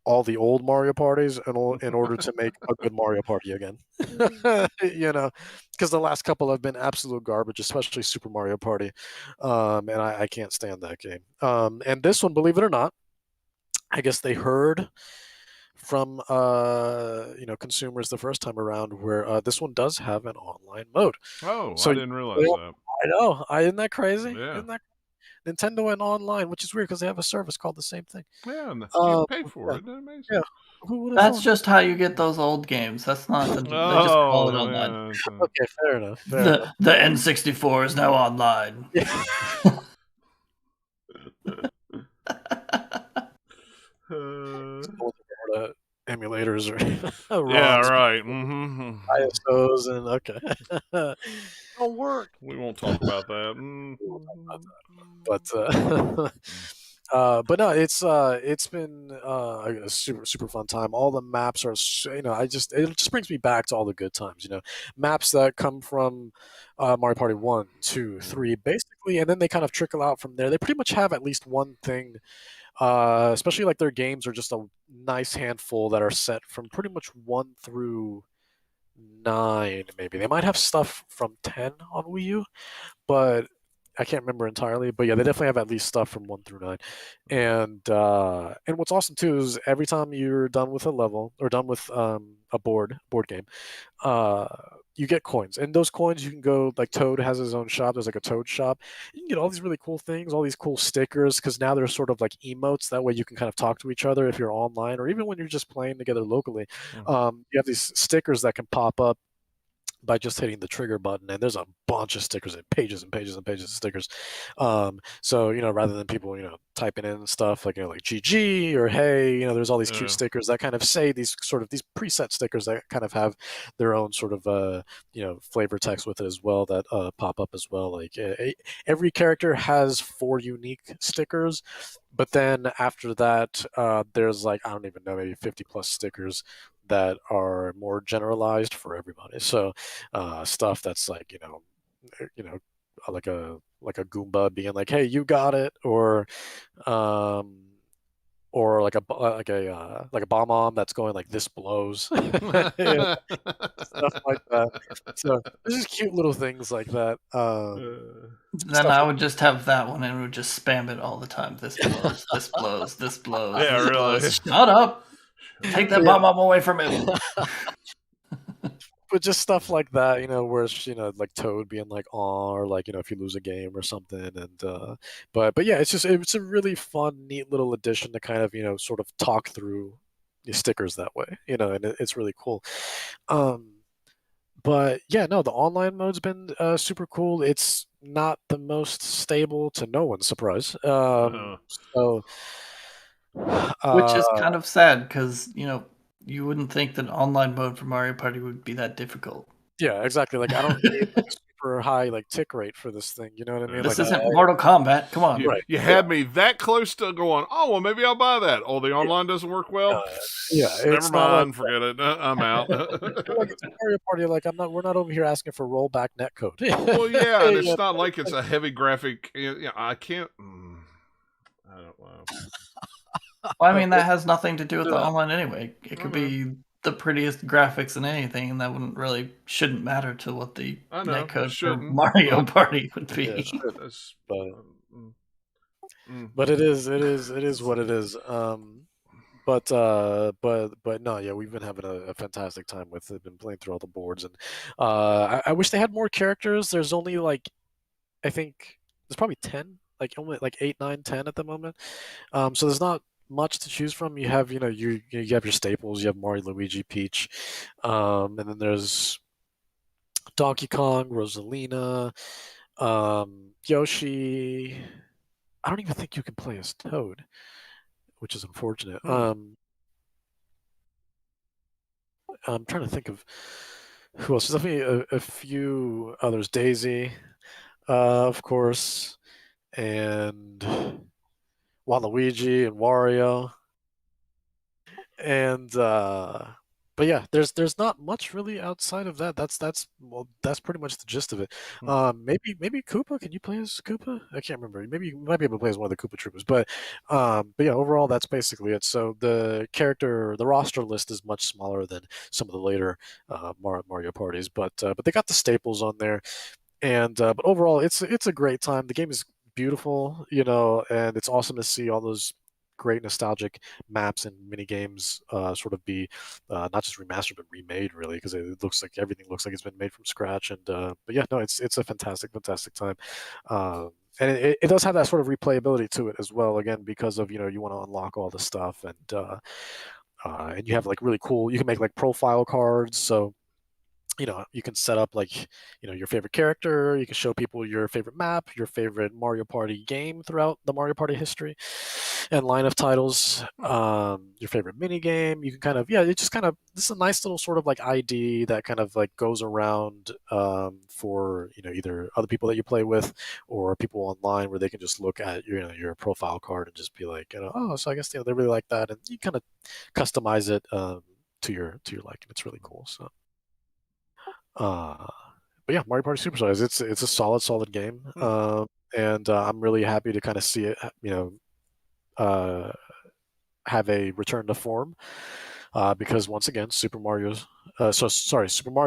Speaker 3: all the old Mario parties in order to make a good Mario Party again. Because the last couple have been absolute garbage, especially Super Mario Party, and I can't stand that game. And this one, believe it or not, I guess they heard from consumers the first time around where this one does have an online mode.
Speaker 1: Oh,
Speaker 3: So
Speaker 1: I didn't realize that.
Speaker 3: I know. Isn't that crazy?
Speaker 1: Yeah.
Speaker 3: Isn't that Nintendo went online, which is weird because they have a service called the same thing.
Speaker 1: Yeah, and you pay for it. Isn't that amazing?
Speaker 3: Yeah. Who would have
Speaker 2: That's
Speaker 3: thought?
Speaker 2: just how you get those old games. That's not. They just call it online.
Speaker 1: Yeah,
Speaker 3: Okay, fair enough.
Speaker 2: The N64 is now online.
Speaker 3: Yeah. Emulators or ROMs,
Speaker 1: yeah, right.
Speaker 3: ISOs, and okay.
Speaker 4: Don't work.
Speaker 1: We won't talk about that.
Speaker 3: But no, it's been a super fun time. All the maps are, it just brings me back to all the good times. Maps that come from Mario Party 1, 2, 3, basically, and then they kind of trickle out from there. They pretty much have at least one thing. Especially like their games are just a nice handful that are set from pretty much 1 through 9, maybe. They might have stuff from 10 on Wii U, but I can't remember entirely. But yeah, they definitely have at least stuff from 1 through 9. And what's awesome too is every time you're done with a level or done with a board game, you get coins, and those coins you can go, like Toad has his own shop. There's like a Toad shop. You can get all these really cool things, all these cool stickers, because now they're sort of like emotes. That way you can kind of talk to each other if you're online, or even when you're just playing together locally. You have these stickers that can pop up by just hitting the trigger button, and there's a bunch of stickers and pages and pages and pages of stickers. So rather than people typing in stuff like like GG or hey, there's all these cute stickers that kind of say these preset stickers that kind of have their own sort of flavor text with it as well that pop up as well. Like every character has 4 unique stickers, but then after that there's like, I don't even know, maybe 50 plus stickers that are more generalized for everybody. So stuff that's like like a Goomba being like, hey, you got it, or like a bomb that's going like, this blows. Stuff like that. So there's just cute little things like that.
Speaker 2: Then I would just have that one and would just spam it all the time. This blows, this blows, this blows.
Speaker 1: Yeah,
Speaker 2: this
Speaker 1: really.
Speaker 2: Blows. Shut up! Take that bomb away from him.
Speaker 3: But just stuff like that, where it's, like Toad being like, "Aw," or like, if you lose a game or something, and but yeah, it's a really fun, neat little addition to kind of sort of talk through the stickers that way, and it's really cool. But yeah, no, the online mode's been super cool. It's not the most stable, to no one's surprise. So.
Speaker 2: Which is kind of sad because you wouldn't think that online mode for Mario Party would be that difficult.
Speaker 3: Yeah, exactly. Like, I don't need like a super super high like tick rate for this thing. You know what I mean?
Speaker 2: This
Speaker 3: Like,
Speaker 2: isn't Mortal Kombat. Come on.
Speaker 3: Right.
Speaker 1: You had me that close to going, oh, well, maybe I'll buy that. Oh, the online doesn't work well?
Speaker 3: Yeah,
Speaker 1: Never
Speaker 3: it's not like
Speaker 1: mind. Forget it. I'm out.
Speaker 3: like it's Mario Party. Like we're not over here asking for rollback netcode.
Speaker 1: Well, yeah, and
Speaker 3: Yeah.
Speaker 1: it's not like it's a heavy graphic. I can't. I don't know.
Speaker 2: Well, I mean, that has nothing to do with the
Speaker 3: Yeah.
Speaker 2: online anyway. It could be the prettiest graphics in anything, and that shouldn't matter to what the
Speaker 1: I know.
Speaker 2: netcode for
Speaker 1: Shouldn't.
Speaker 2: Mario Party would be.
Speaker 3: Yeah,
Speaker 1: That's,
Speaker 3: but it is what it is. But no, yeah, we've been having a fantastic time with it. Been playing through all the boards, and I wish they had more characters. There's only like, I think there's probably 10, like only like 8, 9, 10 at the moment. So there's not much to choose from. You have, you have your staples. You have Mario, Luigi, Peach, and then there's Donkey Kong, Rosalina, Yoshi. I don't even think you can play as Toad, which is unfortunate. I'm trying to think of who else. There's definitely a few others. Daisy, of course, and Waluigi and Wario, and but yeah, there's not much really outside of that. That's pretty much the gist of it. Maybe Koopa. Can you play as Koopa? I can't remember. Maybe you might be able to play as one of the Koopa Troopers. But yeah, overall that's basically it. So the roster list is much smaller than some of the later Mario parties, but they got the staples on there, and but overall it's a great time. The game is beautiful, and it's awesome to see all those great nostalgic maps and mini games sort of be not just remastered but remade, really, because everything looks like it's been made from scratch. And but yeah, no, it's a fantastic time. And it does have that sort of replayability to it as well, again, because of, you want to unlock all the stuff, and you have like really cool, you can make like profile cards. So you can set up like, your favorite character. You can show people your favorite map, your favorite Mario Party game throughout the Mario Party history and line of titles, your favorite mini game. You can kind of, yeah, it just kind of, this is a nice little sort of like ID that kind of like goes around for, either other people that you play with or people online, where they can just look at your profile card and just be like, oh, so I guess they really like that, and you kind of customize it to your liking. It's really cool. So but yeah, Mario Party Superstars, it's a solid game, and I'm really happy to kind of see it, uh, have a return to form, because once again, Super Mario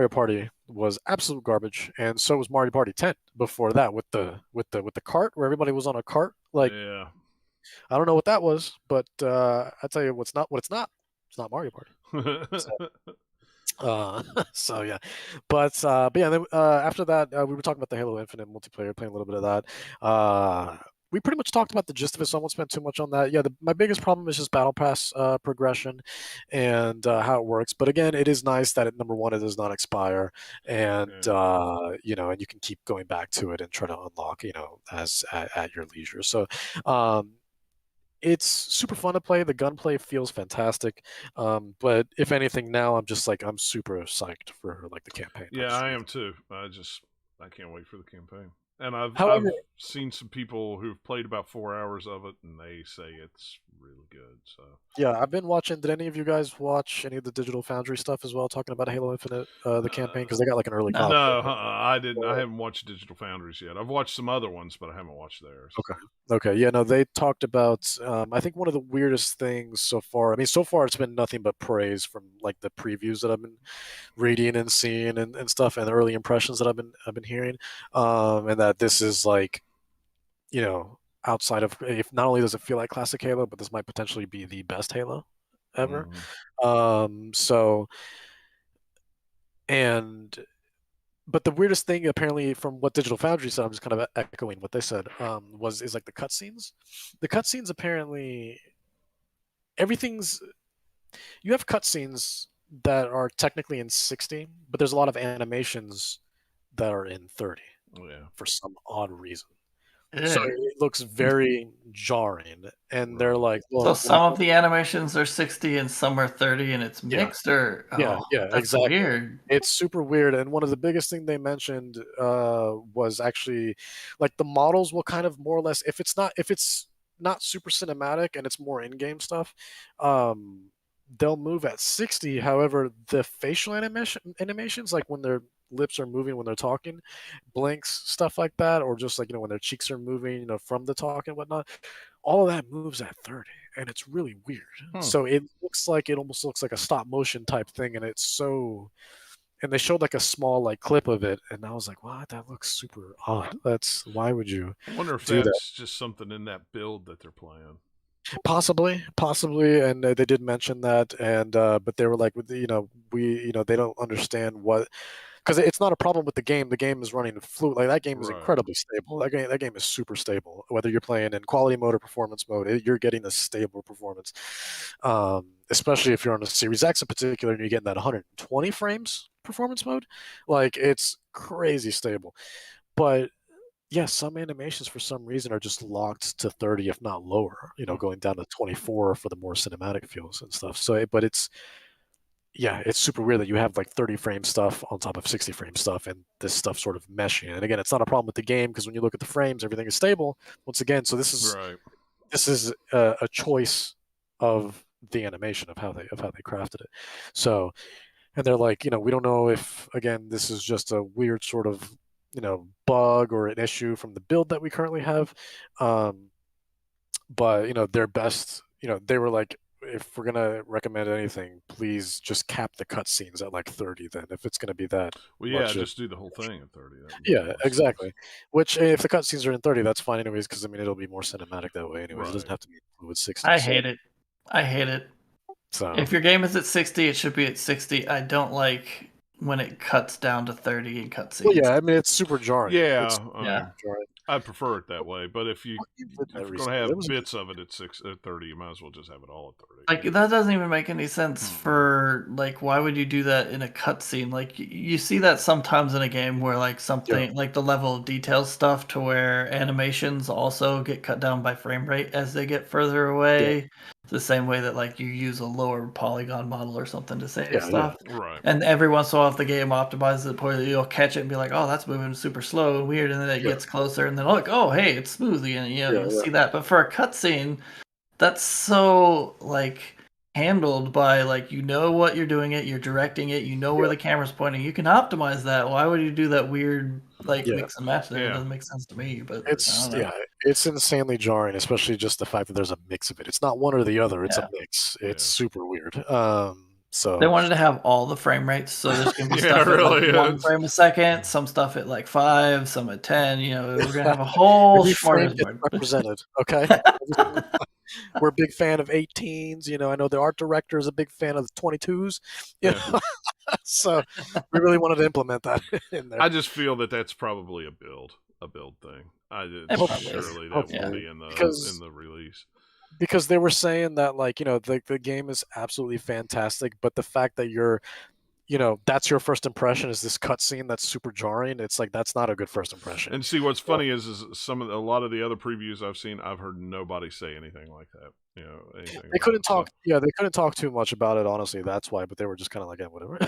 Speaker 3: Party was absolute garbage, and so was Mario Party 10 before that with the cart, where everybody was on a cart. Like,
Speaker 1: yeah.
Speaker 3: I don't know what that was, but I tell you what's not what it's not. It's not Mario Party. So yeah, but yeah, then after that, we were talking about the Halo Infinite multiplayer, playing a little bit of that. We pretty much talked about the gist of it, so I won't spend too much on that. Yeah, my biggest problem is just battle pass progression and how it works. But again, it is nice that number one, it does not expire, and and you can keep going back to it and try to unlock, as at your leisure. So it's super fun to play. The gunplay feels fantastic. But if anything, now I'm super psyched for like the campaign.
Speaker 1: Yeah, I am too. I can't wait for the campaign. And I've
Speaker 3: However,
Speaker 1: seen some people who've played about 4 hours of it, and they say it's really good. So
Speaker 3: yeah, I've been watching. Did any of you guys watch any of the Digital Foundry stuff as well, talking about Halo Infinite, the campaign? Because they got like an early copy.
Speaker 1: No, I didn't. I haven't watched Digital Foundries yet. I've watched some other ones, but I haven't watched theirs.
Speaker 3: Okay. Yeah, no, they talked about, I think one of the weirdest things so far, I mean, so far it's been nothing but praise from like the previews that I've been reading and seeing and stuff, and the early impressions that I've been hearing. And that this is like, outside of, if not only does it feel like classic Halo, but this might potentially be the best Halo ever. So, and but the weirdest thing, apparently, from what Digital Foundry said, I'm just kind of echoing what they said, is like the cutscenes. The cutscenes, apparently, everything's, you have cutscenes that are technically in 60, but there's a lot of animations that are in 30.
Speaker 1: Yeah.
Speaker 3: For some odd reason. So
Speaker 2: Yeah.
Speaker 3: it looks very jarring, and they're
Speaker 1: Right.
Speaker 3: like,
Speaker 2: So
Speaker 3: "Look,
Speaker 2: some of the animations are 60 and some are 30, and it's
Speaker 3: yeah,
Speaker 2: mixed, or
Speaker 3: yeah, yeah,
Speaker 2: that's
Speaker 3: exactly."
Speaker 2: weird.
Speaker 3: It's super weird, and one of the biggest thing they mentioned was actually like the models will kind of more or less if it's not super cinematic and it's more in-game stuff, um, they'll move at 60. However, the facial animations, like when their lips are moving when they're talking, blinks, stuff like that, or just like when their cheeks are moving, from the talk and whatnot, all of that moves at 30, and it's really weird.
Speaker 1: Hmm.
Speaker 3: So it almost looks like a stop motion type thing, and it's so and they showed like a small like clip of it, and I was like, "What? That looks super odd. That's why would you
Speaker 1: I wonder if
Speaker 3: do that?"
Speaker 1: that's just something in that build that they're playing.
Speaker 3: Possibly, and they did mention that, and but they were like, they don't understand what because it's not a problem with the game. The game is running fluid. Like that game is
Speaker 1: Right.
Speaker 3: incredibly stable. That game is super stable. Whether you're playing in quality mode or performance mode, you're getting a stable performance. Especially if you're on a Series X in particular, and you're getting that 120 frames performance mode, like it's crazy stable. But yeah, some animations for some reason are just locked to 30, if not lower.
Speaker 1: Hmm.
Speaker 3: Going down to 24 for the more cinematic feels and stuff. But it's super weird that you have like 30 frame stuff on top of 60 frame stuff, and this stuff sort of meshing. And again, it's not a problem with the game because when you look at the frames, everything is stable. Once again, so
Speaker 1: Right.
Speaker 3: this is a choice of the animation of how they crafted it. So, and they're like, we don't know if again this is just a weird sort of bug or an issue from the build that we currently have. Um, but their best, they were like, if we're gonna recommend anything, please just cap the cutscenes at like 30. Then if it's gonna be that
Speaker 1: Well, yeah,
Speaker 3: much,
Speaker 1: just do the whole thing at 30. That would make
Speaker 3: yeah,
Speaker 1: more sense.
Speaker 3: exactly. Which if the cutscenes are in 30, that's fine anyways, because I mean it'll be more cinematic that way anyways. It doesn't
Speaker 1: Right.
Speaker 3: have to be fluid 60.
Speaker 2: I
Speaker 3: So
Speaker 2: hate it. I hate it.
Speaker 3: so
Speaker 2: If your game is at 60, it should be at 60. I don't like when it cuts down to 30 in
Speaker 3: well,
Speaker 2: cutscenes.
Speaker 3: yeah, I mean it's super jarring. It's
Speaker 1: Yeah. I
Speaker 2: Yeah.
Speaker 1: mean,
Speaker 3: jarring.
Speaker 1: I prefer it that way. But if
Speaker 3: What game did that
Speaker 1: you're going to
Speaker 3: recently? There
Speaker 1: have
Speaker 3: was
Speaker 1: bits of it at 30, you might as well just have it all at 30.
Speaker 2: Like that doesn't even make any sense
Speaker 1: Mm-mm.
Speaker 2: for like why would you do that in a cutscene? Like you see that sometimes in a game where like
Speaker 3: yeah,
Speaker 2: something like the level of detail stuff to where animations also get cut down by frame rate as they get further
Speaker 3: yeah,
Speaker 2: away. It's the same way that like you use a lower polygon model or something to save
Speaker 3: yeah, yeah,
Speaker 2: stuff.
Speaker 1: Right.
Speaker 2: And every once in a while if the game optimizes it poorly, you'll catch it and be like, oh that's moving super slow and weird, and then it
Speaker 3: yeah,
Speaker 2: gets closer and then look, oh hey, it's smooth again.
Speaker 3: yeah,
Speaker 2: You'll
Speaker 3: yeah,
Speaker 2: see that. But for a cutscene that's so like handled by like what you're doing it, you're directing it, where
Speaker 3: yeah,
Speaker 2: the camera's pointing. You can optimize that. Why would you do that weird like
Speaker 3: yeah.
Speaker 2: mix and match thing? It
Speaker 1: Yeah.
Speaker 2: doesn't make sense to me, but I
Speaker 3: It's
Speaker 2: don't know.
Speaker 3: yeah, it's insanely jarring, especially just the fact that there's a mix of it. It's not one or the other, it's a
Speaker 2: Yeah.
Speaker 3: mix. It's
Speaker 1: Yeah.
Speaker 3: super weird.
Speaker 2: They
Speaker 3: So
Speaker 2: wanted to have all the frame rates, so there's gonna be
Speaker 1: Yeah, it
Speaker 2: stuff at like
Speaker 1: really
Speaker 2: 1
Speaker 1: is.
Speaker 2: frame a second, some stuff at like 5, some at 10. We're gonna have a whole
Speaker 3: every frame gets
Speaker 2: smorgasbord.
Speaker 3: represented, okay? Every single time. We're a big fan of 18s, I know the art director is a big fan of the 22s, you
Speaker 1: Yeah.
Speaker 3: know. So we really wanted to implement that in there.
Speaker 1: I just feel that that's probably a build thing.
Speaker 2: It probably is.
Speaker 1: Surely that won't
Speaker 2: Yeah.
Speaker 3: Hopefully,
Speaker 1: be in
Speaker 3: because
Speaker 1: the release.
Speaker 3: they were saying that like the game is absolutely fantastic, but the fact that that's your first impression is this cutscene that's super jarring. It's like that's not a good first impression.
Speaker 1: And see, what's
Speaker 3: So,
Speaker 1: funny is a lot of the other previews I've seen, I've heard nobody say anything like that. Anything
Speaker 3: they
Speaker 1: about
Speaker 3: couldn't
Speaker 1: it. So
Speaker 3: talk. Yeah, they couldn't talk too much about it. Honestly, that's why. But they were just kind of like, yeah, whatever.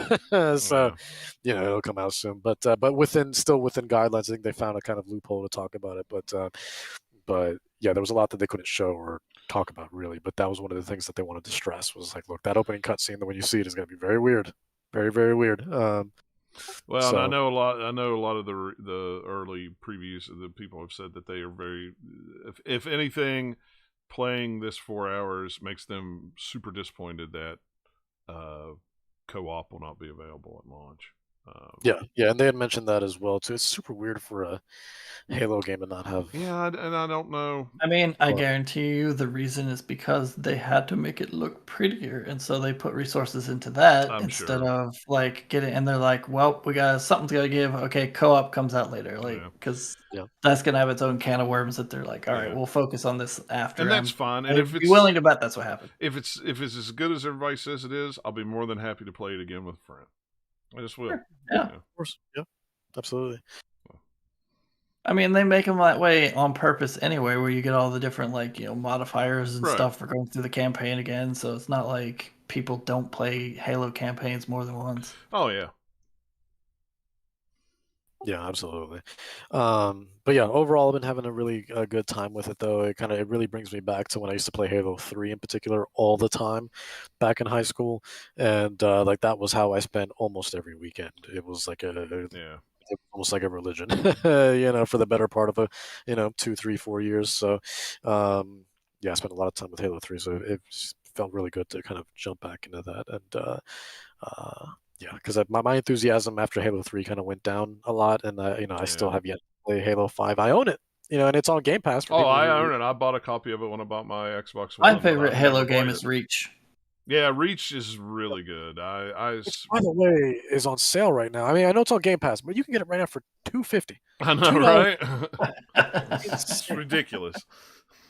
Speaker 3: So,
Speaker 1: yeah,
Speaker 3: it'll come out soon. But still within guidelines, I think they found a kind of loophole to talk about it. But yeah, there was a lot that they couldn't show or talk about really. But that was one of the things that they wanted to stress was like, look, that opening cutscene, that when you see it, is going to be very weird, very very weird.
Speaker 1: well, and
Speaker 3: So
Speaker 1: I know a lot of the early previews. The people have said that they are very, if anything, playing this 4 hours makes them super disappointed that uh, co-op will not be available at launch.
Speaker 3: yeah, yeah, and they had mentioned that as well too. It's super weird for a Halo game to not have.
Speaker 1: Yeah, and I don't know.
Speaker 2: I mean, I
Speaker 3: But
Speaker 2: guarantee you the reason is because they had to make it look prettier, and so they put resources into that
Speaker 1: I'm
Speaker 2: instead
Speaker 1: sure.
Speaker 2: of like getting. And they're like, "Well, we got something's got to give." Okay, co-op comes out later, like
Speaker 1: Yeah,
Speaker 2: because
Speaker 3: yeah,
Speaker 2: that's gonna have its own can of worms that they're like, "All right,
Speaker 1: yeah,
Speaker 2: we'll focus on this
Speaker 1: and
Speaker 2: after."
Speaker 1: that's fine. And
Speaker 2: I'd be willing to bet that's what happened.
Speaker 1: if it's as good as everybody says it is, I'll be more than happy to play it again with a friend. I just will.
Speaker 2: Sure. Yeah.
Speaker 1: Yeah.
Speaker 3: of course, yeah, absolutely.
Speaker 2: I mean, they make them that way on purpose anyway, where you get all the different modifiers and
Speaker 1: Right.
Speaker 2: stuff for going through the campaign again. So it's not like people don't play Halo campaigns more than once.
Speaker 1: Oh yeah.
Speaker 3: Yeah, absolutely. But yeah, overall, I've been having a really good time with it. Though it really brings me back to when I used to play Halo 3 in particular all the time, back in high school, and like that was how I spent almost every weekend. It was like
Speaker 1: Yeah.
Speaker 3: almost like a religion, for the better part of 2, 3, 4 years. So, yeah, I spent a lot of time with Halo 3, so it just felt really good to kind of jump back into that. And uh, yeah, because my enthusiasm after Halo 3 kind of went down a lot, and I still
Speaker 1: Yeah.
Speaker 3: have yet to play Halo 5. I own it, and it's on Game Pass for
Speaker 1: Oh,
Speaker 3: people
Speaker 1: I
Speaker 3: who.
Speaker 1: own it. I bought a copy of it when I bought my Xbox
Speaker 2: My
Speaker 1: One, but
Speaker 2: favorite
Speaker 1: I've never
Speaker 2: Halo game
Speaker 1: played it.
Speaker 2: is Reach.
Speaker 1: Yeah, Reach is really good.
Speaker 3: Which, by the way, is on sale right now. I mean, I know it's on Game Pass, but you can get it right now for $2.50.
Speaker 1: I know,
Speaker 3: $2.
Speaker 1: right? It's
Speaker 3: Insane.
Speaker 1: ridiculous.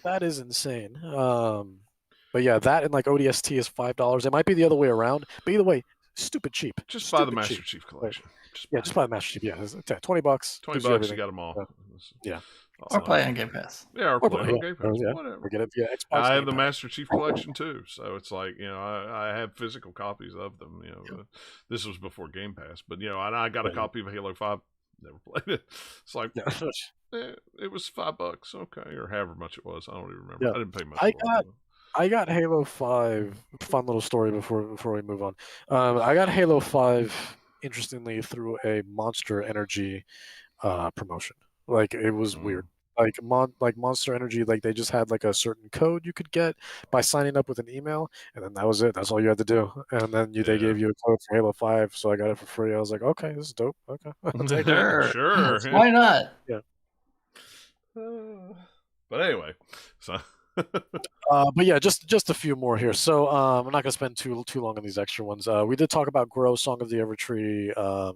Speaker 3: That is insane. But yeah, that and like ODST is $5. It might be the other way around, but either way, stupid cheap.
Speaker 1: Just buy the
Speaker 3: Stupid
Speaker 1: Master
Speaker 3: cheap.
Speaker 1: Chief
Speaker 3: Right.
Speaker 1: collection. Just
Speaker 3: Yeah,
Speaker 1: buy
Speaker 3: just
Speaker 1: it.
Speaker 3: buy the Master Chief. Yeah, it's $20
Speaker 1: 20
Speaker 3: gives you
Speaker 1: bucks, you
Speaker 3: everything.
Speaker 1: got them all.
Speaker 3: Yeah,
Speaker 2: Or
Speaker 1: It's
Speaker 2: play
Speaker 1: like,
Speaker 2: on Game Pass.
Speaker 1: yeah, or
Speaker 3: or
Speaker 1: play
Speaker 3: yeah,
Speaker 1: on Game
Speaker 3: or,
Speaker 1: Pass,
Speaker 3: yeah, or
Speaker 1: whatever.
Speaker 3: get it via Xbox
Speaker 1: I have
Speaker 3: Game
Speaker 1: the
Speaker 3: Pass.
Speaker 1: Master Chief collection too, so it's like I have physical copies of them. This was before Game Pass, but I got a
Speaker 3: Yeah,
Speaker 1: copy of Halo 5. Never played it. It's like
Speaker 3: yeah.
Speaker 1: it was $5, okay, or however much it was. I don't even remember.
Speaker 3: Yeah.
Speaker 1: I didn't pay much
Speaker 3: I
Speaker 1: for
Speaker 3: got
Speaker 1: it.
Speaker 3: I got Halo 5. Fun little story before we move on. I got Halo 5 interestingly through a Monster Energy promotion. Like it was weird.
Speaker 1: Mm.
Speaker 3: Like Monster Energy, like they just had like a certain code you could get by signing up with an email, and then that was it. That's all you had to do. And then they
Speaker 1: Yeah.
Speaker 3: gave you a code for Halo 5, so I got it for free. I was like, okay, this is dope. Okay, I'll take it.
Speaker 2: Sure.
Speaker 1: Sure. Yeah.
Speaker 2: Why not?
Speaker 3: Yeah.
Speaker 1: But anyway, so
Speaker 3: But yeah, just a few more here. So I'm not gonna spend too long on these extra ones. We did talk about Grow Song of the Evertree.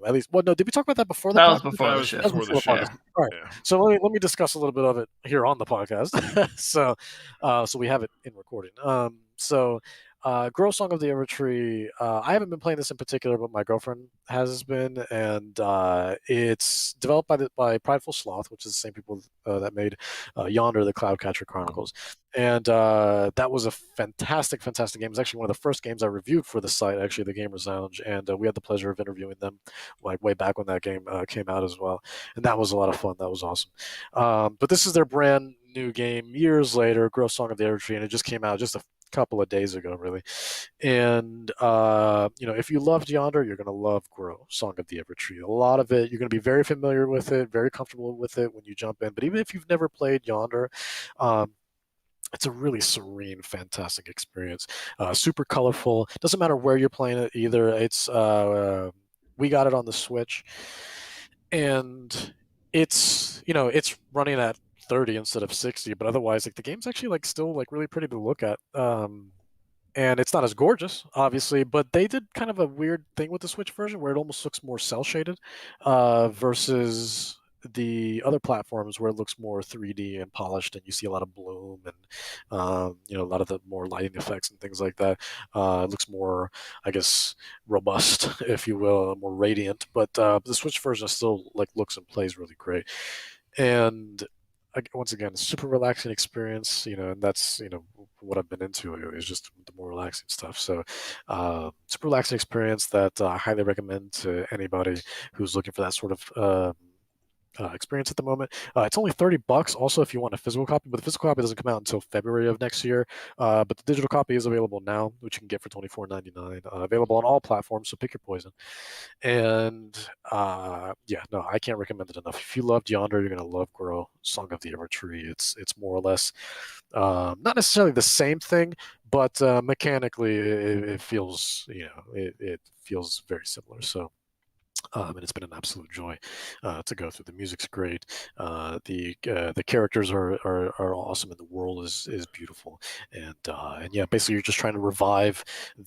Speaker 3: At least, well, no, did we talk about that before the
Speaker 2: That was
Speaker 3: podcast?
Speaker 2: before
Speaker 1: that
Speaker 2: the
Speaker 1: was
Speaker 2: show.
Speaker 3: That was
Speaker 1: before the
Speaker 3: before the
Speaker 1: show.
Speaker 3: podcast. All right.
Speaker 1: Yeah.
Speaker 3: So let me discuss a little bit of it here on the podcast. So we have it in recording. Grow Song of the Evertree. I haven't been playing this in particular, but my girlfriend has been, and it's developed by Prideful Sloth, which is the same people that made Yonder, the Cloudcatcher Chronicles. And that was a fantastic, fantastic game. It was actually one of the first games I reviewed for the site, actually, the Gamers Lounge, and we had the pleasure of interviewing them like way back when that game came out as well, and that was a lot of fun. That was awesome. But this is their brand new game years later, Grow Song of the Evertree, and it just came out just a couple of days ago, really. And if you loved Yonder, you're gonna love Grow Song of the Evertree. A lot of it, you're gonna be very familiar with it, very comfortable with it when you jump in. But even if you've never played Yonder, um, it's a really serene, fantastic experience. Super colorful. Doesn't matter where you're playing it either. We got it on the Switch, and it's running at 30 instead of 60. But otherwise, like the game's actually like still like really pretty to look at. And it's not as gorgeous, obviously, but they did kind of a weird thing with the Switch version where it almost looks more cell shaded versus the other platforms where it looks more 3D and polished, and you see a lot of bloom and a lot of the more lighting effects and things like that. It looks more, I guess, robust, if you will, more radiant. But the Switch version still like looks and plays really great. And once again, super relaxing experience, and that's what I've been into is just the more relaxing stuff. So, super relaxing experience that I highly recommend to anybody who's looking for that sort of experience at the moment. It's only $30 also if you want a physical copy, but the physical copy doesn't come out until February of next year. But the digital copy is available now, which you can get for $24.99. Available on all platforms, so pick your poison. And yeah, no, I can't recommend it enough. If you loved Yonder, you're gonna love Grow Song of the Evertree. It's more or less not necessarily the same thing, but mechanically it feels it feels very similar. So. And it's been an absolute joy to go through. The music's great. The characters are awesome, and the world is beautiful. And yeah, basically you're just trying to revive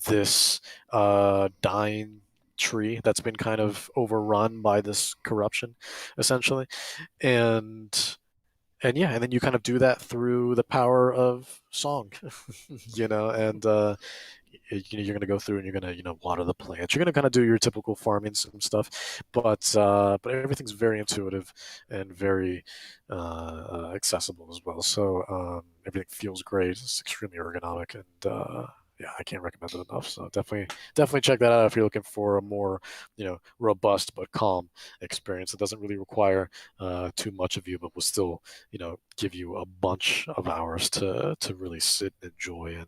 Speaker 3: this dying tree that's been kind of overrun by this corruption, essentially. And yeah, and then you kind of do that through the power of song, and you're going to go through and you're going to water the plants. You're going to kind of do your typical farming some stuff, but everything's very intuitive and very accessible as well. So everything feels great. It's extremely ergonomic, and yeah, I can't recommend it enough. So definitely check that out if you're looking for a more robust but calm experience. It doesn't really require too much of you, but will still give you a bunch of hours to really sit and enjoy and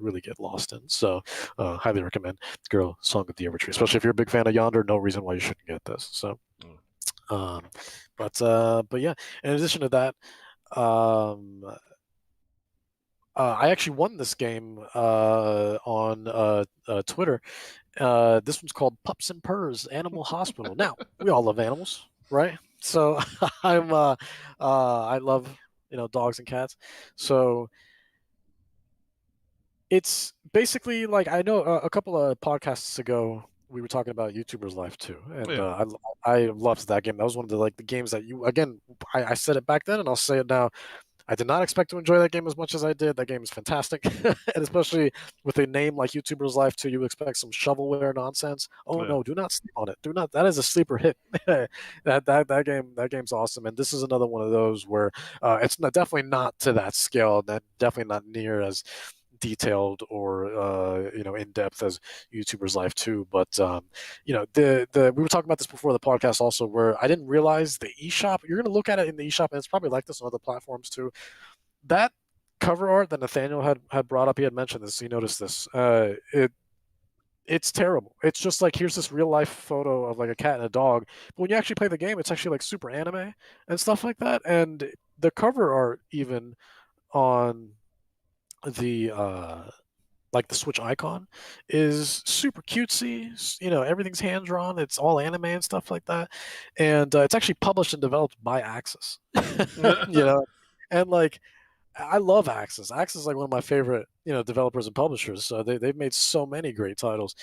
Speaker 3: really get lost in. So highly recommend Girl Song of the Evertree, especially if you're a big fan of Yonder. No reason why you shouldn't get this. So but yeah, in addition to that, um I actually won this game on Twitter. This one's called Pups and Purrs Animal Hospital. Now, we all love animals, right? So I love dogs and cats. So it's basically like, I know a couple of podcasts ago we were talking about YouTuber's Life too, and
Speaker 1: Yeah.
Speaker 3: I loved that game. That was one of the games that I said it back then and I'll say it now. I did not expect to enjoy that game as much as I did. That game is fantastic, and especially with a name like YouTuber's Life too, you expect some shovelware nonsense. Oh
Speaker 1: Yeah.
Speaker 3: no, do not sleep on it. Do not. That is a sleeper hit. That game's awesome, and this is another one of those where it's definitely not to that scale. That definitely not near as detailed or in depth as YouTuber's Life too. But the we were talking about this before the podcast also, where I didn't realize the eShop. You're gonna look at it in the eShop, and it's probably like this on other platforms too. That cover art that Nathaniel had brought up, he had mentioned this. He noticed this. It's terrible. It's just like, here's this real life photo of like a cat and a dog. But when you actually play the game, it's actually like super anime and stuff like that. And the cover art even on the like the Switch icon is super cutesy. Everything's hand drawn. It's all anime and stuff like that, and it's actually published and developed by Axis. And like, I love Axis. Axis is like one of my favorite developers and publishers. So they've made so many great titles,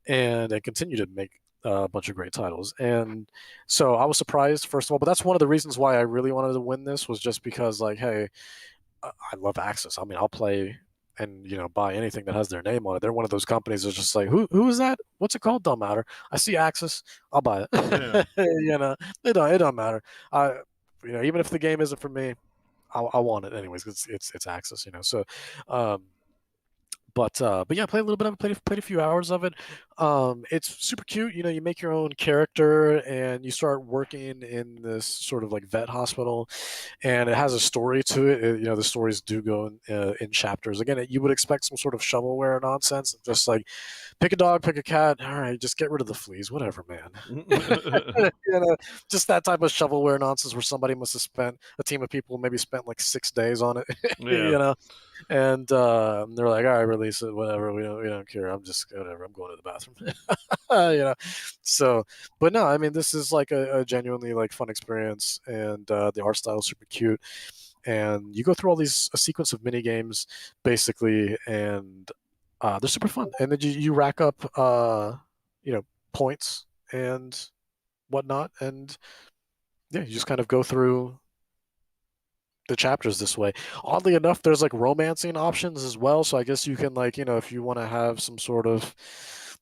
Speaker 3: and they continue to make a bunch of great titles. And so I was surprised, first of all, but that's one of the reasons why I really wanted to win this, was just because, like, hey, I love Axis. I mean, I'll play and buy anything that has their name on it. They're one of those companies that's just like, who is that? What's it called? Don't matter. I see Axis, I'll buy it.
Speaker 1: Yeah.
Speaker 3: It don't matter. Even if the game isn't for me, I want it anyways. It's Axis. So um, but yeah, played a little bit of it, played a few hours of it. It's super cute. You make your own character and you start working in this sort of like vet hospital, and it has a story to it. The stories do go in chapters. Again, you would expect some sort of shovelware nonsense, just like pick a dog, pick a cat. All right, just get rid of the fleas, whatever, man. Just that type of shovelware nonsense where somebody must have spent, a team of people maybe spent like 6 days on it.
Speaker 1: Yeah.
Speaker 3: And they're like, all right, release it, whatever. We don't care. I'm just whatever. I'm going to the bathroom. So, but no, I mean, this is like a genuinely like fun experience, and the art style is super cute. And you go through all these a sequence of mini games, basically, and they're super fun. And then you rack up, points and whatnot, and yeah, you just kind of go through the chapters this way. Oddly enough, there's like romancing options as well. So I guess you can, like, if you want to have some sort of,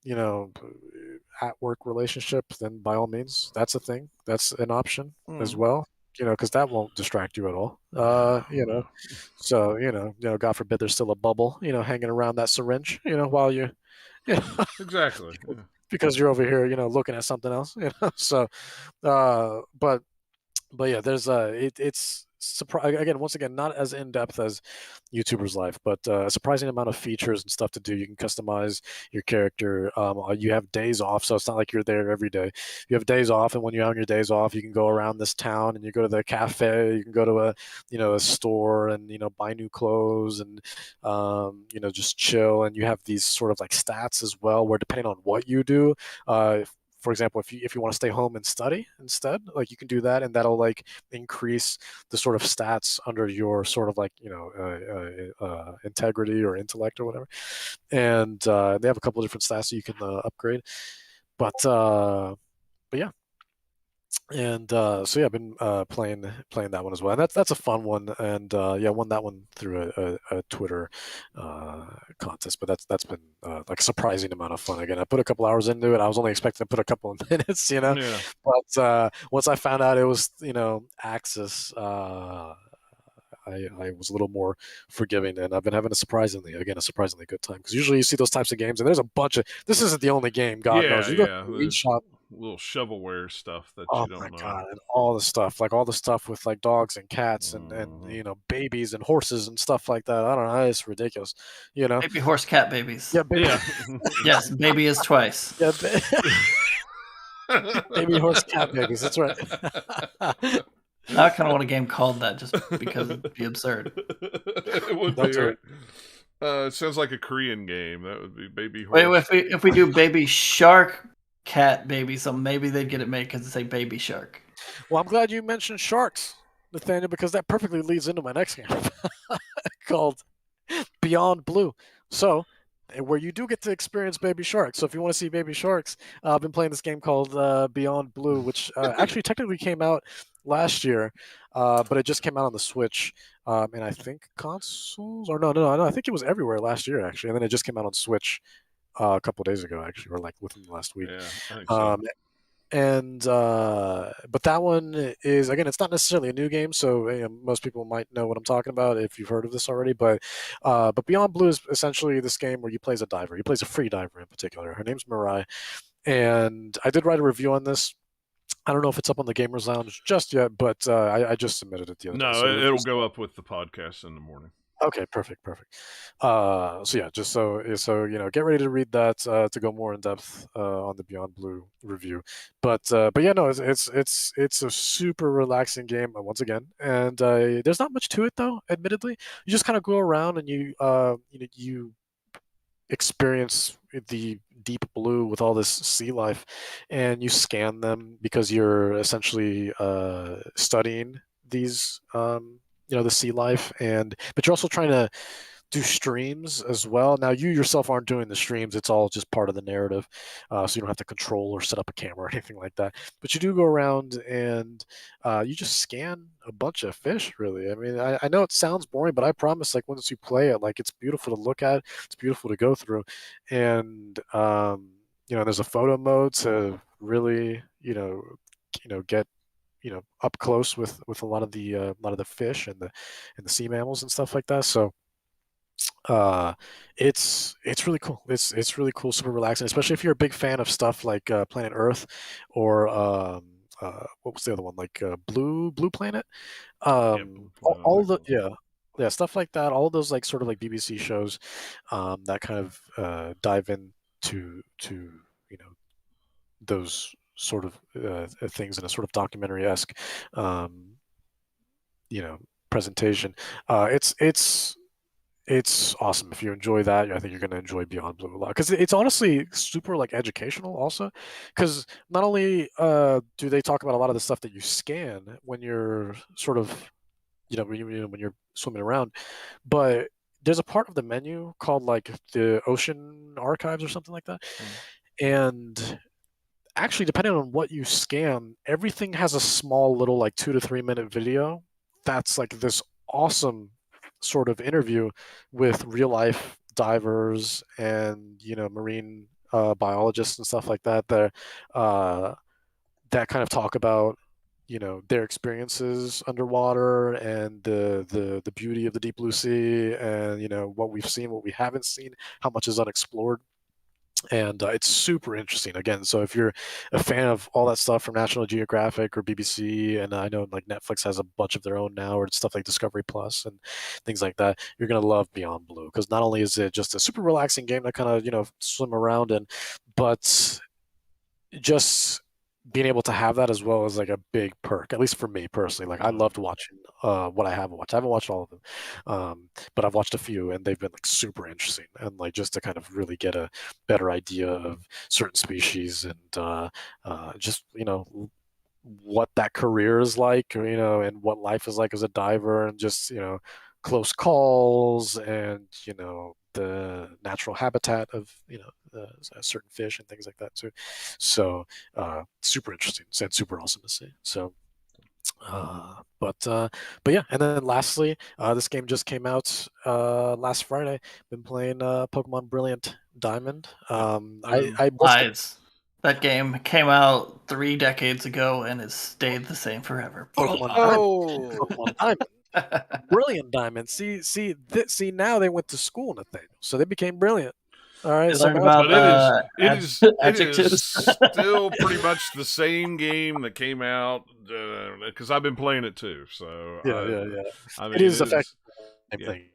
Speaker 3: you know, at work relationship, then by all means, that's a thing. That's an option as well. Because that won't distract you at all.
Speaker 1: No.
Speaker 3: So God forbid there's still a bubble, hanging around that syringe, while you know,
Speaker 1: Exactly. Yeah.
Speaker 3: because you're over here, looking at something else, So, but yeah, there's it's again, once again, not as in depth as YouTuber's Life, but a surprising amount of features and stuff to do. You can customize your character. You have days off, so it's not like you're there every day. You have days off, and when you're on your days off, you can go around this town and you go to the cafe. You can go to a store and buy new clothes and just chill. And you have these sort of like stats as well, where depending on what you do, for example, if you want to stay home and study instead, like, you can do that, and that'll like increase the sort of stats under your sort of like integrity or intellect or whatever. And they have a couple of different stats that you can upgrade. But yeah, And so yeah, I've been playing that one as well. And that's a fun one. And yeah, I won that one through a Twitter contest. But that's been like a surprising amount of fun. Again, I put a couple hours into it. I was only expecting to put a couple of minutes, you know.
Speaker 1: Yeah.
Speaker 3: But once I found out it was, Axis, I was a little more forgiving, and I've been having a surprisingly good time. Because usually you see those types of games, and there's a bunch of. This isn't the only game, God knows.
Speaker 1: Yeah,
Speaker 3: You go
Speaker 1: yeah.
Speaker 3: to the
Speaker 1: The
Speaker 3: shop.
Speaker 1: little shovelware stuff that
Speaker 3: Oh
Speaker 1: you
Speaker 3: my
Speaker 1: don't know.
Speaker 3: God, and all the stuff, like all the stuff with like dogs and cats and
Speaker 1: Mhm.
Speaker 3: babies and horses and stuff like that. I don't know, it's ridiculous, you know.
Speaker 2: Baby horse cat babies.
Speaker 3: Yeah, baby,
Speaker 1: Yeah.
Speaker 2: Yes, baby is twice.
Speaker 3: yeah, baby horse cat babies. That's right.
Speaker 2: Now I kind of want a game called that just because it'd be absurd.
Speaker 1: It would
Speaker 3: Don't
Speaker 1: be,
Speaker 3: do
Speaker 1: right?
Speaker 3: it.
Speaker 1: It sounds like a Korean game. That would be Baby
Speaker 2: Wait,
Speaker 1: Horse.
Speaker 2: if we do baby shark cat baby, so maybe they'd get it made because it's a baby shark.
Speaker 3: Well, I'm glad you mentioned sharks, Nathaniel, because that perfectly leads into my next game called Beyond Blue. So, where you do get to experience baby sharks. So, if you want to see baby sharks, I've been playing this game called Beyond Blue, which actually technically came out last year, but it just came out on the Switch, and I think consoles or no, I think it was everywhere last year actually, and then it just came out on Switch a couple days ago actually, or like within the last week.
Speaker 1: Yeah, I think so.
Speaker 3: Um, and but that one is, again, it's not necessarily a new game, so most people might know what I'm talking about if you've heard of this already. But Beyond Blue is essentially this game where you play as a diver. You play as a free diver in particular. Her name's Mirai, and I did write a review on this. I don't know if it's up on the Gamers Lounge just yet, but I just submitted it the other day.
Speaker 1: No,
Speaker 3: So the
Speaker 1: it'll
Speaker 3: review's
Speaker 1: go up with the podcast in the morning.
Speaker 3: okay, perfect. So yeah, just so get ready to read that to go more in depth on the Beyond Blue review. But yeah, no, it's a super relaxing game once again, and there's not much to it though. Admittedly, you just kind of go around and you experience the deep blue with all this sea life, and you scan them because you're essentially studying these the sea life, and but you're also trying to do streams as well. Now, you yourself aren't doing the streams; it's all just part of the narrative, so you don't have to control or set up a camera or anything like that. But you do go around and you just scan a bunch of fish. Really, I mean, I know it sounds boring, but I promise, like once you play it, like it's beautiful to look at, it's beautiful to go through, and there's a photo mode to really get up close with a lot of the fish and the sea mammals and stuff like that. So it's really cool. It's really cool, super relaxing, especially if you're a big fan of stuff like Planet Earth or what was the other one, like Blue Planet.
Speaker 1: Yeah,
Speaker 3: All
Speaker 1: that
Speaker 3: the
Speaker 1: one.
Speaker 3: yeah, stuff like that. All of those like sort of like BBC shows that kind of dive into you know those sort of things in a sort of documentary-esque um, presentation. It's awesome. If you enjoy that, I think you're going to enjoy Beyond Blue a lot because it's honestly super like educational also. Because not only do they talk about a lot of the stuff that you scan when you're sort of when you're swimming around, but there's a part of the menu called like the Ocean Archives or something like that,
Speaker 1: Mm.
Speaker 3: and actually depending on what you scan, everything has a small little like 2 to 3 minute video that's like this awesome sort of interview with real life divers and marine biologists and stuff like that uh, that kind of talk about their experiences underwater and the beauty of the deep blue sea, and what we've seen, what we haven't seen, how much is unexplored. And it's super interesting again. So if you're a fan of all that stuff from National Geographic or BBC, and I know like Netflix has a bunch of their own now, or stuff like Discovery Plus and things like that, you're gonna love Beyond Blue, because not only is it just a super relaxing game to kind of swim around in, but just being able to have that as well is like a big perk, at least for me personally. Like I
Speaker 1: Mm.
Speaker 3: loved watching what I haven't watched. I haven't watched all of them, but I've watched a few, and they've been like super interesting, and like just to kind of really get a better idea of certain species and just what that career is like, and what life is like as a diver, and just close calls and the natural habitat of certain fish and things like that too. So super interesting. Said super awesome to see. So. But yeah, and then lastly, this game just came out last Friday. Been playing Pokemon Brilliant Diamond. I
Speaker 2: Lies. That game came out 3 decades ago and has stayed the same forever.
Speaker 3: Pokemon Diamond. Brilliant Diamond. See, now they went to school, Nathaniel, so they became brilliant. All right,
Speaker 2: so about
Speaker 1: it is still pretty much the same game that came out because I've been playing it too. So
Speaker 3: yeah.
Speaker 1: I mean,
Speaker 3: it is effectively the same thing.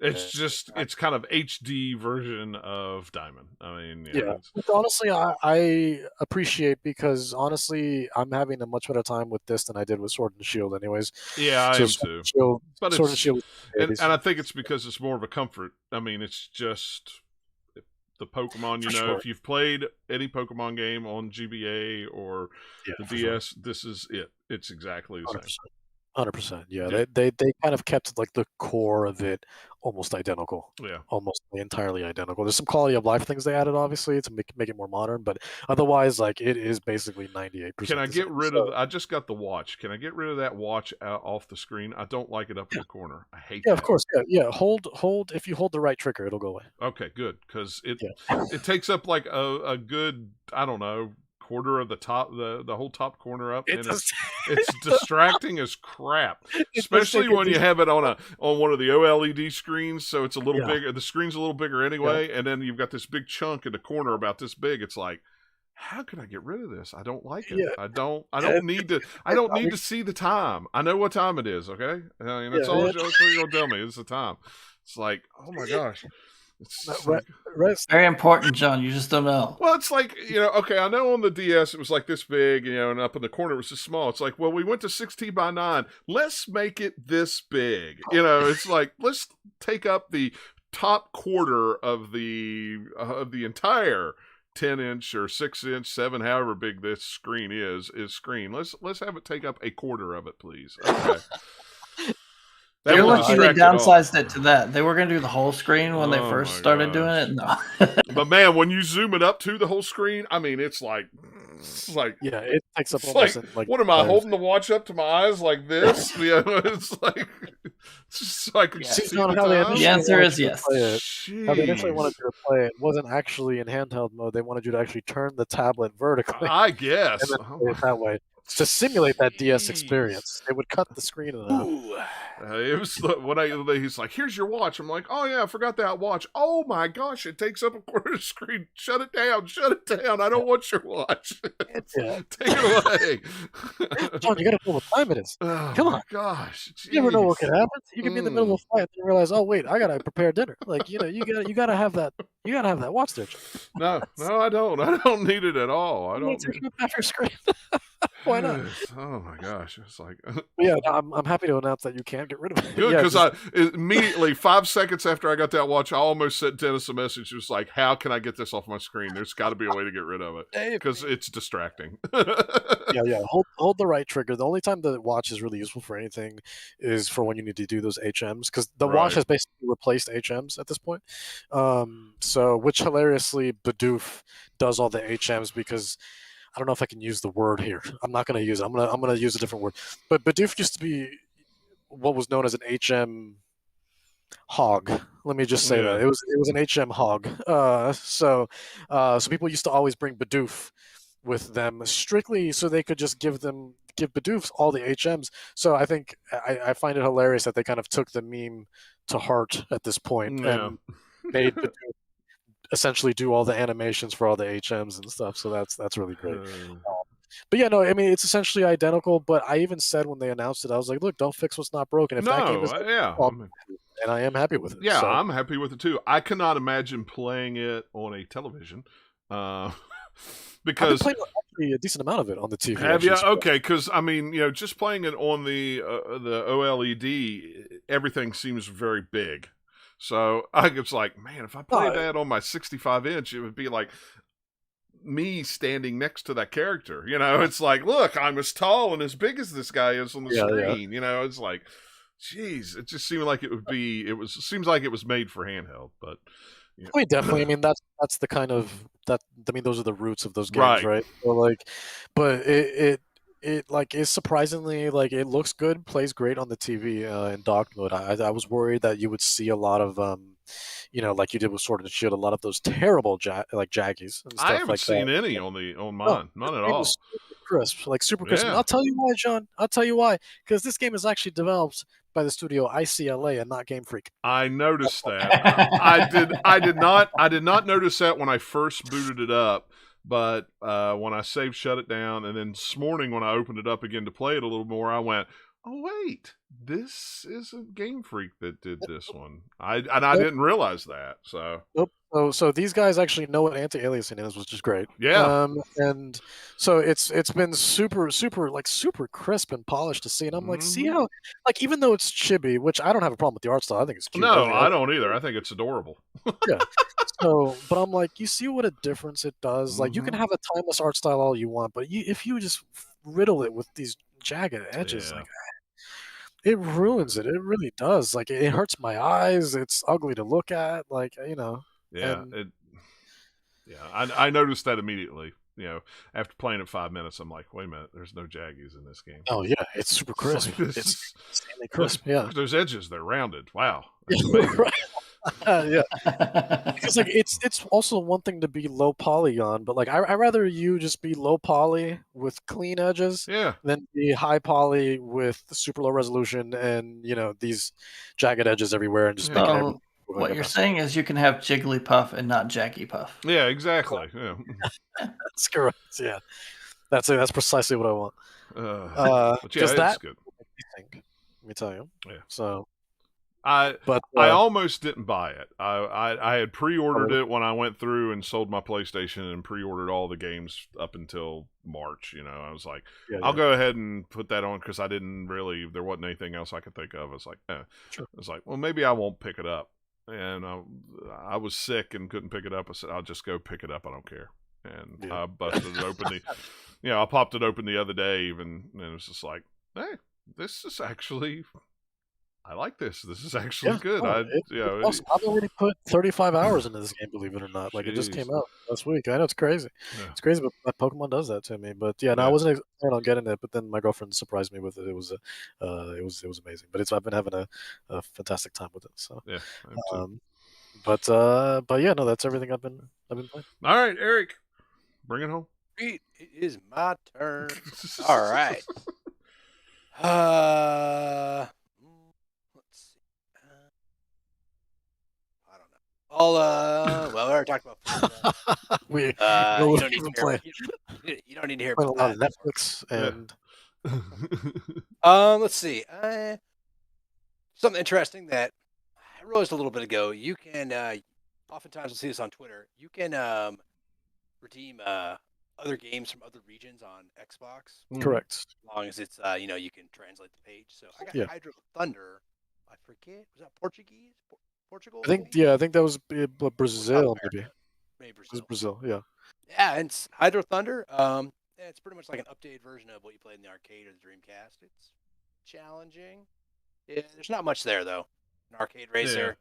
Speaker 1: It's kind of HD version of Diamond. I mean,
Speaker 3: Which honestly, I appreciate because honestly, I'm having a much better time with this than I did with Sword and Shield, anyways.
Speaker 1: Yeah, I am too.
Speaker 3: But Sword and Shield,
Speaker 1: and I think it's because it's more of a comfort. I mean, it's just the Pokemon. If you've played any Pokemon game on GBA or the DS, this is it. It's exactly the same.
Speaker 3: 100%. Yeah, they kind of kept like the core of it almost identical.
Speaker 1: Yeah,
Speaker 3: almost entirely identical. There's some quality of life things they added, obviously, to make it more modern, but otherwise, like it is basically 98%.
Speaker 1: Can I get rid of? I just got the watch. Can I get rid of that watch off the screen? I don't like it up in the corner. I hate.
Speaker 3: Yeah, of course. Yeah. Hold. If you hold the right trigger, it'll go away.
Speaker 1: Okay, good, because it takes up like a good, I don't know, quarter of the top, the whole top corner up, and it's distracting as crap, especially when you have it on one of the OLED screens, so it's a little bigger. The screen's a little bigger anyway, and then you've got this big chunk in the corner about this big. It's like, how can I get rid of this? I don't like it. I don't need to. I don't need to see the time. I know what time it is. Okay, that's all you're gonna tell me. It's the time. It's like, oh my gosh.
Speaker 2: It's very important, John. You just don't know.
Speaker 1: Well, it's like, okay, I know on the DS it was like this big, and up in the corner it was just small. It's like, well, we went to 16 by 9. Let's make it this big. It's like, let's take up the top quarter of the entire 10-inch or 6-inch, 7, however big this screen is screen. Let's have it take up a quarter of it, please. Okay.
Speaker 2: You're lucky they downsized it to that. They were going to do the whole screen when they first started doing it. No.
Speaker 1: But man, when you zoom it up to the whole screen, I mean, it's like
Speaker 3: yeah, it takes up almost
Speaker 1: like what am I holding the watch up to my eyes like this? It's like just so I can see the time.
Speaker 2: The answer is yes.
Speaker 3: How they initially wanted you to play it wasn't actually in handheld mode. They wanted you to actually turn the tablet vertically.
Speaker 1: I guess.
Speaker 3: And then play it that way. To simulate that DS experience, they would cut the screen in half.
Speaker 1: It was he's like, "Here's your watch." I'm like, "Oh yeah, I forgot that watch." Oh my gosh, it takes up a quarter of the screen. Shut it down. I don't want your watch. Take it away.
Speaker 3: John, you gotta know what time it is. Come on,
Speaker 1: gosh,
Speaker 3: you never know what could happen. You can be in the middle of a fight and realize, oh wait, I gotta prepare dinner. Like you gotta have that. You gotta have that watch there.
Speaker 1: No, I don't. I don't need it at all. I don't.
Speaker 3: Off your screen. Why not?
Speaker 1: Oh my gosh, it's like.
Speaker 3: Yeah, I'm happy to announce that you can get rid of it.
Speaker 1: Good, because I immediately 5 seconds after I got that watch, I almost sent Dennis a message. It was like, "How can I get this off my screen? There's got to be a way to get rid of it because it's distracting."
Speaker 3: Yeah. Hold the right trigger. The only time the watch is really useful for anything is for when you need to do those HMs, because the watch has basically replaced HMs at this point. So, which hilariously, Bidoof does all the HMs because. I don't know if I can use the word here. I'm not going to use it. I'm going to use a different word. But Bidoof used to be what was known as an HM hog. Let me just say that it was an HM hog. So people used to always bring Bidoof with them strictly so they could just give Bidoofs all the HMs. So I think I find it hilarious that they kind of took the meme to heart at this point and made Bidoof essentially do all the animations for all the HMs and stuff, so that's really great. But yeah, no, I mean it's essentially identical. But I even said when they announced it, I was like, "Look, don't fix what's not broken." If that game is, and I am happy with it.
Speaker 1: Yeah, so. I'm happy with it too. I cannot imagine playing it on a television because
Speaker 3: I've been playing actually a decent amount of it on the TV.
Speaker 1: Have you? Okay, because I mean, just playing it on the OLED, everything seems very big. So I was like, man, if I played that on my 65-inch, it would be like me standing next to that character. It's like, look, I'm as tall and as big as this guy is on the screen. It's like, Jeez, it just seemed like it would be. Seems like it was made for handheld, but
Speaker 3: I mean, definitely. I mean, that's the kind of that. I mean, those are the roots of those games,
Speaker 1: Right.
Speaker 3: right? So, like, but it like is surprisingly like it looks good, plays great on the TV in docked mode. I was worried that you would see a lot of like you did with Sword and Shield, a lot of those terrible jaggies and
Speaker 1: I
Speaker 3: stuff
Speaker 1: haven't
Speaker 3: like that.
Speaker 1: seen any on
Speaker 3: No,
Speaker 1: mine,
Speaker 3: this
Speaker 1: none at
Speaker 3: game is
Speaker 1: all.
Speaker 3: super crisp, like super crisp. And
Speaker 1: Yeah,
Speaker 3: I'll tell you why, John. I'll tell you why. Because this game is actually developed by the studio ICLA and not Game Freak.
Speaker 1: I noticed that. I did not notice that when I first booted it up, but when I saved, shut it down, and then this morning when I opened it up again to play it a little more, I went, "Oh wait, this isn't Game Freak that did this one." I
Speaker 3: Nope.
Speaker 1: didn't realize that. So
Speaker 3: Nope. So these guys actually know what anti-aliasing is, which is great.
Speaker 1: yeah,
Speaker 3: And so it's been super super crisp and polished to see, and I'm like, see how like even though it's chibi, which I don't have a problem with the art style, I think it's cute.
Speaker 1: no, I don't either. I think it's adorable.
Speaker 3: Yeah. So, but I'm like, you see what a difference it does. Like, you can have a timeless art style all you want, but if you just riddle it with these jagged edges,
Speaker 1: Yeah.
Speaker 3: like it ruins it. It really does. Like, it hurts my eyes. It's ugly to look at. Like,
Speaker 1: Yeah,
Speaker 3: and
Speaker 1: I noticed that immediately. After playing it 5 minutes, I'm like, wait a minute, there's no jaggies in this game.
Speaker 3: oh yeah, it's super crisp.
Speaker 1: It's like, this
Speaker 3: It's
Speaker 1: is
Speaker 3: insanely crisp. Yeah.
Speaker 1: look at those edges; they're rounded. Wow,
Speaker 3: Yeah,
Speaker 1: that's amazing.
Speaker 3: right. Yeah. Because like it's also one thing to be low polygon, but like I rather you just be low poly with clean edges
Speaker 1: Yeah,
Speaker 3: than be high poly with super low resolution and these jagged edges everywhere and just
Speaker 1: Yeah.
Speaker 3: making
Speaker 2: So
Speaker 3: everything look like
Speaker 2: what
Speaker 3: a
Speaker 2: you're
Speaker 3: mess.
Speaker 2: saying is you can have Jigglypuff and not Jaggy-Puff.
Speaker 1: yeah, exactly. Yeah.
Speaker 3: That's correct. Yeah, that's it. That's precisely what I want.
Speaker 1: But yeah,
Speaker 3: Because
Speaker 1: it's
Speaker 3: that
Speaker 1: good.
Speaker 3: makes me think. Let me tell you.
Speaker 1: Yeah.
Speaker 3: So,
Speaker 1: I
Speaker 3: but
Speaker 1: I almost didn't buy it. I had pre-ordered
Speaker 3: really?
Speaker 1: it when I went through and sold my PlayStation and pre-ordered all the games up until March. I was like,
Speaker 3: yeah,
Speaker 1: I'll
Speaker 3: yeah.
Speaker 1: go ahead and put that on because there wasn't anything else I could think of. I was like,
Speaker 3: Sure.
Speaker 1: I was like, well, maybe I won't pick it up. And I was sick and couldn't pick it up. I said, I'll just go pick it up. I don't care. And
Speaker 3: Yeah.
Speaker 1: I busted it open. I popped it open the other day even, and it was just like, hey, this is actually. I like this. This is actually
Speaker 3: Yeah,
Speaker 1: good.
Speaker 3: no, it's awesome. I've already put 35 hours into this game, believe it or not. Like, it just came
Speaker 1: Jeez.
Speaker 3: out last week. I know it's crazy.
Speaker 1: Yeah.
Speaker 3: It's crazy, but Pokemon does that to me. But yeah, no, I
Speaker 1: Yeah.
Speaker 3: wasn't planning on getting it. But then my girlfriend surprised me with it. It was it was amazing. But I've been having a fantastic time with it. So,
Speaker 1: Yeah. I am too.
Speaker 3: but yeah, no, that's everything I've been playing.
Speaker 1: All right, Eric, bring it home.
Speaker 4: It is my turn. All right. Let's see. I don't know. Well, we already talked about Forza.
Speaker 3: We
Speaker 4: You
Speaker 3: we've
Speaker 4: don't need
Speaker 3: been
Speaker 4: to hear.
Speaker 3: playing
Speaker 4: You don't need to hear
Speaker 3: a
Speaker 4: about
Speaker 3: lot of
Speaker 4: that.
Speaker 3: Netflix
Speaker 1: Yeah.
Speaker 3: and
Speaker 4: Let's see. Something interesting that I realized a little bit ago. You can oftentimes we'll see this on Twitter. You can redeem other games from other regions on Xbox,
Speaker 3: correct.
Speaker 4: as long as it's you can translate the page. So I got
Speaker 3: Yeah.
Speaker 4: Hydro Thunder. I forget, was that Portuguese? Portugal?
Speaker 3: I think that was Brazil maybe.
Speaker 4: Maybe
Speaker 3: It was
Speaker 4: Brazil.
Speaker 3: Brazil. Yeah.
Speaker 4: Yeah, and it's Hydro Thunder. It's pretty much like an updated version of what you played in the arcade or the Dreamcast. It's challenging. Yeah, there's not much there though. An arcade racer.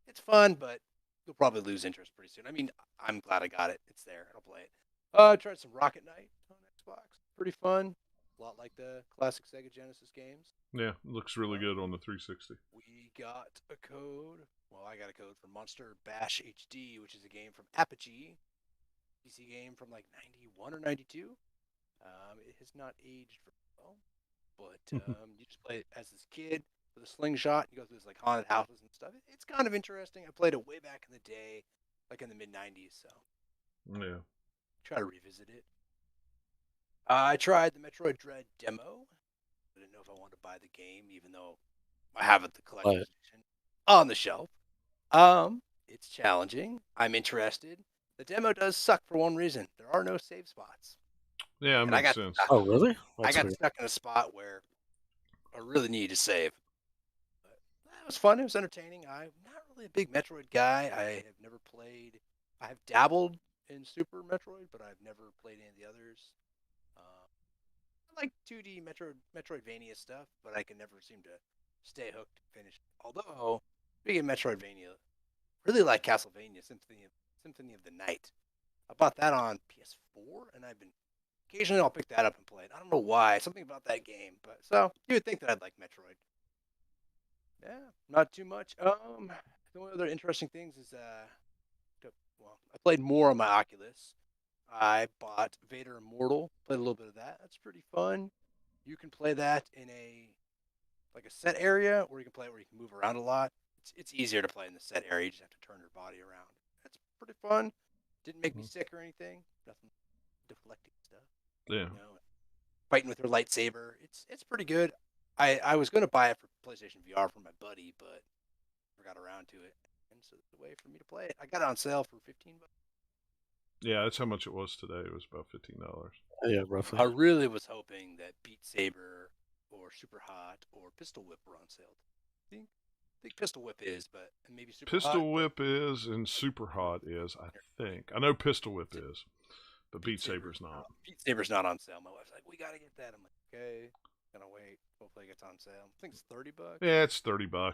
Speaker 4: It's fun, but you'll probably lose interest pretty soon. I mean, I'm glad I got it. It's there. I'll play it. I tried some Rocket Knight on Xbox. Pretty fun. A lot like the classic Sega Genesis games.
Speaker 1: Yeah, looks really good on the 360.
Speaker 4: We got a code. Well, I got a code for Monster Bash HD, which is a game from Apogee. PC game from like 91 or 92. It has not aged very well, but you just play it as this kid with a slingshot. You go through this like haunted houses and stuff. It's kind of interesting. I played it way back in the day, like in the mid 90s. So
Speaker 1: Yeah.
Speaker 4: try to revisit it. I tried the Metroid Dread demo. I didn't know if I wanted to buy the game, even though I have it the collector's edition on the shelf. It's challenging. I'm interested. The demo does suck for one reason. There are no save spots.
Speaker 1: Yeah, that
Speaker 4: And
Speaker 1: makes sense.
Speaker 3: Oh really?
Speaker 4: I
Speaker 3: That's
Speaker 4: got
Speaker 3: weird.
Speaker 4: stuck in a spot where I really needed to save. But it was fun. It was entertaining. I'm not really a big Metroid guy. I have never played. I have dabbled in Super Metroid, but I've never played any of the others. I like 2D Metroidvania stuff, but I can never seem to stay hooked, finish. Although, speaking of Metroidvania, really like Castlevania Symphony of the Night. I bought that on PS4, and occasionally I'll pick that up and play it. I don't know why, something about that game. But so you would think that I'd like Metroid. Yeah, not too much. The only other interesting things is I played more on my Oculus. I bought Vader Immortal, played a little bit of that. That's pretty fun. You can play that in a set area, or you can play it where you can move around a lot. It's easier to play in the set area. You just have to turn your body around. That's pretty fun. Didn't make me sick or anything. Nothing deflecting stuff.
Speaker 1: Yeah.
Speaker 4: Fighting with her lightsaber. It's pretty good. I was going to buy it for PlayStation VR for my buddy, but never got around to it. And so it's a way for me to play it. I got it on sale for $15.
Speaker 1: Yeah, that's how much it was today. It was about $15.
Speaker 3: Yeah, roughly.
Speaker 4: I really was hoping that Beat Saber or Super Hot or Pistol Whip were on sale. I think Pistol Whip is, but maybe Super Hot.
Speaker 1: Pistol Whip is, and Super Hot is, I think. I know Pistol Whip is, but Beat Saber's not.
Speaker 4: Beat Saber's not on sale. My wife's like, we gotta get that. I'm like, okay, gonna wait. Hopefully it gets on sale. I think it's $30.
Speaker 1: Yeah, it's $30.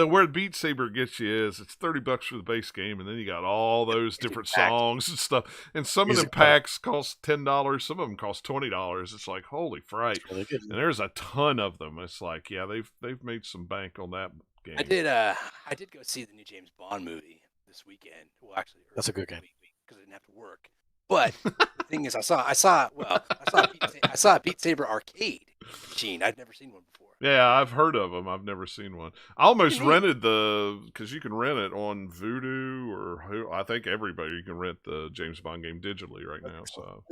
Speaker 1: Where Beat Saber gets you is it's $30 for the base game, and then you got all those different songs and stuff. And some of the packs cost $10. Some of them cost $20. It's like, holy fright! Really good. And there's a ton of them. It's like, yeah, they've made some bank on that game.
Speaker 4: I did go see the new James Bond movie this weekend. Well, actually,
Speaker 3: that's a good game
Speaker 4: because I didn't have to work. But the thing is, I saw a Beat Saber arcade machine. I'd never seen one before.
Speaker 1: Yeah, I've heard of them. I've never seen one. I almost rented because you can rent it on Voodoo or I think everybody you can rent the James Bond game digitally right now. So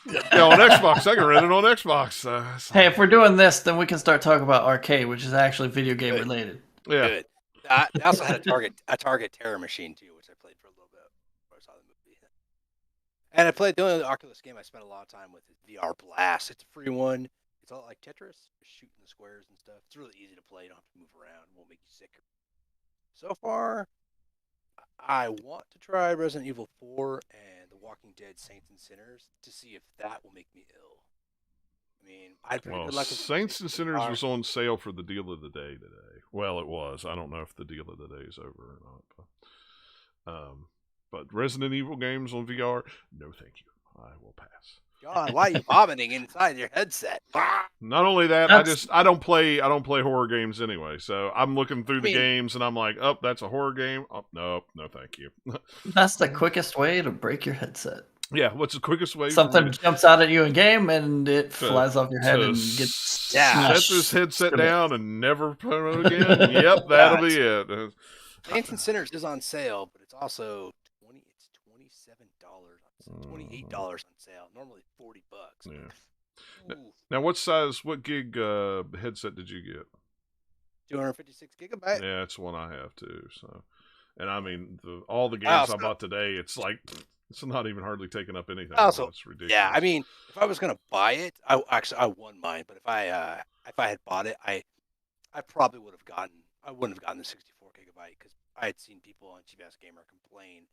Speaker 1: yeah, on Xbox, I can rent it on Xbox. So.
Speaker 2: Hey, if we're doing this, then we can start talking about arcade, which is actually video game related.
Speaker 1: Yeah.
Speaker 4: Good. I also had a Target Terror machine too, which I played for a little bit before I saw the movie. And I played the only Oculus game I spent a lot of time with is VR Blast. It's a free one. It's a lot like Tetris, just shooting the squares and stuff. It's really easy to play. You don't have to move around. It won't make you sick. So far, I want to try Resident Evil 4 and The Walking Dead Saints and Sinners to see if that will make me ill. I mean, I'd pretty good luck with
Speaker 1: Saints and Sinners was on sale for the deal of the day today. Well, it was. I don't know if the deal of the day is over or not. But Resident Evil games on VR, no thank you. I will pass.
Speaker 4: God, why are you vomiting inside your headset?
Speaker 1: Not only that, I don't play horror games anyway. So I'm looking through the games and I'm like, oh, that's a horror game. Oh, no, thank you.
Speaker 2: That's the quickest way to break your headset.
Speaker 1: Yeah, what's the quickest way?
Speaker 2: Something jumps out at you in game and it flies off your head and gets
Speaker 1: set this headset down and never put it again. Yep, that'll be it.
Speaker 4: Saints and Sinners is on sale, but it's also $28 on sale. Normally $40.
Speaker 1: Yeah. Now, what gig headset did you get?
Speaker 4: 256 gigabyte.
Speaker 1: Yeah, that's one I have too. So, and I mean, all the games I bought today, it's like it's not even hardly taking up anything.
Speaker 4: Also,
Speaker 1: it's ridiculous.
Speaker 4: Yeah, I mean, if I was gonna buy it, I won mine. But if I had bought it, I probably would have gotten. I wouldn't have gotten the 64 gigabyte because I had seen people on Cheap Ass Gamer complain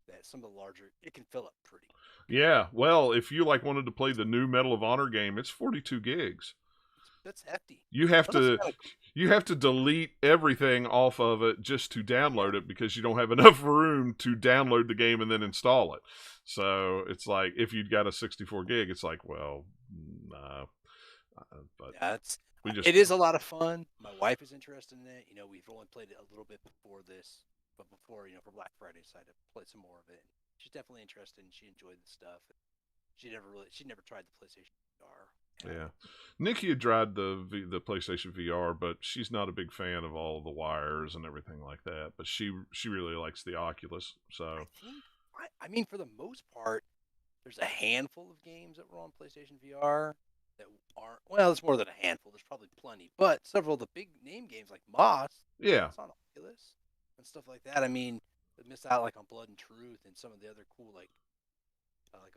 Speaker 4: that some of the larger it can fill up pretty.
Speaker 1: Yeah, well, if you wanted to play the new Medal of Honor game, it's 42 gigs.
Speaker 4: That's hefty.
Speaker 1: You have to delete everything off of it just to download it because you don't have enough room to download the game and then install it. So it's like if you'd got a 64 gig, it's like, well, nah. But
Speaker 4: yeah, it is a lot of fun. My wife is interested in it. We've only played it a little bit before this, but before for Black Friday, I decided to play some more of it. She's definitely interested, and she enjoyed the stuff. She never tried the PlayStation VR.
Speaker 1: Yeah, Nikki had tried the PlayStation VR, but she's not a big fan of all the wires and everything like that. But she really likes the Oculus. So,
Speaker 4: I mean, for the most part, there's a handful of games that were on PlayStation VR that aren't. Well, it's more than a handful. There's probably plenty, but several of the big name games like Moss, it's on Oculus and stuff like that. I mean, they missed out on Blood and Truth and some of the other cool like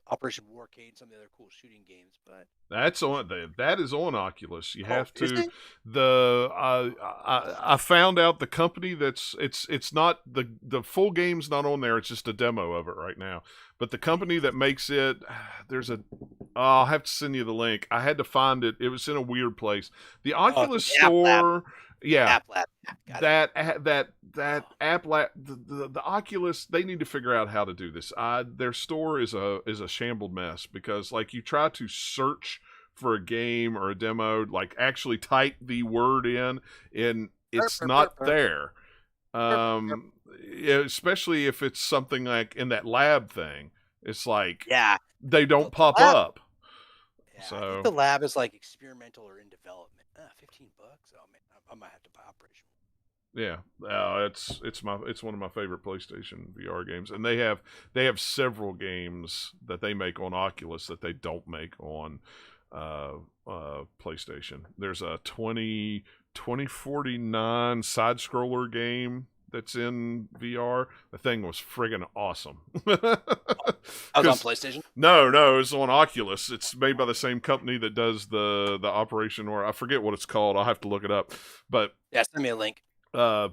Speaker 4: Operation Warcade and some of the other cool shooting games. But
Speaker 1: that is on Oculus. You have to I found out the company it's not the full game's not on there. It's just a demo of it right now. But the company that makes it, I'll have to send you the link. I had to find it. It was in a weird place. The Oculus store Yeah.
Speaker 4: App Lab. Got it.
Speaker 1: That app lab, the Oculus, they need to figure out how to do this. Their store is a shambled mess, because like you try to search for a game or a demo, like actually type the word in, and it's not there. Especially if it's something like in that lab thing, it's like they don't pop up.
Speaker 4: Yeah,
Speaker 1: so
Speaker 4: I think the lab is like experimental or in development. $15. Oh man, I might have to buy Operation.
Speaker 1: Yeah, it's one of my favorite PlayStation VR games, and they have several games that they make on Oculus that they don't make on PlayStation. There's a 2049 side scroller game that's in VR. The thing was friggin' awesome.
Speaker 4: I was on PlayStation?
Speaker 1: No, it's on Oculus. It's made by the same company that does the Operation, or I forget what it's called. I'll have to look it up. But
Speaker 4: yeah, send me a link.
Speaker 1: Yeah,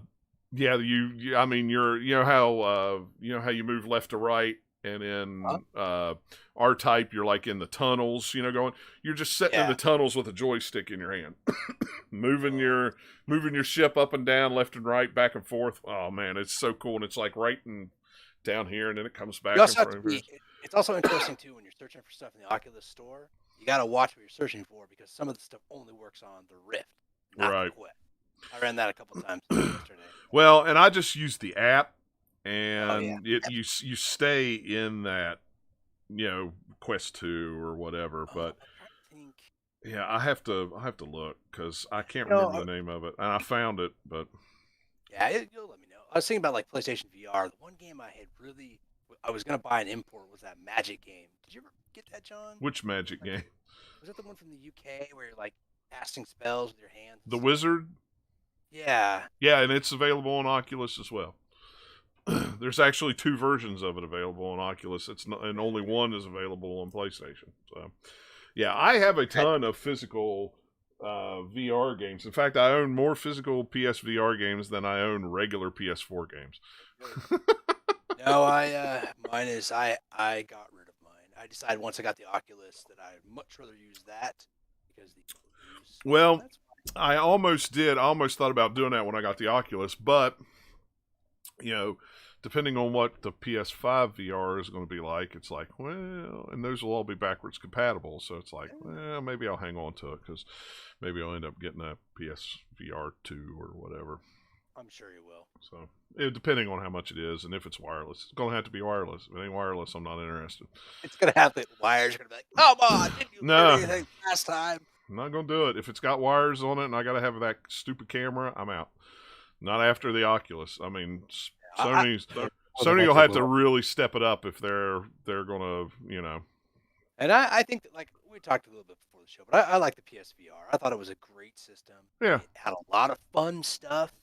Speaker 1: I mean, you know how you move left to right, and in R-Type you're like in the tunnels, you're just sitting in the tunnels with a joystick in your hand, moving your ship up and down, left and right, back and forth. Oh man, it's so cool, and it's like right down here, and then it comes back.
Speaker 4: It's also interesting too when you're searching for stuff in the Oculus store. You got to watch what you're searching for, because some of the stuff only works on the Rift, not the Quest. I ran that a couple times yesterday.
Speaker 1: Well, and I just used the app, and you stay in that, Quest 2 or whatever. But yeah, I have to look, because I can't remember the name of it, and I found it, but
Speaker 4: yeah, you'll let me know. I was thinking about like PlayStation VR. The one game I was gonna buy an import was that Magic game. Did you ever get that, John?
Speaker 1: Which Magic game?
Speaker 4: Was it the one from the UK where you're like casting spells with your hands?
Speaker 1: The Wizard.
Speaker 4: Yeah.
Speaker 1: Yeah, and it's available on Oculus as well. There's actually 2 versions of it available on Oculus. And only one is available on PlayStation. So, yeah, I have a ton of physical VR games. In fact, I own more physical PSVR games than I own regular PS4 games.
Speaker 4: No, mine is I got rid of mine. I decided once I got the Oculus that I'd much rather use that, because
Speaker 1: I almost did. I almost thought about doing that when I got the Oculus, but depending on what the PS5 VR is going to be like, it's like, well, and those will all be backwards compatible, so it's like, well, maybe I'll hang on to it, because maybe I'll end up getting a PSVR 2 or whatever.
Speaker 4: I'm sure you will.
Speaker 1: So, depending on how much it is, and if it's wireless, it's going to have to be wireless. If it ain't wireless, I'm not interested.
Speaker 4: It's going to have the wires. You're going to be like, come on, didn't you do anything last time?
Speaker 1: I'm not going to do it. If it's got wires on it and I got to have that stupid camera, I'm out. Not after the Oculus. I mean, Sony will have to really step it up if they're going to,
Speaker 4: And I think that, like, we talked a little bit before the show, but I like the PSVR. I thought it was a great system.
Speaker 1: Yeah.
Speaker 4: It had a lot of fun stuff.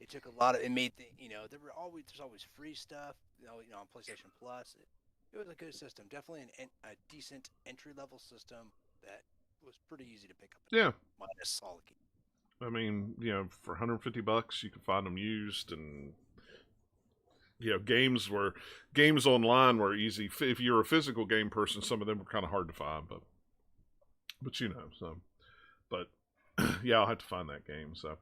Speaker 4: It took a lot of, it made there's always free stuff, on PlayStation Plus. It was a good system. Definitely a decent entry-level system that was pretty easy to pick up.
Speaker 1: Yeah.
Speaker 4: Minus all the games.
Speaker 1: I mean, for $150 you can find them used, and games online were easy. If you're a physical game person, some of them were kind of hard to find, but but yeah, I'll have to find that game. So,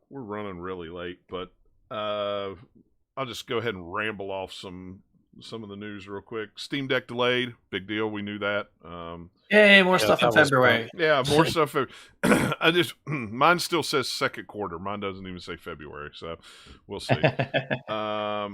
Speaker 1: we're running really late, but I'll just go ahead and ramble off some of the news real quick. Steam Deck delayed, big deal. We knew that.
Speaker 2: Yay, more stuff in February.
Speaker 1: Yeah, more stuff. Mine still says second quarter. Mine doesn't even say February, so we'll see. The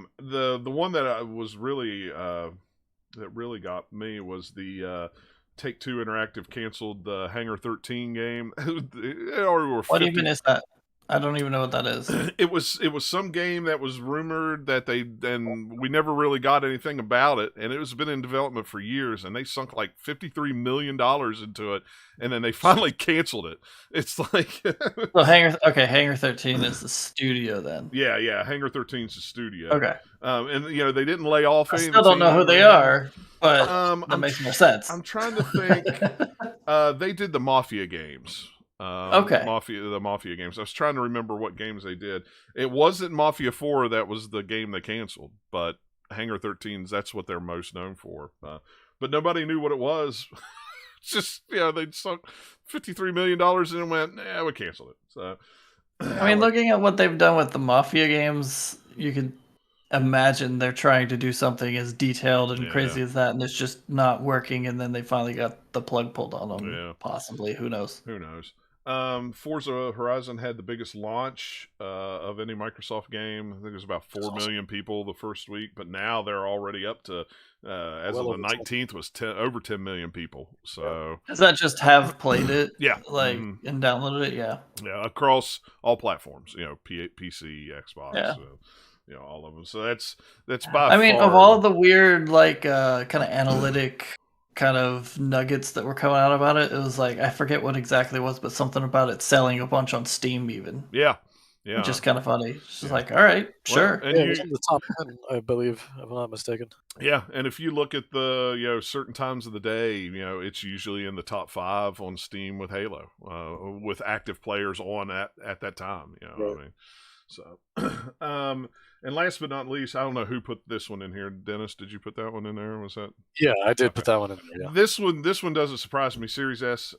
Speaker 1: one that I was really that really got me was the Take-Two Interactive canceled the Hangar 13 game.
Speaker 2: What even is that? I don't even know what that is.
Speaker 1: It was some game that was rumored that we never really got anything about it, and it was been in development for years, and they sunk like $53 million into it, and then they finally canceled it. It's like
Speaker 2: so Hangar 13 is the studio then.
Speaker 1: Yeah, Hangar 13 is the studio.
Speaker 2: Okay.
Speaker 1: And they didn't lay off.
Speaker 2: I still don't know who they are, but that makes more sense.
Speaker 1: I'm trying to think. They did the Mafia games. The Mafia games. I was trying to remember what games they did. It wasn't Mafia 4 that was the game they canceled, but Hangar 13's, that's what they're most known for. But nobody knew what it was just they sunk $53 million and went, nah, we canceled it. So
Speaker 2: I mean, looking at what they've done with the Mafia games, you can imagine they're trying to do something as detailed and crazy as that, and it's just not working, and then they finally got the plug pulled on them, possibly. Who knows?
Speaker 1: Who knows? Forza Horizon had the biggest launch of any Microsoft game. I think it was about 4 million people the first week, but now they're already up to, as of the 19th, was over 10 million people. So
Speaker 2: does that just have played it?
Speaker 1: Yeah.
Speaker 2: And downloaded it? Yeah.
Speaker 1: Yeah, across all platforms, PC, Xbox,
Speaker 2: Yeah.
Speaker 1: all of them. So that's by
Speaker 2: I mean,
Speaker 1: far,
Speaker 2: of all the weird, kind of analytic kind of nuggets that were coming out about it, it was like, I forget what exactly it was, but something about it selling a bunch on Steam even.
Speaker 1: Yeah.
Speaker 2: Which is kind of funny. It's just like, all right, sure.
Speaker 3: And it's in the top 10, I believe, if I'm not mistaken.
Speaker 1: Yeah, and if you look at the certain times of the day, it's usually in the top 5 on Steam with Halo, with active players on at that time. I mean, so and last but not least, I don't know who put this one in here. Dennis, did you put that one in there? Was that?
Speaker 3: Yeah, I did put that one in there. Yeah.
Speaker 1: This one doesn't surprise me. Series S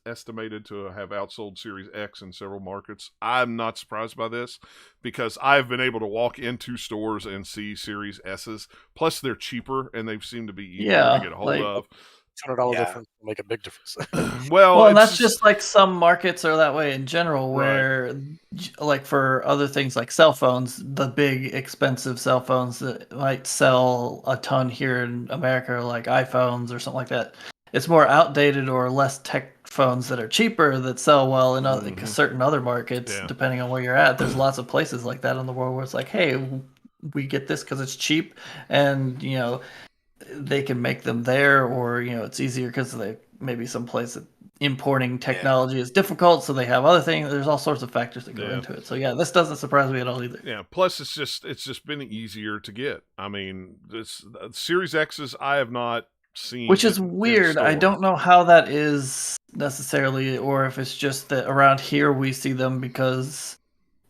Speaker 1: estimated to have outsold Series X in several markets. I'm not surprised by this because I've been able to walk into stores and see Series S's. Plus, they're cheaper and they seem to be easier to get a hold of.
Speaker 3: $200 difference will make a big difference.
Speaker 1: Well,
Speaker 2: and that's just like some markets are that way in general, where like for other things like cell phones, the big expensive cell phones that might sell a ton here in America, like iPhones or something like that, it's more outdated or less tech phones that are cheaper that sell well in certain other markets, depending on where you're at. There's lots of places like that in the world where it's like, hey, we get this because it's cheap, and they can make them there, or it's easier because they maybe some place that importing technology is difficult, so they have other things. There's all sorts of factors that go into it. So this doesn't surprise me at all either.
Speaker 1: Yeah. Plus, it's just been easier to get. I mean, this Series X's I have not seen,
Speaker 2: which is weird. I don't know how that is necessarily, or if it's just that around here we see them because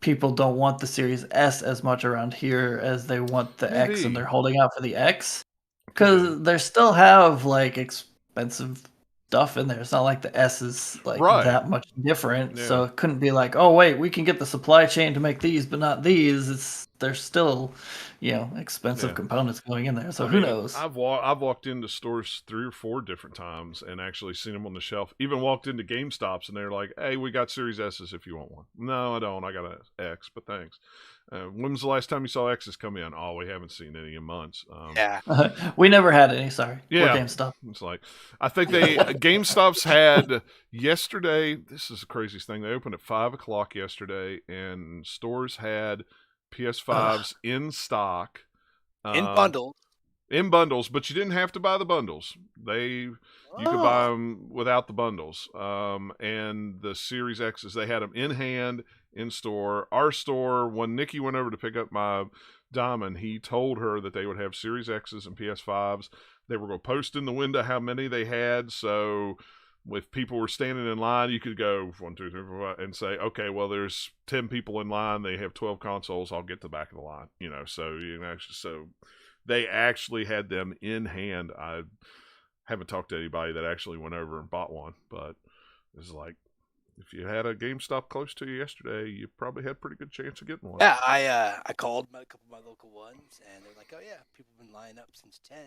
Speaker 2: people don't want the Series S as much around here as they want the X, and they're holding out for the X. Because they still have expensive stuff in there. It's not like the S is that much different. Yeah. So it couldn't be like, oh wait, we can get the supply chain to make these, but not these. There's still, expensive components going in there. So who knows?
Speaker 1: I've walked into stores 3 or 4 different times and actually seen them on the shelf. Even walked into GameStops and they're like, "Hey, we got Series S's if you want one." No, I don't. I got an X, but thanks. When was the last time you saw X's come in? Oh, we haven't seen any in months.
Speaker 2: We never had any. Sorry. Yeah. We're GameStop.
Speaker 1: It's like, I think GameStop's had yesterday. This is the craziest thing. They opened at 5:00 yesterday, and stores had PS5s in stock,
Speaker 4: in bundles,
Speaker 1: but you didn't have to buy the bundles. You could buy them without the bundles. And the Series X's, they had them in hand in store. Our store, when Nikki went over to pick up my Diamond, he told her that they would have Series X's and PS5s. They were going to post in the window how many they had, so if people were standing in line, you could go 1, 2, 3, 4, 5, and say, okay, well, there's 10 people in line. They have 12 consoles. I'll get to the back of the line. So they actually had them in hand. I haven't talked to anybody that actually went over and bought one, but it's like, if you had a GameStop close to you yesterday, you probably had a pretty good chance of getting one.
Speaker 4: Yeah, I called a couple of my local ones, and they're like, oh yeah, people have been lining up since 10.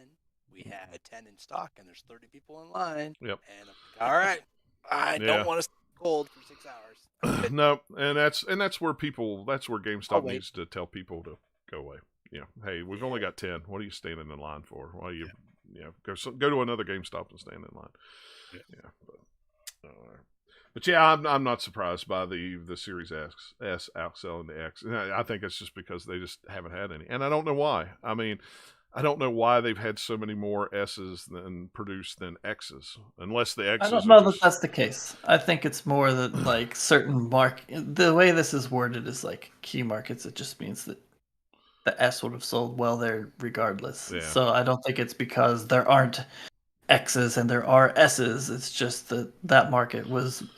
Speaker 4: We had 10 in stock, and there's 30 people in line.
Speaker 1: Yep.
Speaker 4: And I'm like, all right, I don't want to stay cold for 6 hours.
Speaker 1: No, and that's where GameStop needs to tell people to go away. Hey, we've only got 10. What are you standing in line for? Why are you, go to another GameStop and stand in line. But I'm not surprised by the Series S outselling the X. I think it's just because they just haven't had any, and I don't know why. I mean, I don't know why they've had so many more S's produced than X's, unless the X's.
Speaker 2: I don't know that that's the case. I think it's more that certain the way this is worded is key markets. It just means that the S would have sold well there regardless. Yeah. So I don't think it's because there aren't X's and there are S's. It's just that market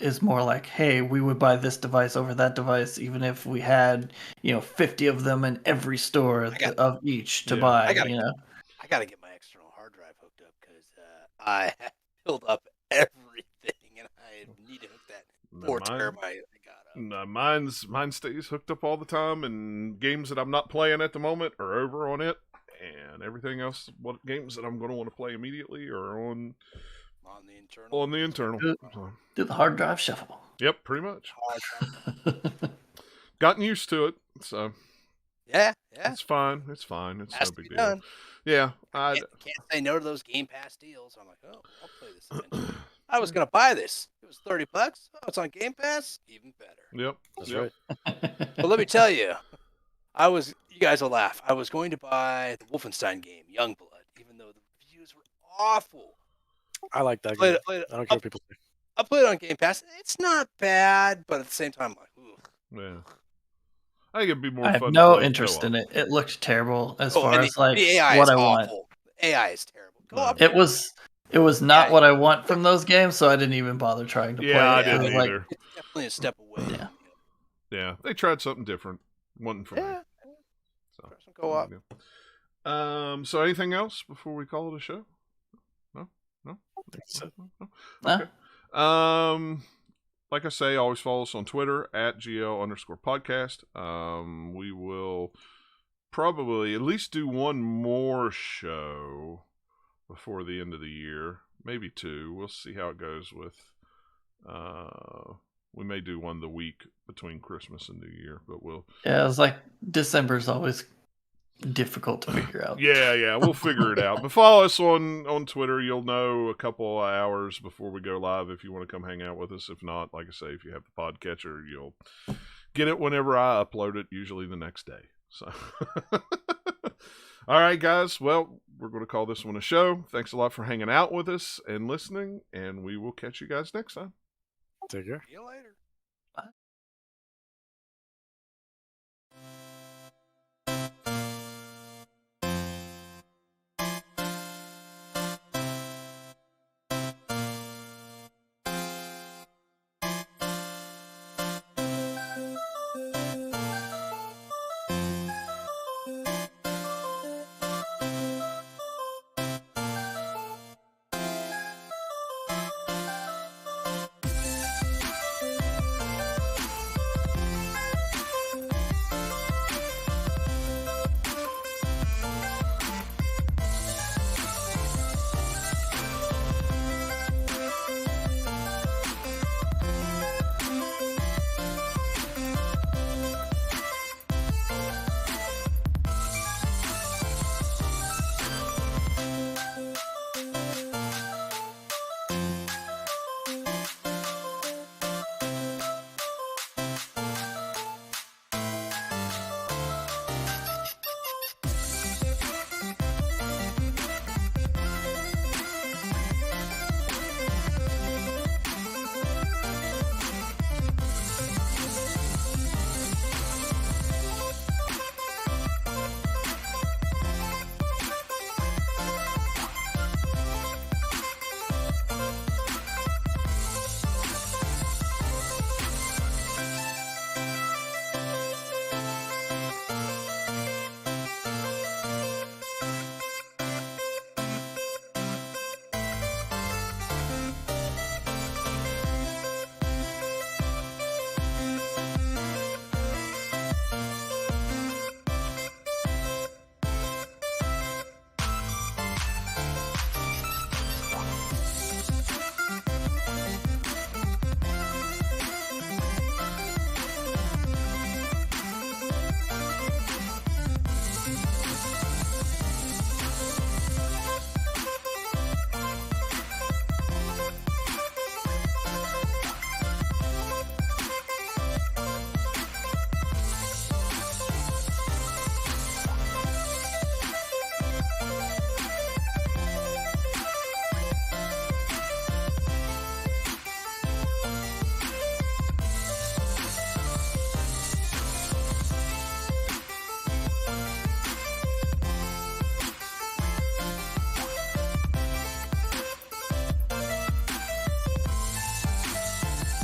Speaker 2: is more like, hey, we would buy this device over that device, even if we had 50 of them in every store of each to buy.
Speaker 4: I gotta get my external hard drive hooked up because I have filled up everything, and I need to hook that
Speaker 1: No,
Speaker 4: 4 terabyte I got up.
Speaker 1: No, mine stays hooked up all the time, and games that I'm not playing at the moment are over on it, and everything else, what games that I'm going to want to play immediately are on
Speaker 4: the internal.
Speaker 1: On the internal.
Speaker 2: Do the hard drive shuffle.
Speaker 1: Yep, pretty much. Gotten used to it, so
Speaker 4: yeah.
Speaker 1: It's fine. It's no big deal.
Speaker 4: Done.
Speaker 1: Yeah,
Speaker 4: I can't say no to those Game Pass deals. I'm like, oh, I'll play this eventually. I was gonna buy this. It was $30. Oh, it's on Game Pass. Even better.
Speaker 1: Yep,
Speaker 3: That's right.
Speaker 4: But let me tell you, you guys will laugh. I was going to buy the Wolfenstein game, Youngblood, even though the reviews were awful.
Speaker 3: I like that game. I don't care what people say.
Speaker 4: I played it on Game Pass. It's not bad, but at the same time, I'm like, ooh.
Speaker 1: Yeah. I think it'd be more
Speaker 2: I
Speaker 1: fun.
Speaker 2: have no interest in it. It looked terrible as far as like
Speaker 4: the AI
Speaker 2: what
Speaker 4: is
Speaker 2: I
Speaker 4: awful.
Speaker 2: want.
Speaker 4: The AI is terrible. Go up.
Speaker 2: It was not what I want from those games, so I didn't even bother trying to play it.
Speaker 1: I didn't either.
Speaker 4: It's definitely a step away.
Speaker 1: Yeah, they tried something different. Wasn't for me. So
Speaker 4: go up.
Speaker 1: So anything else before we call it a show? No.
Speaker 3: So.
Speaker 1: Okay. Like I say, always follow us on Twitter at GL_podcast. We will probably at least do one more show before the end of the year. Maybe 2. We'll see how it goes with... we may do one the week between Christmas and New Year, but we'll...
Speaker 2: Yeah, it's like December's always difficult to figure out.
Speaker 1: Yeah, we'll figure it out. But follow us on Twitter. You'll know a couple of hours before we go live if you want to come hang out with us. If not, like I say, if you have the podcatcher, you'll get it whenever I upload it, usually the next day. So, all right, guys. Well, we're going to call this one a show. Thanks a lot for hanging out with us and listening, and we will catch you guys next time.
Speaker 3: Take care.
Speaker 4: See you later.